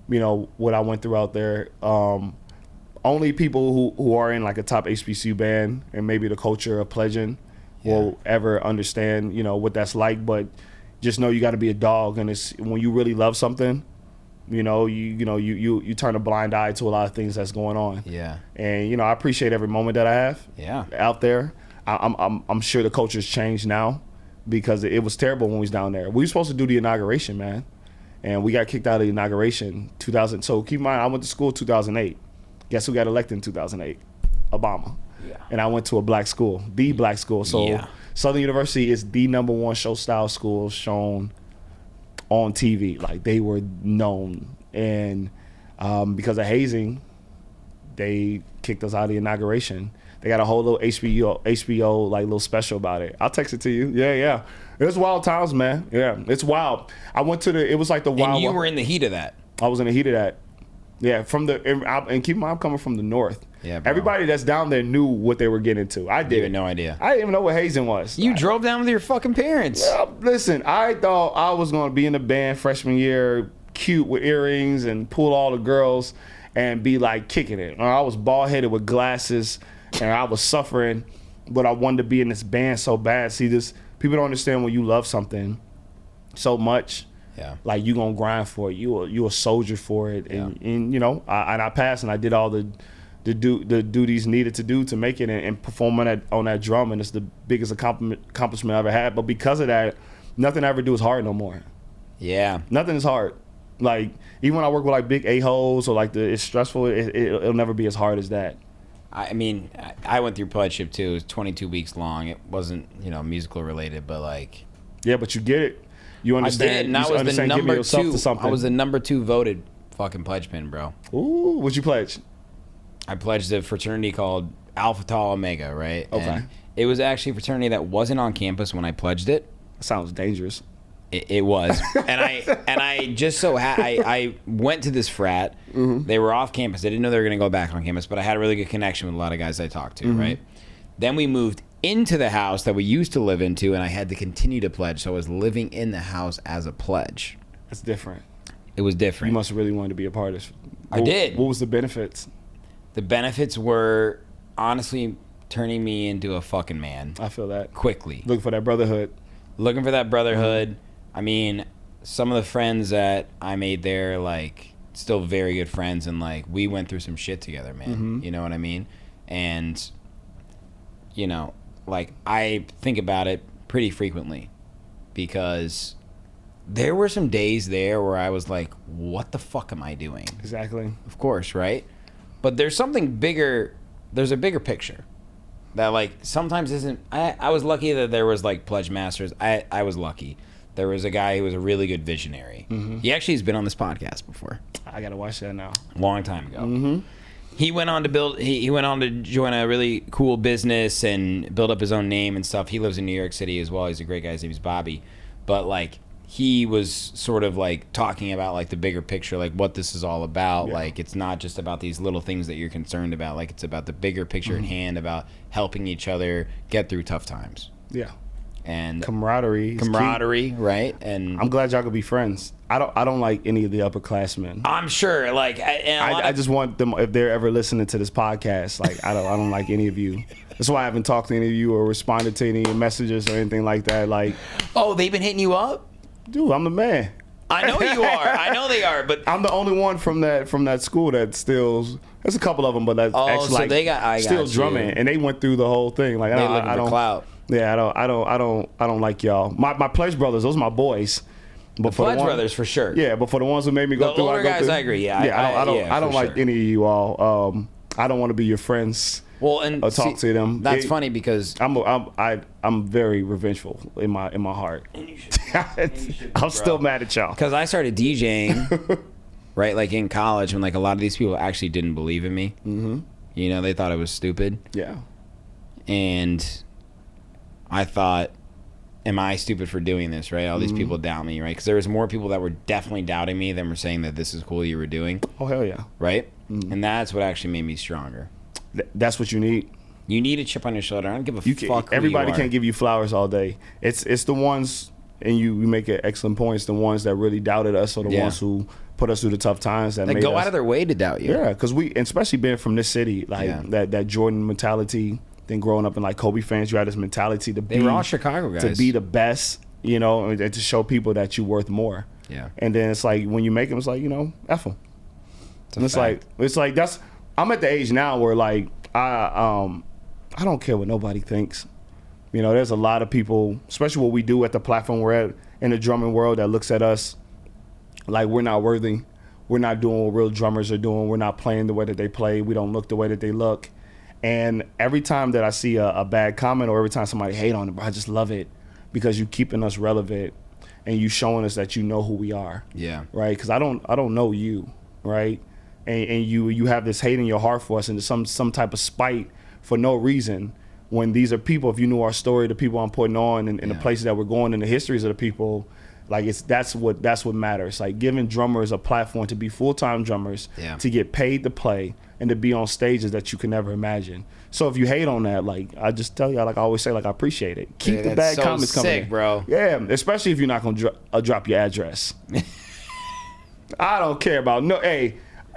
what I went through out there. Only people who are in like a top HBCU band and maybe the culture of pledging will ever understand, what that's like. But just know you got to be a dog, and it's when you really love something, you turn a blind eye to a lot of things that's going on. Yeah. And I appreciate every moment that I have. Yeah. Out there. I'm sure the culture's changed now because it was terrible when we was down there. We were supposed to do the inauguration, man. And we got kicked out of the inauguration 2000. So keep in mind, I went to school 2008. Guess who got elected in 2008? Obama. Yeah. And I went to a black school, the black school. So Southern University is the #1 show style school shown on TV. Like, they were known. And because of hazing, they kicked us out of the inauguration. They got a whole little HBO like little special about it. I'll text it to you. Yeah. It was wild times, man. Yeah, it's wild. I went to it was like the wild. And you were in the heat of that. I was in the heat of that. Yeah, and keep in mind, I'm coming from the north. Yeah, bro. Everybody that's down there knew what they were getting into. I did. You had no idea. I didn't even know what hazing was. You drove down with your fucking parents. Listen, I thought I was going to be in the band freshman year, cute with earrings and pull all the girls and be like kicking it. I was bald headed with glasses and I was suffering, but I wanted to be in this band so bad. See, people don't understand when you love something so much. Yeah. Like, you gonna grind for it. You a soldier for it. And I passed and I did all the duties needed to do to make it and perform on that drum, and it's the biggest accomplishment I ever had. But because of that, nothing I ever do is hard no more. Yeah. Nothing is hard. Like, even when I work with like big a-holes or like it's stressful, it'll never be as hard as that. I mean, I went through pledgeship too. It was 22 weeks long. It wasn't, musical related, but like. Yeah, but you get it. You understand. I did, and I was the number yourself 2. To something. I was the number 2 voted fucking pledge pin, bro. Ooh, what'd you pledge? I pledged a fraternity called Alpha Tau Omega, right? Okay. And it was actually a fraternity that wasn't on campus when I pledged it. Sounds dangerous. It was, and I just so I went to this frat. Mm-hmm. They were off campus. I didn't know they were going to go back on campus, but I had a really good connection with a lot of guys I talked to. Mm-hmm. Right. Then we moved into the house that we used to live into, and I had to continue to pledge. So I was living in the house as a pledge. That's different. It was different. You must have really wanted to be a part of this. I did. What was the benefits? The benefits were honestly turning me into a fucking man. I feel that. Quickly. Looking for that brotherhood. Mm-hmm. I mean, some of the friends that I made there, like, still very good friends, and like, we went through some shit together, man. Mm-hmm. You know what I mean? And, like, I think about it pretty frequently because there were some days there where I was like, what the fuck am I doing? Exactly. Of course, right? But there's something bigger. There's a bigger picture that, like, sometimes isn't. I was lucky that there was, like, pledge masters. I was lucky. There was a guy who was a really good visionary. Mm-hmm. He actually has been on this podcast before. I gotta watch that now. A long time ago. Mm-hmm. He went on to build. He went on to join a really cool business and build up his own name and stuff. He lives in New York City as well. He's a great guy. His name is Bobby. But like, he was sort of like talking about like the bigger picture, like what this is all about. Yeah. Like, it's not just about these little things that you're concerned about. Like, it's about the bigger picture at hand, about helping each other get through tough times. Yeah. And camaraderie, right? And I'm glad y'all could be friends. I don't like any of the upperclassmen. I'm sure, like, I just want them, if they're ever listening to this podcast, like, I don't like any of you. That's why I haven't talked to any of you or responded to any messages or anything like that. Like, oh, they've been hitting you up, dude. I'm the man. I know you are. I know they are, but I'm the only one from that school that still There's a couple of them, but that's actually so like they got still drumming, and they went through the whole thing. Like They I looking for don't, clout. yeah, I don't like y'all. My Pledge brothers, those are my boys. But for Pledge the brothers for sure. Yeah, but for the ones who made me go The through, older guys, I agree. Yeah, I don't for like sure. any of you all. I don't want to be your friends. Well, and or talk to them. That's funny because I'm very revengeful in my heart. I'm still mad at y'all. I started DJing, right? Like in college, when like a lot of these people actually didn't believe in me. Mm-hmm. You know, they thought I was stupid. Yeah. And I thought, am I stupid for doing this, right? All these people doubt me, right? Because there was more people that were definitely doubting me than were saying that this is cool you were doing. Oh, hell yeah. Right? And that's what actually made me stronger. That's what you need. You need a chip on your shoulder. I don't give a fuck who Everybody you are. can't give you flowers all day. It's the ones, and you make an excellent point, it's the ones that really doubted us or the ones who put us through the tough times that They made go us, out of their way to doubt you. Yeah, because and especially being from this city, like that Jordan mentality, then growing up in like Kobe fans, you had this mentality to be. They were all Chicago guys. To be the best, you know, and to show people that you're worth more. Yeah. And then it's like when you make them, it's like, you know, F them. It's like that's. I'm at the age now where like I don't care what nobody thinks. You know, there's a lot of people, especially what we do at the platform we're at in the drumming world, that looks at us like we're not worthy. We're not doing what real drummers are doing. We're not playing the way that they play. We don't look the way that they look. And every time that I see a bad comment or every time somebody hate on it, bro, I just love it because you keeping us relevant and you showing us that you know who we are. Yeah. Right? Because I don't know you, right? And you have this hate in your heart for us and some type of spite for no reason. When these are people, if you knew our story, the people I'm putting on and the places that we're going and the histories of the people, like that's what matters. Like giving drummers a platform to be full-time drummers, to get paid to play and to be on stages that you can never imagine. So if you hate on that, like I just tell y'all, like I always say, like I appreciate it. Keep the bad comments coming. Sick, bro. Yeah, especially if you're not gonna drop your address. I don't care about no.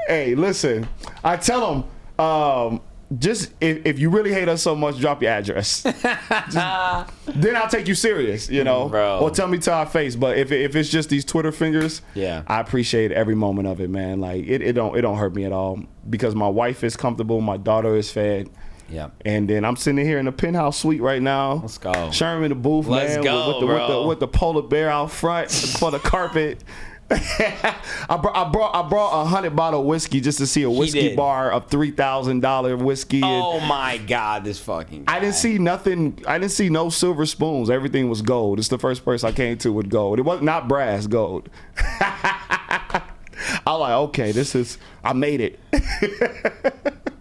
Hey, listen. I tell them, just if you really hate us so much, drop your address. Then I'll take you serious, you know, bro. or tell me to our face. But if it's just these Twitter fingers, I appreciate every moment of it, man. Like it don't hurt me at all because my wife is comfortable, my daughter is fed. Yeah. And then I'm sitting here in the penthouse suite right now. Let's go. Sherman in the booth, Let's man, go, with the polar bear out front for the carpet. I brought 100-bottle whiskey just to see a whiskey bar of $3,000 whiskey. Oh my God, this fucking guy. I didn't see nothing. I didn't see no silver spoons. Everything was gold. It's the first person I came to with gold. It was not brass, gold. I was like, okay, I made it.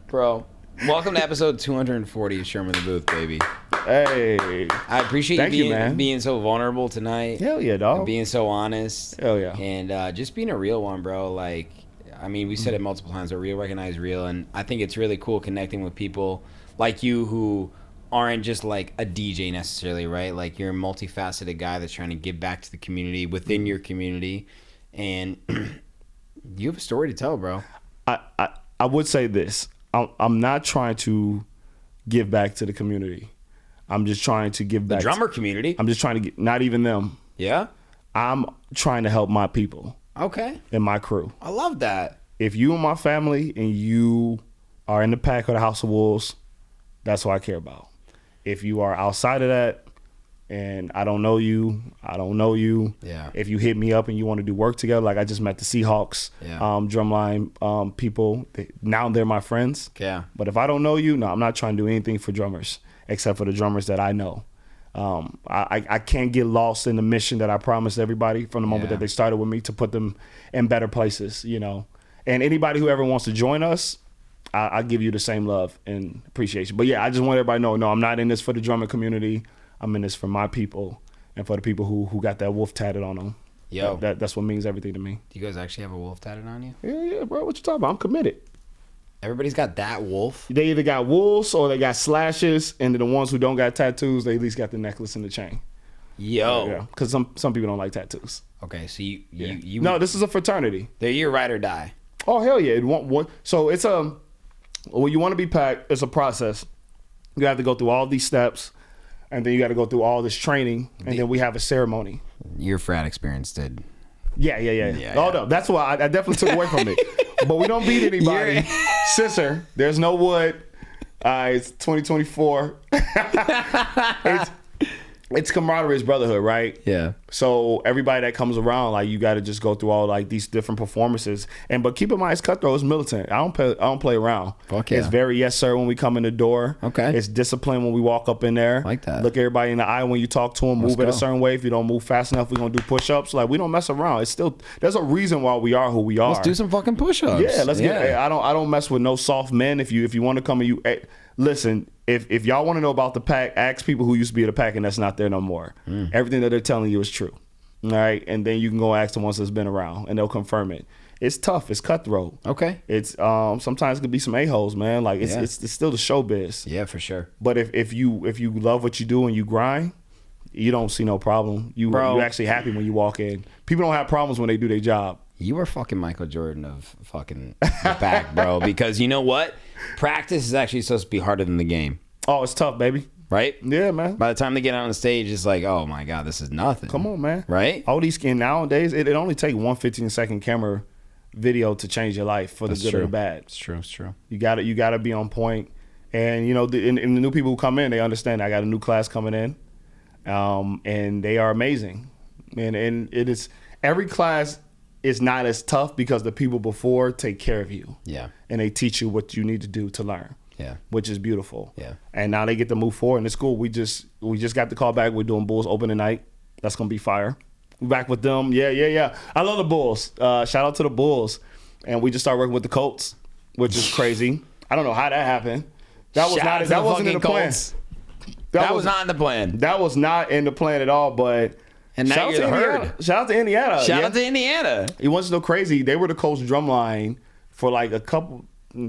Bro, welcome to episode 240 of Sherman in the Booth, baby. Hey. I appreciate you being so vulnerable tonight. Hell yeah, dog. And being so honest. Hell yeah. And just being a real one, bro. Like, I mean, we said it multiple times, but real recognize real. And I think it's really cool connecting with people like you who aren't just like a DJ necessarily, right? Like you're a multifaceted guy that's trying to give back to the community within your community. And you have a story to tell, bro. I would say this. I'm not trying to give back to the community. I'm just trying to give back. The drummer community. I'm just trying to get, not even them. Yeah? I'm trying to help my people. Okay. And my crew. I love that. If you and my family and you are in the Pack or the House of Wolves, that's what I care about. If you are outside of that and I don't know you. Yeah. If you hit me up and you want to do work together, like I just met the Seahawks drumline people. Now they're my friends. Yeah. But if I don't know you, no, I'm not trying to do anything for drummers except for the drummers that I know. I can't get lost in the mission that I promised everybody from the moment that they started with me to put them in better places, you know. And anybody who ever wants to join us, I give you the same love and appreciation. But yeah, I just want everybody to know, no, I'm not in this for the drumming community. I'm in this for my people and for the people who got that wolf tatted on them. Yo. That's what means everything to me. Do you guys actually have a wolf tatted on you? Yeah, bro. What you talking about? I'm committed. Everybody's got that wolf. They either got wolves or they got slashes, and the ones who don't got tattoos, they at least got the necklace and the chain. Yo. Yeah, because some people don't like tattoos. Okay, so you No, this is a fraternity. They're your ride or die. Oh, hell yeah. So it's when you want to be packed, it's a process. You have to go through all these steps, and then you got to go through all this training, and then we have a ceremony. Your frat experience did Yeah, Oh no, that's why I definitely took away from it. But we don't beat anybody. Sister, there's no wood. It's 2024. It's camaraderie, it's brotherhood, right? Yeah. So everybody that comes around, like, you got to just go through all like these different performances. But keep in mind, it's cutthroat, it's militant. I don't play around. Fuck yeah. It's very yes sir when we come in the door. Okay. It's discipline when we walk up in there. Like that. Look everybody in the eye when you talk to them. Move it a certain way. If you don't move fast enough, we're gonna do push-ups. Like, we don't mess around. It's still, there's a reason why we are who we are. Let's do some fucking push-ups. Yeah, let's get. I don't mess with no soft men. If you want to come and listen. If y'all want to know about the Pack, ask people who used to be at the Pack and that's not there no more. Everything that they're telling you is true. All right, and then you can go ask the ones that's been around and they'll confirm it. It's tough. It's cutthroat. Okay. It's sometimes it could be some a-holes, man. Like, it's still the showbiz. Yeah, for sure. But if you love what you do and you grind, you don't see no problem. You actually happy when you walk in. People don't have problems when they do their job. You are fucking Michael Jordan of fucking the Pack, bro. Because you know what? Practice is actually supposed to be harder than the game. Oh, it's tough, baby. Right? Yeah, man. By the time they get out on the stage, it's like, oh my God, this is nothing. Come on, man. Right? All these nowadays, it only take one 15-second camera video to change your life for the good or the bad. It's true. It's true. You gotta be on point. And you know, and the new people who come in, they understand. I got a new class coming in, and they are amazing. And it is, every class is not as tough because the people before take care of you. Yeah. And they teach you what you need to do to learn. Yeah. Which is beautiful. Yeah. And now they get to move forward in the school. We just got the call back. We're doing Bulls open tonight. That's gonna be fire. We're back with them. Yeah. I love the Bulls. Shout out to the Bulls. And we just started working with the Colts, which is crazy. I don't know how that happened. That wasn't in the plan. That was not in the plan. That was not in the plan at all. But and now you're the herd. Shout out to Indiana. Shout out to Indiana. It wasn't so crazy. They were the Colts Drumline for like a couple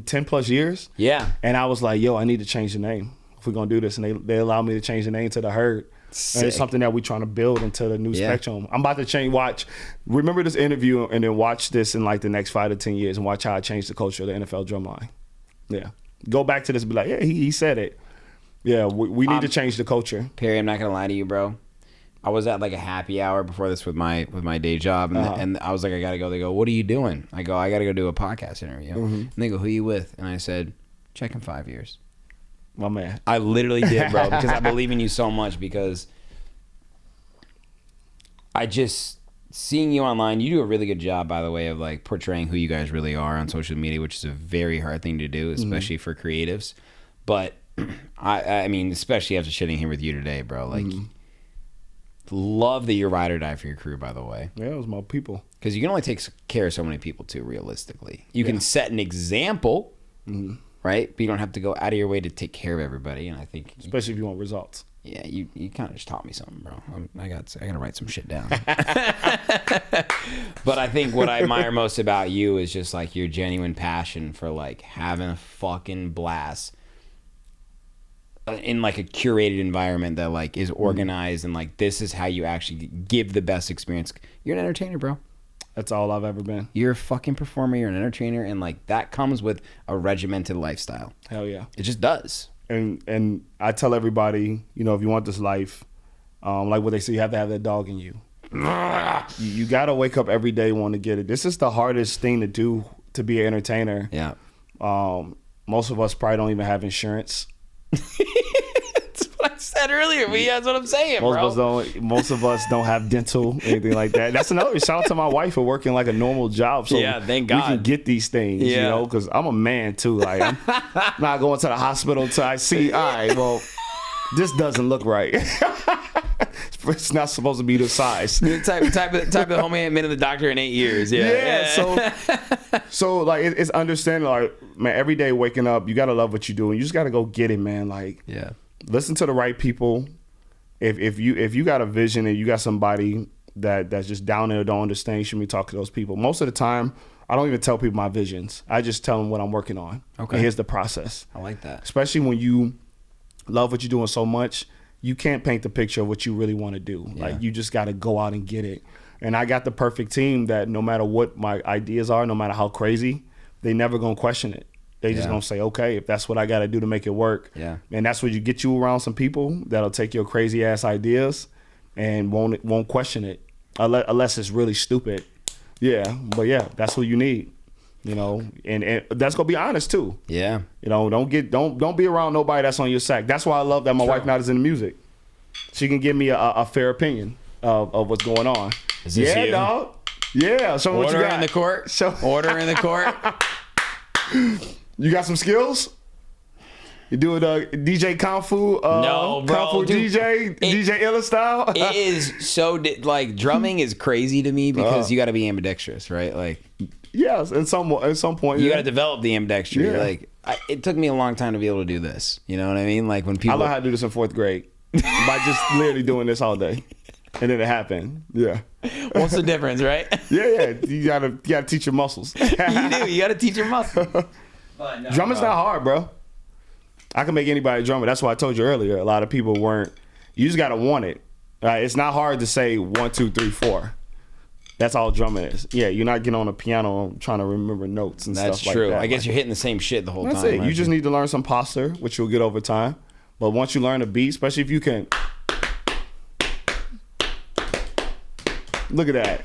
10 plus years. Yeah. And I was like, yo, I need to change the name if we're going to do this. And they allowed me to change the name to the herd. Sick. And it's something that we're trying to build into the new spectrum. I'm about to remember this interview and then watch this in like the next 5 to 10 years and watch how I change the culture of the NFL Drumline. Yeah. Go back to this and be like, yeah, he said it. Yeah, we need to change the culture. Perry, I'm not going to lie to you, bro. I was at like a happy hour before this with my day job, and I was like, I gotta go. They go, what are you doing? I go, I gotta go do a podcast interview. And they go, who are you with? And I said, check in 5 years. My man. I literally did, bro, because I believe in you so much. Because I just seeing you online, you do a really good job, by the way, of like portraying who you guys really are on social media, which is a very hard thing to do, especially for creatives. But I mean, especially after sitting here with you today, bro, like. Love that you're ride or die for your crew, by the way. Yeah, it was my people. Because you can only take care of so many people, too, realistically. You can set an example, right? But you don't have to go out of your way to take care of everybody. And I think, especially if you want results. Yeah, you kind of just taught me something, bro. I got to write some shit down. But I think what I admire most about you is just like your genuine passion for like having a fucking blast in like a curated environment that like is organized and like this is how you actually give the best experience. You're an entertainer, bro. That's all I've ever been. You're a fucking performer. You're an entertainer, and like that comes with a regimented lifestyle. Hell yeah, it just does. And I tell everybody, you know, if you want this life, like what they say, you have to have that dog in you. You gotta wake up every day wanting to get it. This is the hardest thing to do, to be an entertainer. Yeah. Most of us probably don't even have insurance. That's what I said earlier. That's what I'm saying, Most of us don't have dental, anything like that. That's another shout out to my wife for working like a normal job. So yeah, thank God. We can get these things, you know, because I'm a man too. Like I'm not going to the hospital until I see, all right, well, this doesn't look right. It's not supposed to be this size. Type of homie ain't been in the doctor in 8 years. Yeah. So like it's understanding, like, man, every day waking up, you gotta love what you do, and you just gotta go get it, man. Like, yeah, listen to the right people. If you got a vision and you got somebody that's just down there, don't understand, you should be talking to those people. Most of the time, I don't even tell people my visions. I just tell them what I'm working on. Okay. And here's the process. I like that. Especially when you love what you're doing so much, you can't paint the picture of what you really want to do. Yeah. Like, you just got to go out and get it. And I got the perfect team that no matter what my ideas are, no matter how crazy, they never going to question it. They just going to say, okay, if that's what I got to do to make it work. Yeah. And that's what you get you around some people that'll take your crazy ass ideas and won't question it unless it's really stupid. Yeah, but yeah, that's who you need. You know, and that's gonna be honest too. Yeah. You know, don't be around nobody that's on your sack. That's why I love that my wife now is in the music. She can give me a fair opinion of what's going on. Is this you? Dog. Yeah, show me what you Order got. in the court. Order in the court. You got some skills? You do it, DJ Kung Fu? No, bro. Kung Fu Dude, DJ Illa style? It is so like drumming is crazy to me because you got to be ambidextrous, right? Like, yes, at some point. you yeah. got to develop the ambidextrous. Yeah. Like, it took me a long time to be able to do this. You know what I mean? Like when people. I learned how to do this in 4th grade by just literally doing this all day, and then it happened. Yeah. What's the difference, right? Yeah. You gotta teach your muscles. You do. You got to teach your muscles. But no, Drumming's not hard, bro. I can make anybody a drummer. That's why I told you earlier. A lot of people weren't. You just gotta want it. It's not hard to say 1, 2, 3, 4. That's all drumming is. Yeah, you're not getting on a piano trying to remember notes and That's stuff true. like that. I guess you're hitting the same shit the whole That's time. it. Right? You just need to learn some posture, which you'll get over time. But once you learn a beat, especially if you can. Look at that.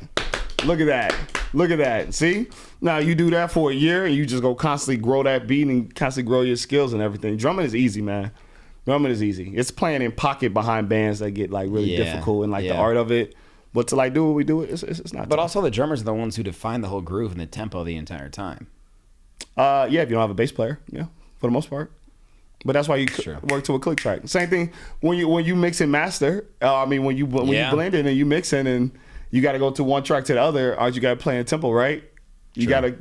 Look at that. Look at that. See? Now you do that for a year and you just go constantly grow that beat and constantly grow your skills and everything. Drumming is easy, man. Drumming is easy. It's playing in pocket behind bands that get like really difficult and like the art of it. But to like do what we do, it's not. But tough. also the drummers are the ones who define the whole groove and the tempo the entire time. Yeah, if you don't have a bass player, yeah, for the most part. But that's why you True. work to a click track. Same thing when you mix and master. When you blend it and you mix in and you got to go to one track to the other, or you got to play in tempo, right? You got to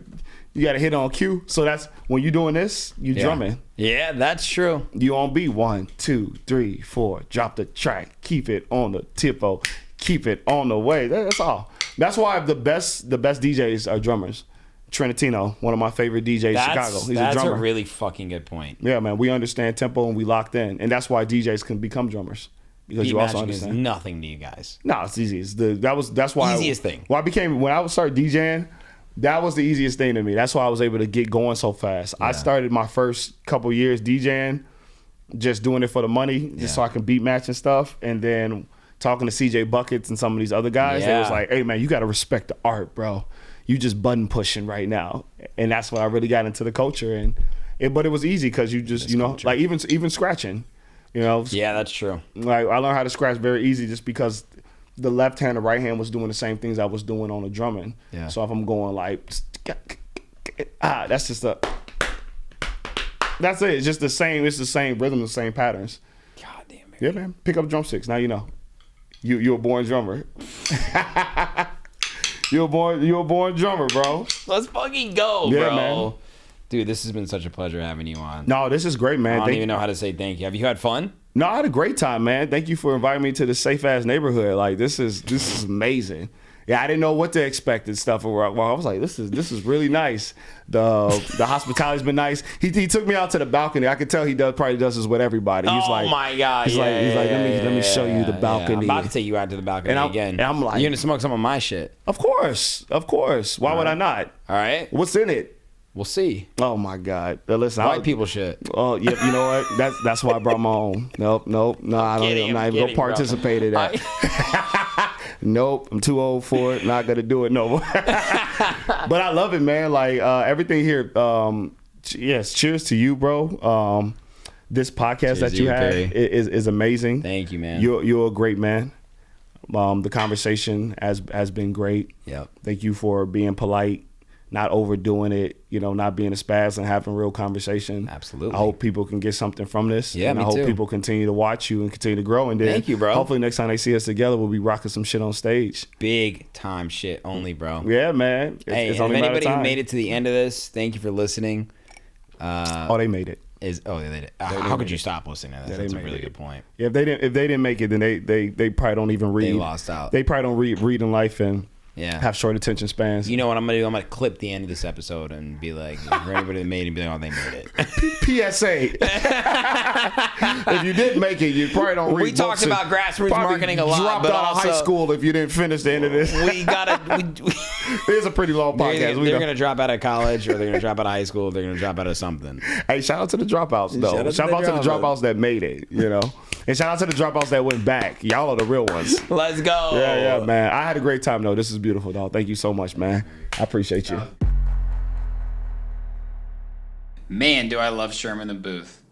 hit on cue. So that's when you're doing this, you drumming. Yeah, that's true. You on beat 1, 2, 3, 4. Drop the track. Keep it on the tempo. Keep it on the way. That's all. That's why the best DJs are drummers. Trentino, one of my favorite DJs in Chicago. He's a drummer. That's a really fucking good point. Yeah, man. We understand tempo and we locked in, and that's why DJs can become drummers because Beat you also matching is understand. nothing to you guys. No, it's easy. That's why Easiest thing. When I started DJing, that was the easiest thing to me. That's why I was able to get going so fast. I started my first couple years DJing, just doing it for the money, just so I can beat match and stuff, and then talking to CJ Buckets and some of these other guys, they was like, "Hey, man, you got to respect the art, bro. You just button pushing right now," and that's when I really got into the culture. But it was easy because you just like even scratching, Yeah, that's true. Like I learned how to scratch very easy just because the left hand and right hand was doing the same things I was doing on the drumming. Yeah. So if I'm going like that's just that's it. It's just the same. It's the same rhythm, the same patterns. God damn it. Yeah, man. Pick up drumsticks. Now you know. You're a born drummer. You're a born drummer, bro. Let's fucking go, Yeah, bro. man. Dude, this has been such a pleasure having you on. No, this is great, man. I don't even know how to say thank you. Have you had fun? No, I had a great time, man. Thank you for inviting me to this safe ass neighborhood. Like this is amazing. Yeah, I didn't know what to expect and stuff. Well, I was like, this is really nice. The hospitality's been nice. He took me out to the balcony. I could tell he probably does this with everybody. He's like, my God. He's like, let me show you the balcony. I'm about to take you out to the balcony again. And I'm like, you're gonna smoke some of my shit. Of course. Why would I not? All right. What's in it? We'll see. Oh my God! Listen, White people shit. Oh, yeah. You know what? That's why I brought my own. Nope. No, I'm not even gonna participate in that. Nope. I'm too old for it. Not gonna do it. No. But I love it, man. Like everything here. Yes. Cheers to you, bro. This podcast Cheers that to you you, have Perry. is amazing. Thank you, man. You're a great man. The conversation has been great. Yep. Thank you for being polite, not overdoing it, not being a spaz and having real conversation. Absolutely. I hope people can get something from this. Yeah, and me I hope too. people continue to watch you and continue to grow. And then Thank you, bro. Hopefully next time they see us together, we'll be rocking some shit on stage. Big time shit only, bro. Yeah, man. Hey, it's and only if a matter of anybody who time. made it to the end of this, thank you for listening. Oh, they made it. They did. How could you stop listening to that? they That's a made really it. good point. Yeah, if they didn't make it, then they probably don't even read. They lost out. They probably don't read in life and Yeah. have short attention spans. You know what I'm gonna do? I'm gonna clip the end of this episode and be like, for anybody that made it, be like, oh, they made it. PSA. If you didn't make it, you probably don't read We talked books and about grassroots probably marketing a lot, dropped but out of high also- school if you didn't finish the end of this. We gotta. It's a pretty long podcast. They're gonna drop out of college, or they're gonna drop out of high school, or they're gonna drop out of something. Hey, shout out to the dropouts though. Shout out Shout to out the to the dropouts that made it. And shout out to the dropouts that went back. Y'all are the real ones. Let's go. Yeah, man. I had a great time though. This has beautiful, dog. Thank you so much, man. I appreciate you. Man, do I love Sherm in the booth.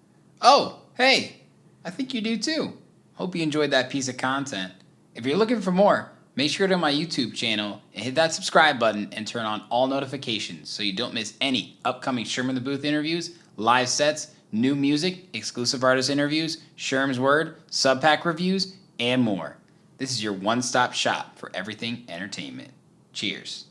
Oh, hey, I think you do too. Hope you enjoyed that piece of content. If you're looking for more, make sure to go to my YouTube channel and hit that subscribe button and turn on all notifications so you don't miss any upcoming Sherm in the Booth interviews, live sets, new music, exclusive artist interviews, Sherm's Word, sub-pack reviews, and more. This is your one-stop shop for everything entertainment. Cheers.